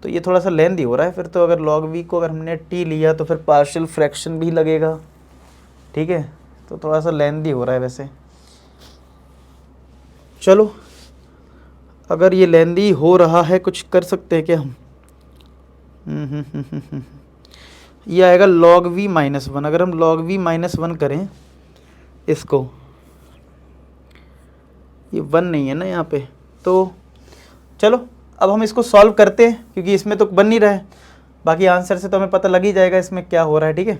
तो ये थोड़ा सा लेंथी हो रहा है फिर, तो अगर log v को अगर हमने t लिया तो फिर पार्शियल फ्रैक्शन भी लगेगा, ठीक है, तो थोड़ा सा लेंथी हो रहा है वैसे। चलो अगर ये लेंथी हो रहा है, कुछ कर सकते हैं क्या हम, ये आएगा log v -1, अगर हम log v -1 करें इसको, ये 1 नहीं है ना यहाँ पे, तो चलो अब हम इसको सॉल्व करते हैं, क्योंकि इसमें तो बन नहीं रहा है, बाकी आंसर से तो हमें पता लग ही जाएगा इसमें क्या हो रहा है। ठीक है,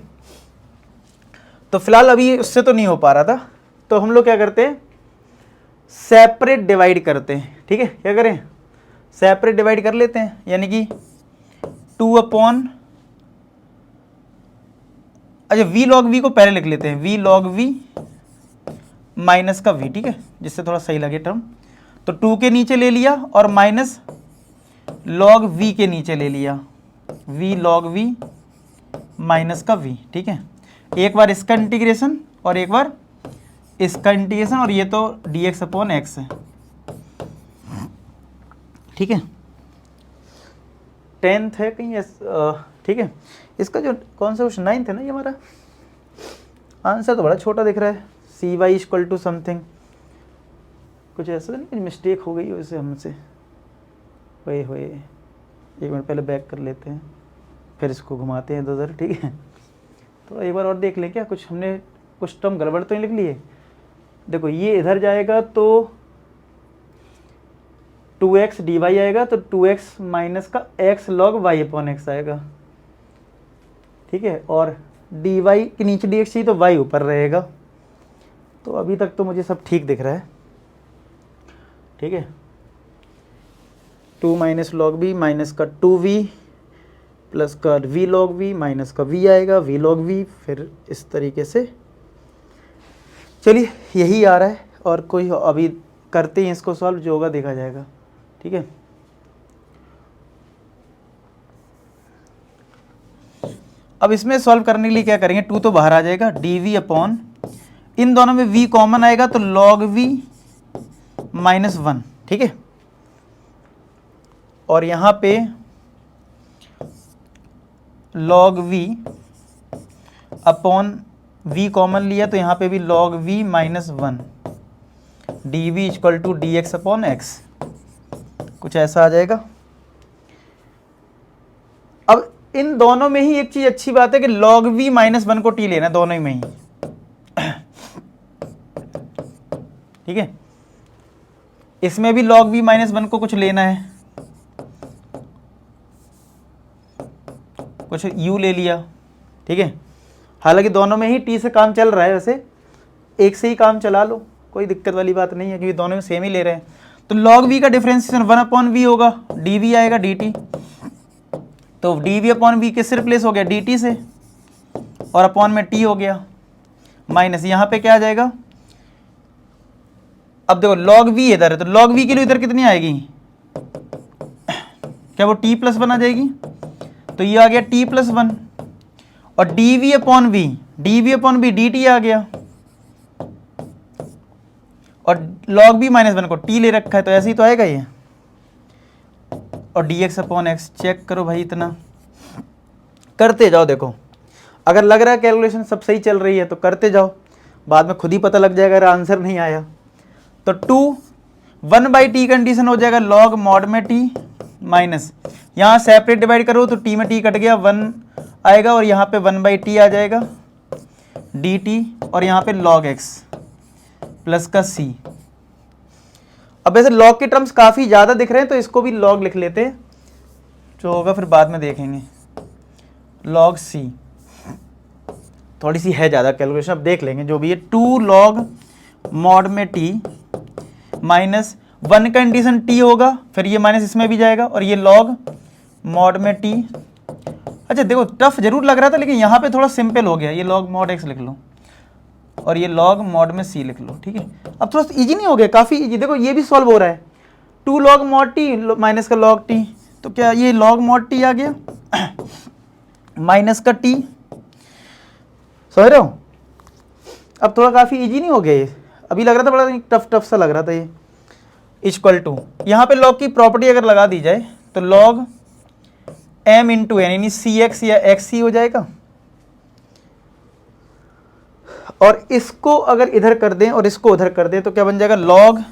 तो फिलहाल अभी उससे तो नहीं हो पा रहा था, तो हम लोग क्या करते हैं, सेपरेट डिवाइड करते हैं। ठीक है, क्या करें, सेपरेट डिवाइड कर लेते हैं, यानी कि 2 अपॉन, अच्छा v log v को पहले लिख लेते हैं, v log v माइनस का v, ठीक है, जिससे थोड़ा सही लगे टर्म, तो 2 के नीचे ले लिया और माइनस log v के नीचे ले लिया, v log v माइनस का v, ठीक है, एक बार इसका इंटीग्रेशन और एक बार इसका इंटीग्रेशन, और ये तो dx अपॉन x है, ठीक है, 10th है कहीं, ठीक है, इसका जो कौन सा क्वेश्चन 9th है ना ये हमारा, आंसर तो बड़ा छोटा दिख रहा है, cy इक्वल टू समथिंग, कुछ ऐसा नहीं कुछ मिस्टेक हो गई हो इसे हमसे, वही हुए, एक मिनट पहले बैक कर लेते हैं, फिर इसको घुमाते हैं इधर, ठीक है, तो एक बार और देख लें क्या, कुछ हमने कुछ टर्म गड़बड़ तो नहीं लिख लिए। देखो ये इधर जाएगा तो 2x dy आएगा, तो 2x माइनस का x log y upon x आएगा, ठीक है, और dy के नीचे dx चाहिए तो y ऊपर रहेगा, तो अभी तक तो मुझे सब ठीक दिख रहा है, ठीक है, 2 माइनस log v माइनस का 2v प्लस का v log v माइनस का v आएगा, v log v, फिर इस तरीके से, चलिए यही आ रहा है, और कोई अभी करते हैं इसको सॉल्व, जो होगा देखा जाएगा। ठीक है, अब इसमें सॉल्व करने के लिए क्या करेंगे, 2 तो बाहर आ जाएगा, dv अपॉन, इन दोनों में v कॉमन आएगा तो log v -1, ठीक है, और यहाँ पे log v upon v common लिया तो यहाँ पे भी log v -1, dv equal to dx upon x, कुछ ऐसा आ जाएगा। अब इन दोनों में ही एक चीज अच्छी बात है कि log v -1 को t लेना, दोनों ही में ही ठीक है। इसमें भी log v माइनस 1 को कुछ लेना है, कुछ u ले लिया, ठीक है। हालांकि दोनों में ही t से काम चल रहा है, वैसे एक से ही काम चला लो, कोई दिक्कत वाली बात नहीं है क्योंकि दोनों में सेम ही ले रहे हैं। तो log v का डिफरेंशिएशन 1/v होगा, dv आएगा dt, तो dv/v किससे रिप्लेस हो गया, dt से, और अपॉन में t हो गया, माइनस यहाँ पे क्या आ जाएगा, अब देखो log v इधर है तो log v के लिए इधर कितनी आएगी, क्या वो t+1 आ जाएगी, तो ये आ गया t+1, और dv/v dt आ गया, और log v माइनस 1 को t ले रखा है तो ऐसे ही तो आएगा ये, और dx/x चेक करो भाई, इतना करते जाओ। देखो अगर लग रहा है कैलकुलेशन सब सही चल रही है तो करते जाओ, बाद में खुद ही पता लग जाएगा अगर आंसर नहीं आया तो 1/t कंडीशन हो जाएगा log mod में t माइनस, यहाँ सेपरेट डिवाइड करो तो t में t कट गया, 1 आएगा, और यहाँ पे 1/t आ जाएगा dt, और यहाँ पे log x प्लस का c। अब ऐसे log के टर्म्स काफ़ी ज़्यादा दिख रहे हैं तो इसको भी log लिख लेते हैं, जो होगा फिर बाद में देखेंगे। log c थोड़ी सी है ज़्यादा कैलकुलेशन, अब देख लेंगे जो भी है। 2 log mod में t माइनस 1 कंडीशन t होगा, फिर ये माइनस इसमें भी जाएगा, और ये log mod में t। अच्छा देखो टफ जरूर लग रहा था लेकिन यहाँ पे थोड़ा सिंपल हो गया, ये log mod x लिख लो और ये log mod में c लिख लो, ठीक है। अब थोड़ा सा ईजी नहीं हो गया, काफ़ी ईजी। देखो ये भी सॉल्व हो रहा है, 2 log mod t माइनस का log t, तो क्या ये log mod t आ गया माइनस का t, समझ रहे हो। अब थोड़ा काफ़ी इजी नहीं हो गया ये, अभी लग रहा था बड़ा टफ सा लग रहा था ये। इक्वल टू यहाँ पे log की प्रॉपर्टी अगर लगा दी जाए तो log m इंटू एन यानी cx या xc हो जाएगा, और इसको अगर इधर कर दें और इसको उधर कर दें तो क्या बन जाएगा, log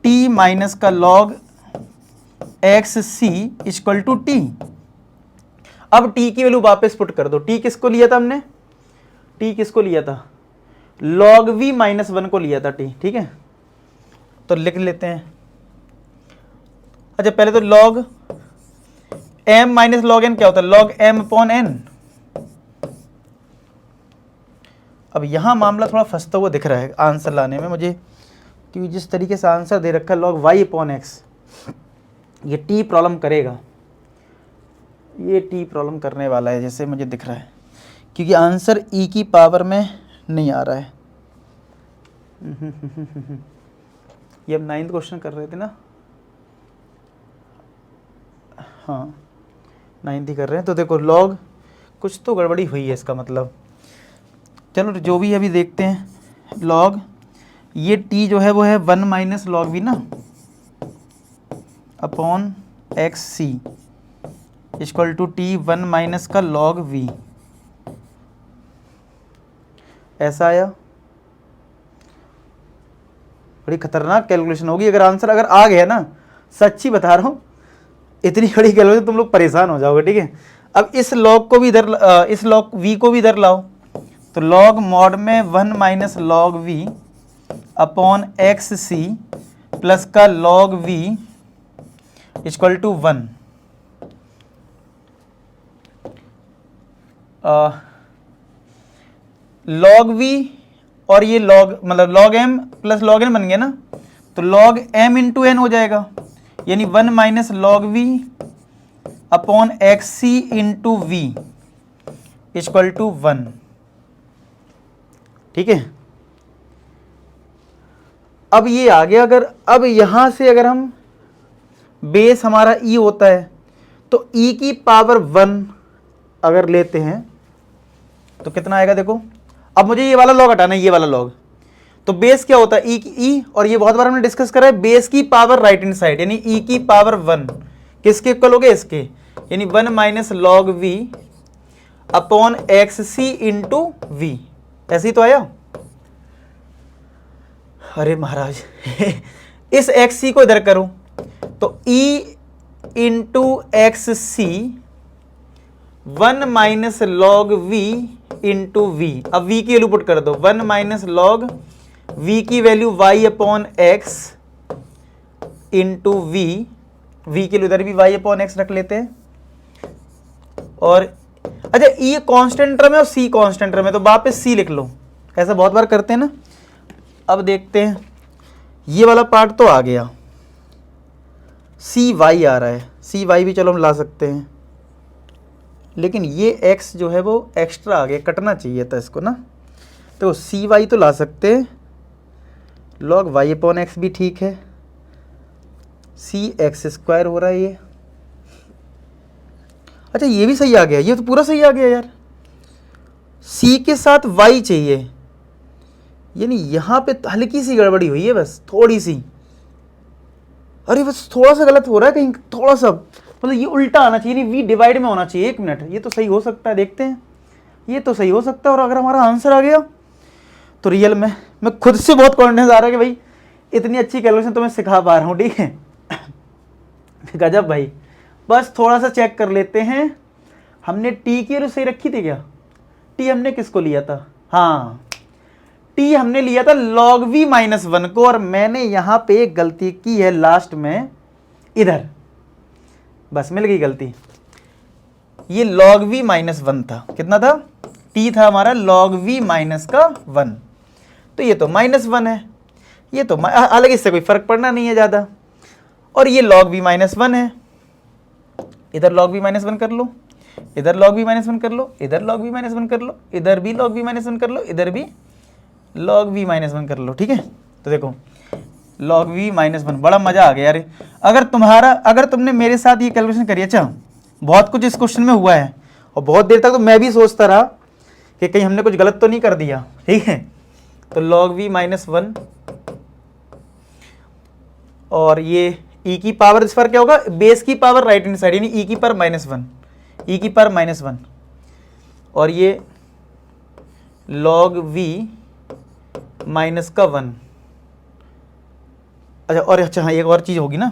t माइनस का log xc equal to t। अब t की वैल्यू वापस पुट कर दो, t किसको लिया था हमने, t किसको लिया था, log v माइनस 1 को लिया था t, ठीक है। तो लिख लेते हैं, अच्छा पहले तो log m minus log n क्या होता है, log m/n। अब यहां मामला थोड़ा फंसता हुआ दिख रहा है आंसर लाने में मुझे, क्योंकि जिस तरीके से आंसर दे रखा है log y/x, ये t प्रॉब्लम करेगा, ये टी प्रॉब्लम करने वाला है जैसे मुझे दिख रहा है, क्योंकि आंसर e की पावर में नहीं आ रहा है। ये हम 9th क्वेश्चन कर रहे थे ना, हाँ 9th ही कर रहे हैं, तो देखो log कुछ तो गड़बड़ी हुई है इसका मतलब। चलो जो भी अभी देखते हैं, log ये t जो है वो है 1 माइनस log v ना upon x c equal to t 1 minus का log v, ऐसा आया। बड़ी खतरनाक कैलकुलेशन होगी अगर आंसर अगर आ गया ना, सच्ची बता रहा हूँ, इतनी बड़ी कैलकुलेशन तुम लोग परेशान हो जाओगे, ठीक है। अब इस log को भी इधर, इस log v को भी इधर लाओ, तो log mod में 1 minus log v upon x c plus का log v equal to 1। log v और ये log मतलब log m plus log n बन गया ना, तो log m इंटू n हो जाएगा, यानी 1 minus log v upon x c into v equal to 1, ठीक है। अब ये आ गया, अगर अब यहां से अगर हम बेस हमारा e होता है तो e की पावर 1 अगर लेते हैं तो कितना आएगा, देखो अब मुझे ये वाला लॉग हटाना है, ये वाला लॉग, तो बेस क्या होता है ई की ई, और ये बहुत बार हमने डिस्कस करा है, बेस की पावर राइट हैंड साइड यानी ई की पावर 1 किसके इक्वल हो गया, इसके, यानी 1 minus log v upon x c into v, ऐसे ही तो आया। अरे महाराज इस एक्स सी को इधर करो तो e into x c 1 minus log v into v, अब वी की वैल्यू पुट कर दो, 1 माइनस लॉग v की value y upon x into v के लिए उधर भी y अपॉन एक्स रख लेते हैं, और अच्छा e कांस्टेंट टर्म है और c कांस्टेंट टर्म है तो वापस c लिख लो, ऐसा बहुत बार करते हैं ना। अब देखते हैं, ये वाला पार्ट तो आ गया, cy आ रहा है, cy भी चलो हम ला सकते हैं, लेकिन ये x जो है वो एक्स्ट्रा आ गया, कटना चाहिए था इसको ना, तो cy तो ला सकते हैं, log y अपॉन एक्स भी ठीक है, सी एक्स स्क्वायर हो रहा है ये। अच्छा ये भी सही आ गया, ये तो पूरा सही आ गया यार। c के साथ y चाहिए, यानी यहाँ पे हल्की सी गड़बड़ी हुई है, बस थोड़ी सी, अरे बस थोड़ा सा गलत हो रहा है कहीं, थोड़ा सा, मतलब ये उल्टा आना चाहिए, नहीं v डिवाइड में होना चाहिए। एक मिनट, ये तो सही हो सकता है, देखते हैं, ये तो सही हो सकता है। और अगर हमारा आंसर आ गया तो रियल में मैं खुद से बहुत कॉन्फिडेंस आ रहा है कि भाई इतनी अच्छी कैलकुलेशन तो मैं सिखा पा रहा हूँ, ठीक है। गजब भाई। बस थोड़ा सा चेक कर लेते हैं, हमने टी की वैल्यू सही रखी थी क्या? टी हमने किसको लिया था? हाँ, टी हमने लिया था log v माइनस 1 को, और मैंने यहां पे एक गलती की है लास्ट में, इधर बस मिल गई गलती। ये log v माइनस 1 था, कितना था? टी था हमारा log v माइनस का 1, तो ये तो माइनस 1 है, ये तो हालांकि इससे कोई फर्क पड़ना नहीं है ज़्यादा, और ये log v माइनस 1 है, इधर log v माइनस 1 कर लो, इधर log v माइनस 1 कर लो, इधर log v माइनस 1 कर लो, इधर भी log v माइनस 1 कर लो, इधर भी log v माइनस 1 कर लो, ठीक है। तो देखो log v माइनस 1, बड़ा मजा आ गया यार। अगर तुमने मेरे साथ ये कैलकुलेशन करी, अच्छा बहुत कुछ इस क्वेश्चन में हुआ है, और बहुत देर तक तो मैं भी सोचता रहा कि कहीं हमने कुछ गलत तो नहीं कर दिया, ठीक है। तो log v माइनस 1, और ये e की पावर, इस पर क्या होगा? बेस की पावर राइट हैंड साइड, यानी e की पावर माइनस 1, e की पावर माइनस 1, और ये log v माइनस का 1। अच्छा, और अच्छा हाँ, एक और चीज़ होगी ना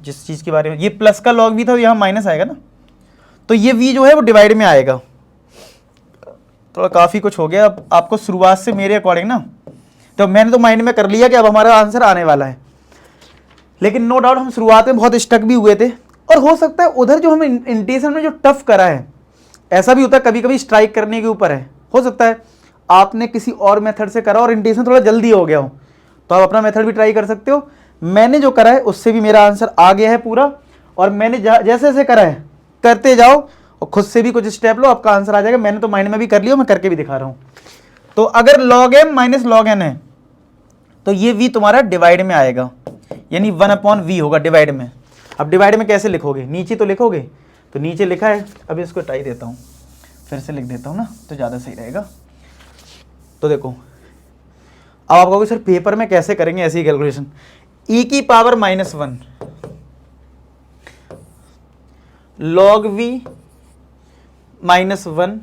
जिस चीज़ के बारे में, ये प्लस का log v था, यहाँ माइनस आएगा ना, तो ये v जो है वो डिवाइड में आएगा। थोड़ा काफ़ी कुछ हो गया। अब आपको शुरुआत से मेरे अकॉर्डिंग ना, तो मैंने तो माइंड में कर लिया कि अब हमारा आंसर आने वाला है, लेकिन नो डाउट हम शुरुआत में बहुत स्टक भी हुए थे, और हो सकता है उधर जो हम इंटेंशन में जो टफ करा है, ऐसा भी होता है कभी कभी स्ट्राइक करने के ऊपर है, हो सकता है आपने किसी और मेथड से करा और इंटेंशन थोड़ा जल्दी हो गया हो, तो आप अपना मेथड भी ट्राई कर सकते हो। मैंने जो करा है उससे भी मेरा आंसर आ गया है पूरा, और मैंने जैसे जैसे करा है करते जाओ, और खुद से भी कुछ स्टेप लो, आपका आंसर आ जाएगा। मैंने तो माइंड में भी कर लिया, मैं करके भी दिखा रहा हूँ। तो अगर log m minus log n है तो ये v तुम्हारा डिवाइड में आएगा, यानी 1/v होगा डिवाइड में। अब डिवाइड में कैसे लिखोगे? नीचे तो लिखोगे, तो नीचे लिखा है, अब इसको हटाई देता हूँ, फिर से लिख देता हूँ ना, तो ज़्यादा सही रहेगा। तो देखो अब आप कहोगे सर पेपर में कैसे करेंगे ऐसी कैलकुलेशन? e की power minus 1 log v minus 1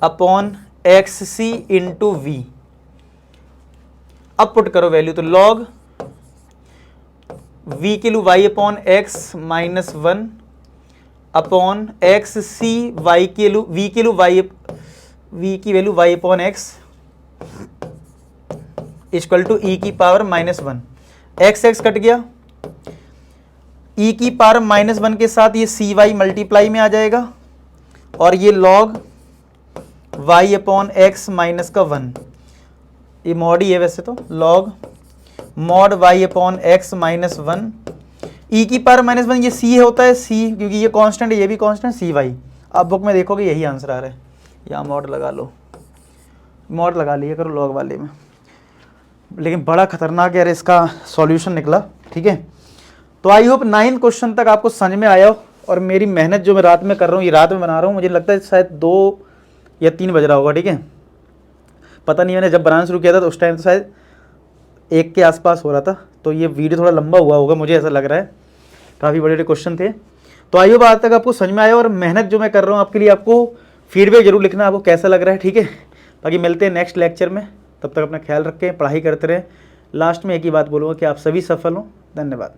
upon x c into v. अब पुट करो वैल्यू, तो log v की value y upon x minus 1 upon x c y की वैल्यू v की वैल्यू v की value y upon x equal to e की power minus 1। X x cut गया, e की पावर माइनस 1 के साथ ये सी वाई मल्टीप्लाई में आ जाएगा, और ये log y upon x minus का 1, ये मॉड ही है वैसे तो, log mod y upon x minus 1, e की पावर माइनस 1, ये c होता है, c क्योंकि ये कांस्टेंट है, ये भी कांस्टेंट, सी वाई। आप बुक में देखोगे यही आंसर आ रहा है, यहाँ मॉड लगा लो, मॉड लगा लिया करो log वाले में। लेकिन बड़ा खतरनाक यार इसका सॉल्यूशन निकला, ठीक है। तो आई होप 9 क्वेश्चन तक आपको समझ में आया हो, और मेरी मेहनत जो मैं रात में कर रहा हूँ, ये रात में बना रहा हूँ, मुझे लगता है शायद 2 या 3 बज रहा होगा, ठीक है। पता नहीं, मैंने जब बनाना शुरू किया था तो उस टाइम तो शायद 1 के आसपास हो रहा था, तो ये वीडियो थोड़ा लंबा हुआ होगा, मुझे ऐसा लग रहा है, काफ़ी बड़े बड़े क्वेश्चन थे। तो आई होप आज तक आपको समझ में आया, और मेहनत जो मैं कर रहा हूँ आपके लिए, आपको फीडबैक जरूर लिखना आपको कैसा लग रहा है, ठीक है। बाकी मिलते हैं नेक्स्ट लेक्चर में, तब तक अपना ख्याल रखें, पढ़ाई करते रहें। लास्ट में एक ही बात बोलूँगा कि आप सभी सफल हों। धन्यवाद।